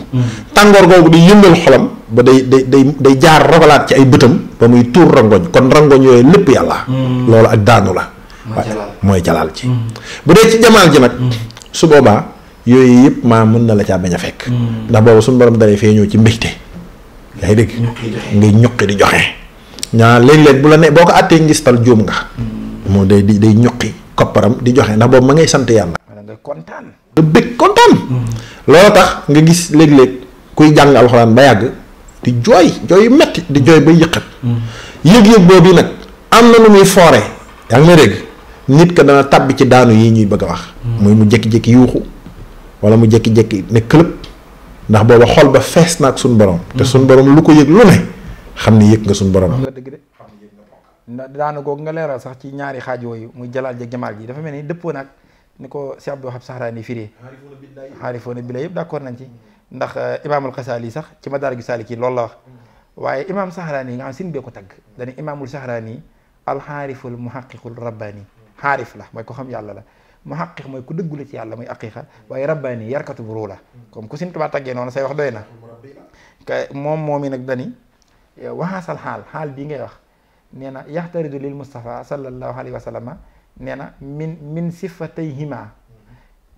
tàngoor googu di yëngal xolam ba day jaar rogalaat ci ay bëtam ba muy tuur rangoñ kon rangoñ yooyu lépp yàlla. loolu ak daanu la. mooy jalaal ci. bu dee ci jamaal ji nag. su boobaa yooyu yëpp mën na la caa bañ a fekk. ndax boobu suñu borom dalay feeñoo ci mbégte. yaa ngi dégg ngay ñuqi di joxe. ñaa léeg-léeg bu la ne boo ko àttee ngistal juum nga. moo day ñuqi kopparam di joxe ndax boobu ma ngay sant yàlla. nga kontaan. nga bëgg kontaan. loolu tax nga gis léeg-léeg kuy jàng alxuraan ba yàgg di jooy yu metti di jooy ba yëqat. yëg-yëg boobu nag am na lu muy foore. yaa ngi may dégg nit ka dana tàbbi ci daanu yi ñuy bëgg a wax. muy mu jékki-jékki yuuxu wala mu jékki-jékki ne këlëb ndax booba xol ba fees na ak suñu borom. te suñu borom lu ko yëg lu ne xam ni yëg nga suñu borom. daana googu nga leeral sax ci ñaari xaaj yooyu muy jalaal jeeg jamaal ji dafa mel ni dëppoo nag ni ko Cheikh Abdou Wahab Sahraani firee xaarifoona bi la yëpp d'accord nañ ci ndax imaamul Xasaali sax ci Madaariju Saalikiin loolu la wax waaye imaam Sahraani nga xam sin bee ko tagg dañu imaamul Sahraani alxaariful muhaqiqul rabbaani xaarif la mooy ko xam yàlla la muhaqiq mooy ku dëggula ci yàlla muy aqiqa waaye rabbaani yarkatu bu ruu la comme ku sin tubaa taggee noonu say wax doy na moom i nag dani waxaasal xaal bii ngay wax nee na yaxtaridu lil Mustafa sallallahu alayhi wa sallam nee na min sifatayhima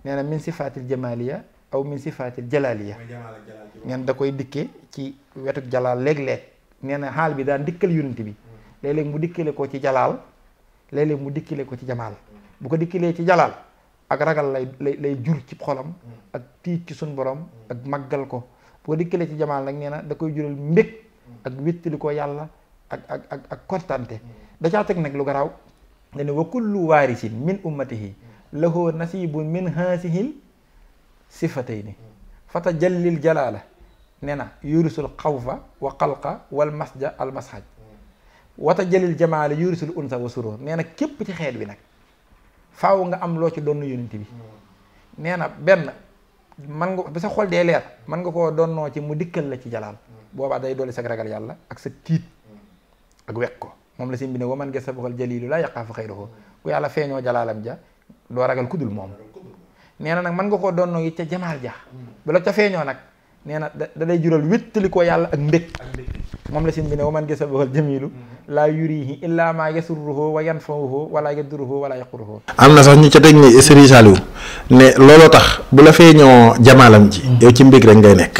nee na min sifatil jamaliya aw min sifatil jalaliya nee na da koy dikke ci wetuk jalaal léeg-léeg nee na xaal bi daan dikkal yonent bi léeg-léeg mu dikkale ko ci jalaal léeg-léeg mu dikkale ko ci jamaal bu ko dikkalee ci jalaal ak ragal lay jur ci xolam ak tiit ci sun borom ak màggal ko bu ko dikkalee ci jamaal nag nee na da koy jural mbég ak wéttali ko yàlla ak kontante da caa teg nag lu garaaw dane wa kullu waarisin min ummatihi lahu nasibun min haasihil sifatayni fata jallil jalaala nee na yurisul xawfa wa xalqa wal masja al mashaj wata jallil jamaala yurisul unsa wa surur nee na képp ci xeet wi nag faaw nga am loo ci doon yonent bi nee na benn man nga ba sa xol dee leer man nga koo doonnoo ci mu dikkal la ci jalaal boobaa day doole sag ragal yàlla ak sa tiit ak wekk ko moom la si bi ne waman ge sabaxal jalilu laa yaqaafu xayruhu ku yàlla feeñoo jalaalam ja doo ragal kudul moom nee na nag mën nga koo doonnoo it ca jamaal ja bu la ca feeñoo nag nee na da day jural wéttali ko yàlla ak mbég moom la si bi ne waman ge sabaxal jamilu laa yurihi illa ma yasurruhu wa yanfa'uhu wala yadurruhu wala yaquruhu. am na sax ñu ca teg ni Serigne Saliou ne looloo tax bu la feeñoo jamaalam ji yow ci mbég rek ngay nekk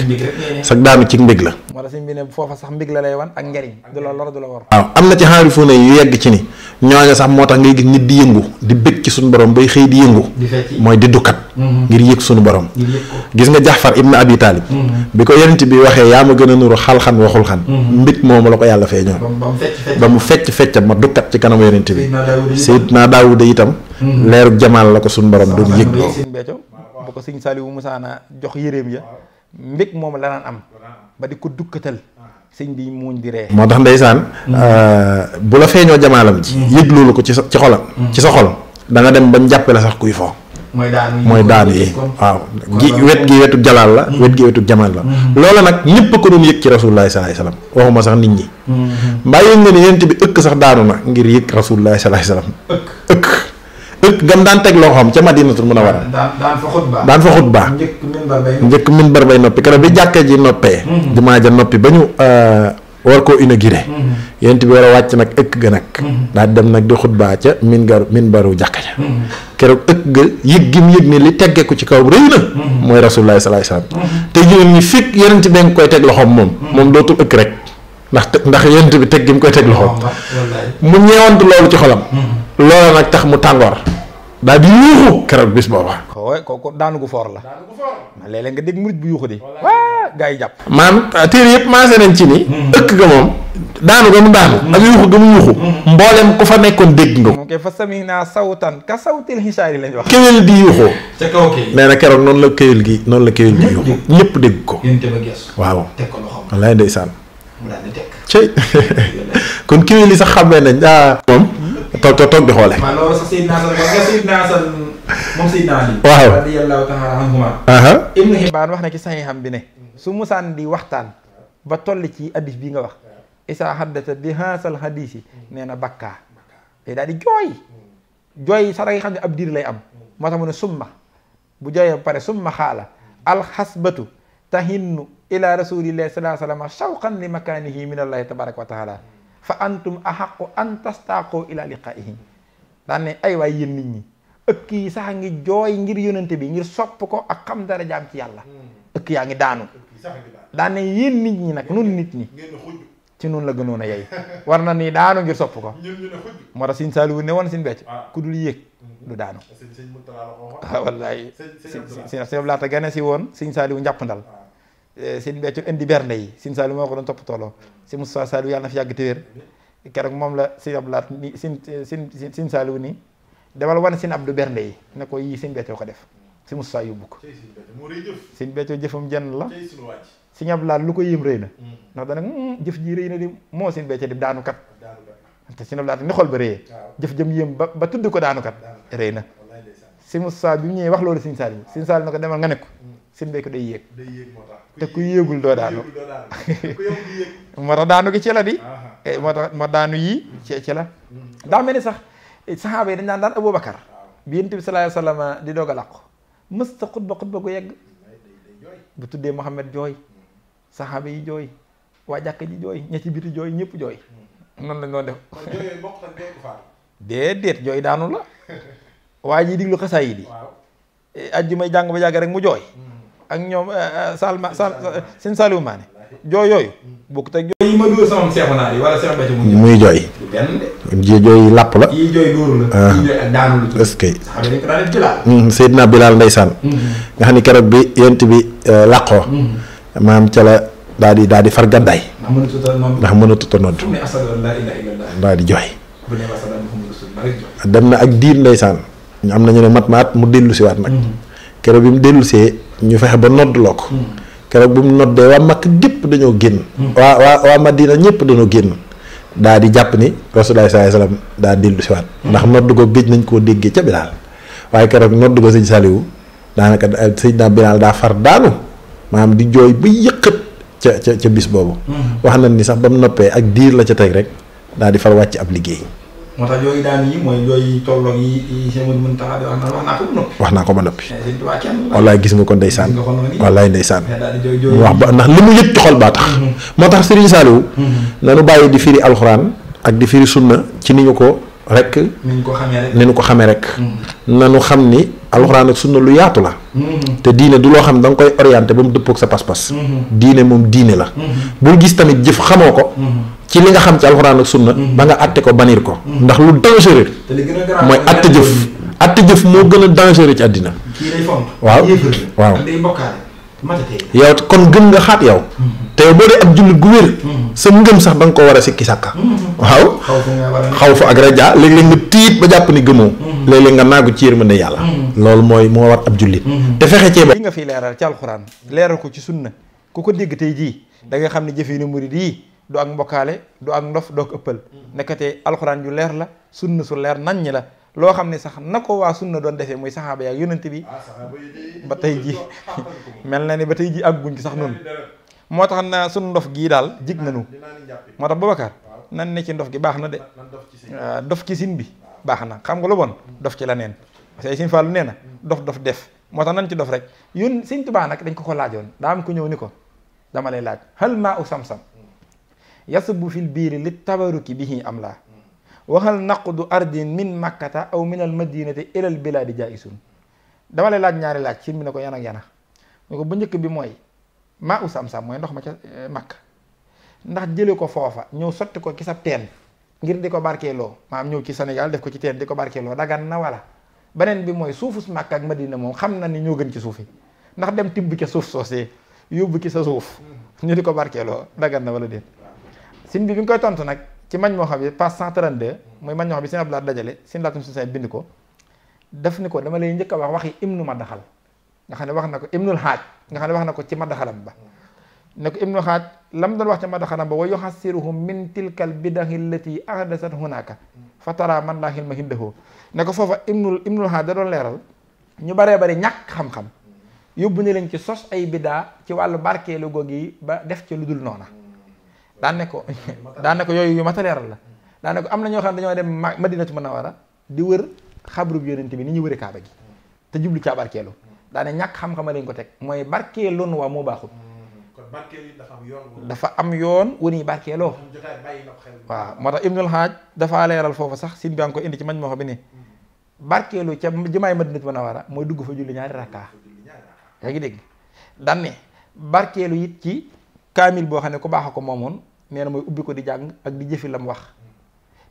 sax daanu ci mbég la. moo tax bi ne foofa sax mbég la lay wan ak njariñ du la lor du la war. waaw am na ci xaarifuuna yu yegg ci ni ñooñu sax moo tax ngay gis nit di yëngu di bég ci suñu borom bay xëy di yëngu. mooy di dukkat. ngir yëg suñu borom. gis nga Jaxfar ibn Abi Talib. bi ko yonent bi waxee yaa ma gën a nuru xalxan waxul xan. mbég moomu la ko yàlla feeñoo. ba mu fecc ma dukkat ci kanamu yonent bi. Seydina Daawuda itam. leerug jamaal la ko suñu borom doon yëg. bu ko sëñ Saliou Musaana jox yéreem ya mbég moom la naan am ba di ko dukkatal sëñ bi muuñ di ree. moo tax ndeysaan bu la feeñoo jamaalam ji yëg loolu ko ci sa xolam ci sa xol da nga dem bañ jàppe la sax kuy foo mooy daanu yi waaw wet gi wetu jalaal la wet gi wetu jamaal la loola nag ñëpp ko doon yëg ci rasulullahi sallallahu alayhi wasallam waxuma sax nit ñi mbaa yëg nga ni yent bi ëkk sax daanu na ngir yëg rasulullahi sallallahu alayhi wasallam ëkk gam daan teg loxoom ca Madinatul Munawwara daan fa xutba njëkk minbar bay noppi keroog bi jàkka ji noppee jumaa ja noppi ba ñu war koo inauguré yent bi war a wàcc nag ëkk ga nag daa dem nag di xutba ca minbaru jàkka ja keroog ëkk ga yëg gi mu yëg ni li teggeeku ci kaw rëy na mooy rasulullahi sallallahu alayhi wasallam te jigéen ñi fekk yenent bi nga koy teg loxoom moom dootul ëkk rek ndax yenent bi teg gi mu koy teg loxoom mu ñeewantu loolu ci xolam loola nag tax mu tàngoor daal di yuuxu keroog bis booba kooku daanu gu foor la léeg-léeg nga dégg murit bu yuuxu di waa gaa yi jàpp maanaam téere yëpp maase nañ ci ni ëkk ga moom daanu ga mu daanu ak yuuxu ga mu yuuxu mboolem ku fa nekkoon dégg nga ko fa sami naa sawtan ka sawtil xisaari lañ wax kéwél di yuuxoo ca kaw kii nee na keroog noonu la kéwél gi yuuxu ñëpp dégg ko waaw wallaay ndeysaan cey kon kéwél yi sax xamee nañ moom toog di xoole loolu sax Seydina Hasan moom Seydina Ali waaw radiyallahu ta'ala anhuma Ibnu Hibbaan wax na ci saxiixam bi ne su musaan di waxtaan ba toll ci addis bii nga wax isa haddata bi haasal hadisi nee na bakkaa day daal di jooy sax da nga xam ne ab diir lay am moo tax mu ne summa bu jooyee ba pare summa xaala alxasbatu tahinnu ila rasulillahi sallallahu alayhi wa sallam shawqan li makaanihi min allahi tabaraka wa taala fa antum ahaqu an tastaqu ila liqaihi daan ne ay waay yéen nit ñi ëkk yi sax a ngi jooy ngir yonente bi ngir sopp ko ak xam dara jaam ci yàlla ëkk yaa ngi daanu daan ne yéen nit ñi nag nun nit ñi ci nun la gënoon a yey war na ni daanu ngir sopp ko moo tax Sëñ Saaliwu ne woon Sëñ Becc ku dul yéeg du daanu wallaay si laata gane si woon Sëñ Saaliwu njàpp ndal Sëñ Becc indi bernde yi Sëñ Saaliwu moo ko doon topp tooloo si Moussa Saaliwu yàlla na fi yàgg te wér keroog moom la Sëñ Abdulaat ni Sëñ Saaliwu ni demal wane Sëñ Abdu bernde yi ne ko yii Sëñ Becc ko def si Moussa yóbbu ko Sëñ Becc jëfam jenn la Sëñ Abdulaat lu ko yéem rëy na ndax dana jëf ji rëy na di moo Sëñ Becc di daanukat te Sëñ Abdulaat ni xol ba rëyee jëf jëm yéem ba tudd ko daanukat rëy na si Moussa bi mu ñëwee wax loolu Sëñ Saaliwu Sëñ Saaliwu na ko demal nga ne ko Sëñ Becc day yéeg te ku yéegul doo daanu moo tax daanu gi ci la di moo daanu yii ci la daa mel ni sax saxaaba yi dañ daan Abubakar bi Yonent bi sallallahu alayhi wa sallam di doog a làqu mësta xutba gu yegg bu tuddee Muhammad jooy saxaaba yi jooy waa jàkka ji jooy ña ci biti jooy ñëpp jooy noonu lañ doon def déedéet jooy daanu la waa ji diglu xasaay yi di ajju may jàng ba jàgg rek mu jooy ak ñoom Sëñ Saaliwu Maane jooy yooyu bokk teg jooy yi ma dóor sama seexu naar yi wala Seex Becc muy jooy ji jooy làpp la yi jooy dóoru la yi jooy ak daanu la est-ce que xam ne dañ ko daan def Bilaal Seydina Bilaal ndeysaan nga xam ni keroog bi yent bi làqoo maam ca la daal di far gàddaay ndax mënatut a nodd daal di jooy dem na ak diir ndeysaan am na ñu ne mat mu dellu si waat nag keroog bi mu dellu see ñu fexe ba noddloo ko keroog bu mu noddee waa Makka gépp dañoo génn waa Madina ñëpp dañoo génn daal di jàpp ni Rasulullah sallallahu alayhi wasallam daa dellu si waat ndax nodd ko géej nañ koo déggee ca Bilaal waaye keroog nodd ko Sëñ Saaliwu daanaka Seydina Bilaal daa far daanu maanaam di jooy ba yëqat ca bis boobu wax nañ ni sax ba mu noppee ak diir la ca teg rek daal di far wàcc ab liggéey moo tax jooy daan yi mooy jooy tolloog yi seen mën taxa wax naa ko ba noppi wallaay gis nga ko ndeysaan wallaay ndeysaan wax ba ndax li mu yëg ci xol baa tax moo tax Sëriñ Saaliwu nanu bàyyi di firi alxuraan ak di firi sunna ci ni ñu ko rek ni ñu ko xamee rek nanu xam ni alxuraan ak sunna lu yaatu la te diine du loo xam da nga koy orienté ba mu dëppoog sa pas-pas diine moom diine la bul gis tamit jëf xamoo ko ci li nga xam ci alxuraan ak sunna ba nga àtte ko banir ko ndax lu dangereux mooy àtte jëf moo gën a dangereux ci àddina waaw yow kon gëm nga xaat yow te yow boo dee ab jullit gu wér sa ngëm sax da nga ko war a sikki sàkka waaw xaw fa ak raja léeg-léeg nga tiit ba jàpp ni gëmoo léeg-léeg nga naagu ci yërmande yàlla loolu moo war ab jullit te fexe cee ba li nga fi leeral ci alxuraan leeral ko ci sunna ku ko dégg tey jii da nga xam ne jëfinu murid yi du ak mbokkaale du ak ndof doo ko ëppal nekkate alxuraan ju leer la sunna su leer nañ ñi la loo xam ne sax na ko waa sunna doon defee muy saxaaba yaak yonent bi ba tey ji mel na ni ba tey ji ak guñ ci sax noonu moo tax na sunu ndof gii daal jig nañu moo tax Boubacar nan ne ci ndof gi baax na de dof ci sin bi baax na xam nga lu bon dof ci la neen parce que Sëñ Fallu nee na dof def moo tax nan ci dof rek yun Sëñ Tuubaa nag dañ ko laajoon daa am ko ñëw ni ko dama lay laaj hal maa u sam-sam yasbu fil biiri li tabaruki bihi am laa waxal naqdu ardin min makkata aw min al madinati ilal biladi jaisun dama lay laaj ñaari laaj sin bi ne ko yan ak yana ñu ko bu njëkk bi mooy maa u sam-sam mooy ndox ma ca makka ndax jële ko foofa ñëw sotti ko ci sa teen ngir di ko barkeeloo maanaam ñëw ci Sénégal def ko ci teen di ko barkeeloo dagan na wala beneen bi mooy suufus makka ak madina moom xam na ni ñoo gën ci suufi ndax dem tibb ca suuf soosee yóbbu ci sa suuf ñu di ko barkeeloo dagan na wala déet sin bi nga koy tontu nag ci mañ moo xam bi page 132 mooy mañ moo xam bi seen ablaat dajale seen laatum suñu say bind ko def ni ko dama lay njëkk a wax waxi ibnu madaxal nga xam ne wax na ko ibnul xaaj nga xam ne wax na ko ci madaxalam ba ne ko ibnul xaaj lam doon wax ci madaxalam ba wa yuxassiruhum min tilkal bidahi allati ahdasat hunaka fa tara man laa xilma hindahu ne ko foofa ibnul xaaj da doon leeral ñu baree bari ñàkk xam-xam yóbbu ne leen ci sos ay bidaa ci wàllu barkeelu goog yi ba def ci lu dul noona daan ne ko yooyu yu mata leeral la daan ne ko am na ñoo xam ne dañoo dem Madinatu Munawwara di wër xabrub yonent bi ni ñu wëri kaaba gi te jublu caa barkeelu daa ne ñàkk xam-xama lañ ko teg mooy barkeeloon waa moo baaxul dafa am yoon wu ñuy barkeeloo waaw moo tax Ibnul Haaj dafa leeral foofu sax sin bi nga ko indi ci mañ moo xam bi ne barkeelu ca jumaay Madinatu Munawwara mooy dugg fa julli ñaari rakkaa yaa ngi dégg daan ne barkeelu it ci kaamil boo xam ne ku baax a ko moomoon nee na mooy ubbi ko di jàng ak di jëfi lam wax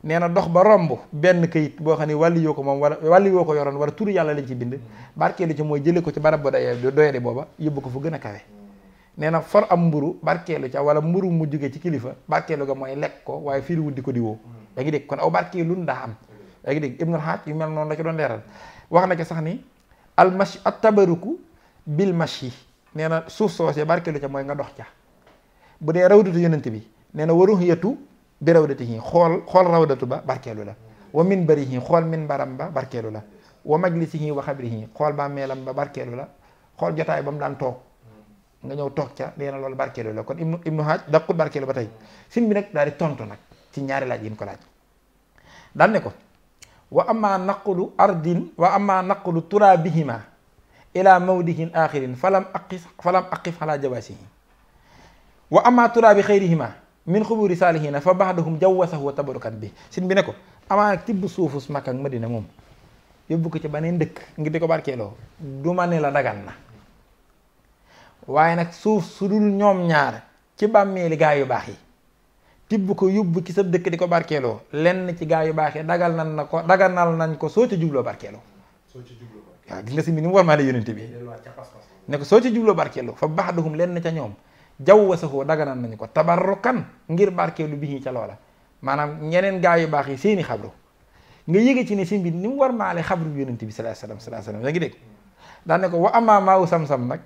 nee na dox ba romb benn kayit boo xam ne wàlli yoo ko moom wala wàlli yoo ko yoroon wala turu yàlla lañ ci bind barkeelu ci mooy jële ko ci barab ba doyadi booba yóbbu ko fu gën a kawe nee na for am mburu barkeelu ca wala mburu mu jóge ci kilifa barkeelu ga mooy lekk ko waaye firiwul di ko di woo yaa ngi dégg kon aw barkeelun daa am yaa ngi dégg Ibnul Haaj yu mel noonu la ci doon leeral wax na ci sax ni al mashi at tabaruku bil mashi nee na suuf soosee barkeelu ca mooy nga dox ca bu dee rawdatu yonent bi nee na waruhiyatu bi rawdatihi xool rawdatu ba barkeelu la wa minbarihi xool minbaram ba barkeelu la wa majlisihi wa xabrihi xool ba meelam ba barkeelu la xool jotaay ba mu daan toog nga ñëw toog ca nee na loolu barkeelu la kon ibnu Haaj daqut barkeelu ba tey sin bi nag daal di tontu nag ci ñaari laaj yi ñu ko laaj daan ne ko wa amma naqlu ardin wa amma naqlu turabihima ila mawdihin axirin falam aqif ala jawasihi wa amma turaabi xayrihima min xuburi saalihina fa baxdahum jawwasahu wa tabarukan bi sin bi ne ko amaa nag tibb suufus Makka ak Madina moom yóbbu ko ci beneen dëkk ngir di ko barkeeloo du ma ne la dagan na waaye nag suuf su dul ñoom ñaar ci bàmmeeli gaa yu baax yi tibb ko yóbbu ci sa dëkk di ko barkeeloo lenn ci gaa yu baax yi daganal nañ ko soo ci jubloo barkeeloo waaw gis nga si bi ni mu war maa la yonente bi ne ko soo ci jubloo barkeeloo fa baxdahum lenn ca ñoom jawwasahu daganal nañu ko tabarrukan ngir barkeelu bi ca loola maanaam ñeneen gaa yu baax yi seeni xabru nga yéege ci ne si bi ni mu war maale xabru bi yonente bi sallallahu alayhi wasallam yaa ngi dégg daan ne ko wa amma maawu sam-sam nag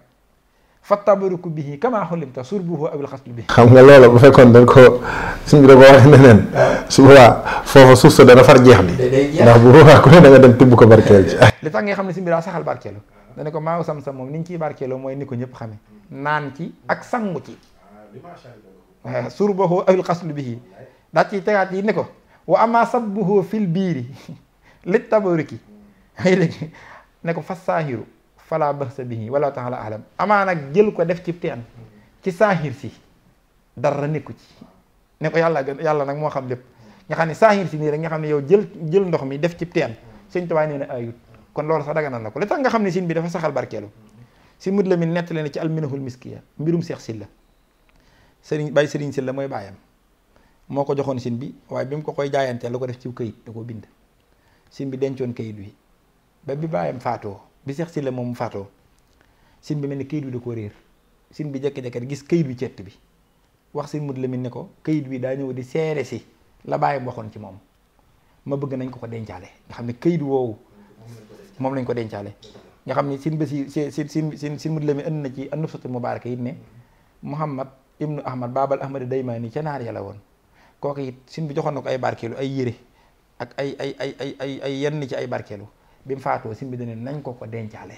fa tabaruku bihi kama xulimta surbuhu abil xaslu bi xam nga loola bu fekkoon dañ ko suñ bi da ko waxee neneen su boobaa foofa suuf sa dana far jeex bi ndax bu boobaa ku ne da nga dem tibb ko barkeel ci li tax nga xam ne si bi daa saxal barkeelu dane ko maawu sam-sam moom ni ñu ciy barkeeloo mooy ni ko ñëpp xame naan ci ak sangu ci surbuhu abil xaslu bihi daa ciy tegaat yi ne ko wa ama sabbuhu fil biiri li tabaruki ay dégg ne ko fas saahiru fala bahsa bihi wala taala alam amaa nag jël ko def ci teen ci saahir si dara nekku ci ne ko yàlla nag moo xam lépp nga xam ne saahir si nii rek nga xam ne yow jël ndox mi def ci teen Sëñ Tuubaa nee na ayut kon loolu sax daganal na ko li tax nga xam ne sin bi dafa saxal barkeelu si mud la mi nettali na ci alminahul miskiya mbirum Seex Silla Sëriñ Silla mooy baayam moo ko joxoon sin bi waaye bi mu ko koy jaayantee la ko def ci këyit da ko bind sin bi dencoon këyit wi ba bi baayam faatoo bi Seex Silla moom mu faatoo sin bi mel ni këyit wi da ko réer sin bi jékki-jékki gis këyit wi cett bi wax si mud la mi ne ko këyit wi daa ñëw di seere si la baayam waxoon ci moom ma bëgg nañ ko dencaale nga xam ne këyit woowu moom lañ ko dencaale nga xam ne sin ba si mud la mi ënd na ci an-nufsatul mubaaraka it ne Muhammad ibnu ahmad baabal ahmad daymaani ca naar ya la woon. kooku it sin bi joxoon na ko ay barkeelu ay yére ak ay yenn ci ay barkeelu bi mu faatoo sin bi dane nañ ko dencaale.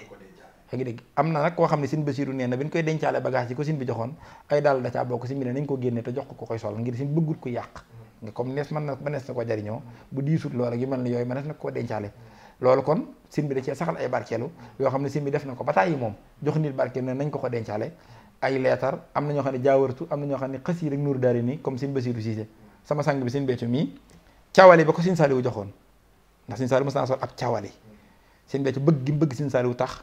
yaa ngi dégg am na nag koo xam ne sin Basiiru nee na bi ñu koy dencaale bagage yi ko sin bi joxoon ay dàll da caa bokk sin bi ne nañ ko génne te jox ko koy sol ngir sin bëggut ko yàq nga comme nees mën na mënees na ko jariñoo bu diisut loolu yu mel ne yooyu mënees na koo dencaale. loolu kon sin bi da cee saxal ay barkeelu yoo xam ne sin bi def na ko ba tàyyi moom jox nit barkeelu ne nañ ko dencaale ay leetar am na ñoo xam ne jaawartu am na ñoo xam ne xës yi rek nuuru daari nii comme sin Basiiru Siise sama sang bi sin Béthio mii cawali ba ko sin Saaliwu joxoon ndax sin Saaliwu mos naa sol ab cawali sin Béthio bëgg gi bëgg sin Saaliwu tax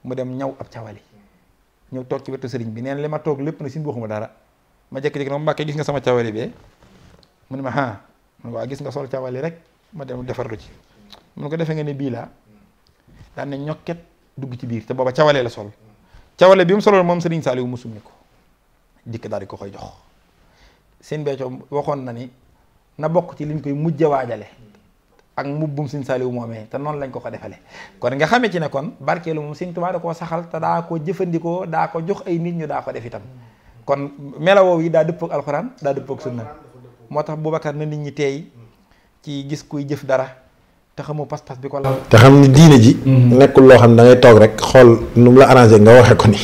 mu dem ñaw ab cawali ñëw toog ci wetu sëriñ bi nee na li ma toog lépp na sin waxuma dara ma jékki-jékki na Mbàkke gis nga sama cawali bee mu ne ma ah waa gis nga sol cawali rek ma dem defarlu ci mun ko defee nga ne bii laa daan ne ñokket dugg ci biir te booba cawale la sol cawale bi mu soloon moom sëriñ Saaliwu mu summi ko dikk daal di ko koy jox sin Béthio waxoon na ni na bokk ci liñ koy mujj waajale ak mbubbum Sëñ Saaliwu moomee te noonu lañ ko defale kon nga xamee ci ne kon barkeelu moom Sëñ Tuubaa da koo saxal te daa ko jëfandikoo daa ko jox ay nit ñu daa ko def itam kon melawoo yi daa dëppook alxuraan daa dëppook sunna moo tax Boubacar na nit ñi teey ci gis kuy jëf dara te xamu pas-pas bi ko la te xam ni diine ji nekkul loo xam ne da ngay toog rek xool nu mu la arrangé nga waxee ko ni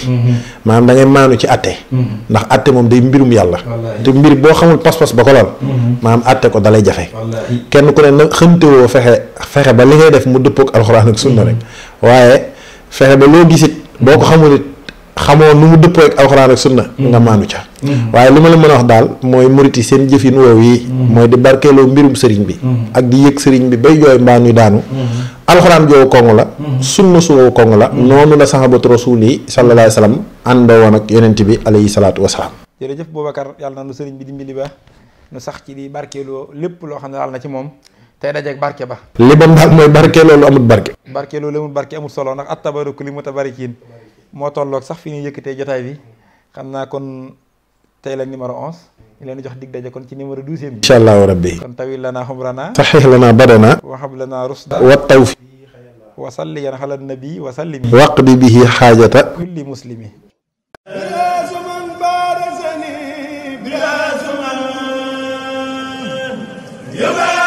maanaam da ngay maanu ci atte ndax atte moom day mbirum yàlla te mbir boo xamul pas-pas ba ko lool maanaam atte ko dalay jafe kenn ku ne na xëntewoo fexe ba li ngay def mu dëppook alxuraan ak sunna rek waaye fexe ba loo gisit boo ko xamul it xamoo nu mu dëppoo ak alxuraan ak sunna nga maanu ca waaye li ma la mën a wax daal mooy murit yi seen jëfin woow yi mooy di barkeeloo mbirum sëriñ bi ak di yëg sëriñ bi bay jooy mbaa ñuy daanu alxuraan joowu kong la sunna su woowu kong la noonu la saxaabatu rasuul yi sallallahu alayhi wa sallam àndoo woon ak yonent bi alayhi salaatu wasalaam. jërëjëf Boubacar yàlla na nu sëriñ bi dimbali ba nu sax ci di barkeeloo lépp loo xam ne daal na ci moom tey dajeeg barke ba li bam daal mooy barkeeloo lu amut barke barkeeloo lu amut barke amut solo ndax at-tabaruku li mutabarikiin moo tolloog sax fi ñuy yëkkatee jotaay bi xam naa kon tey la numéro 11 ñu leen jox dig daje kon ci numéro 12 bi incha allahu rabbi kon tawil lana xumrana saxix lana badana wahab lana rusda wa tawfiq wa salli yan ala nabi wa sallimi waqdi bihi xaajata kulli muslimi yoga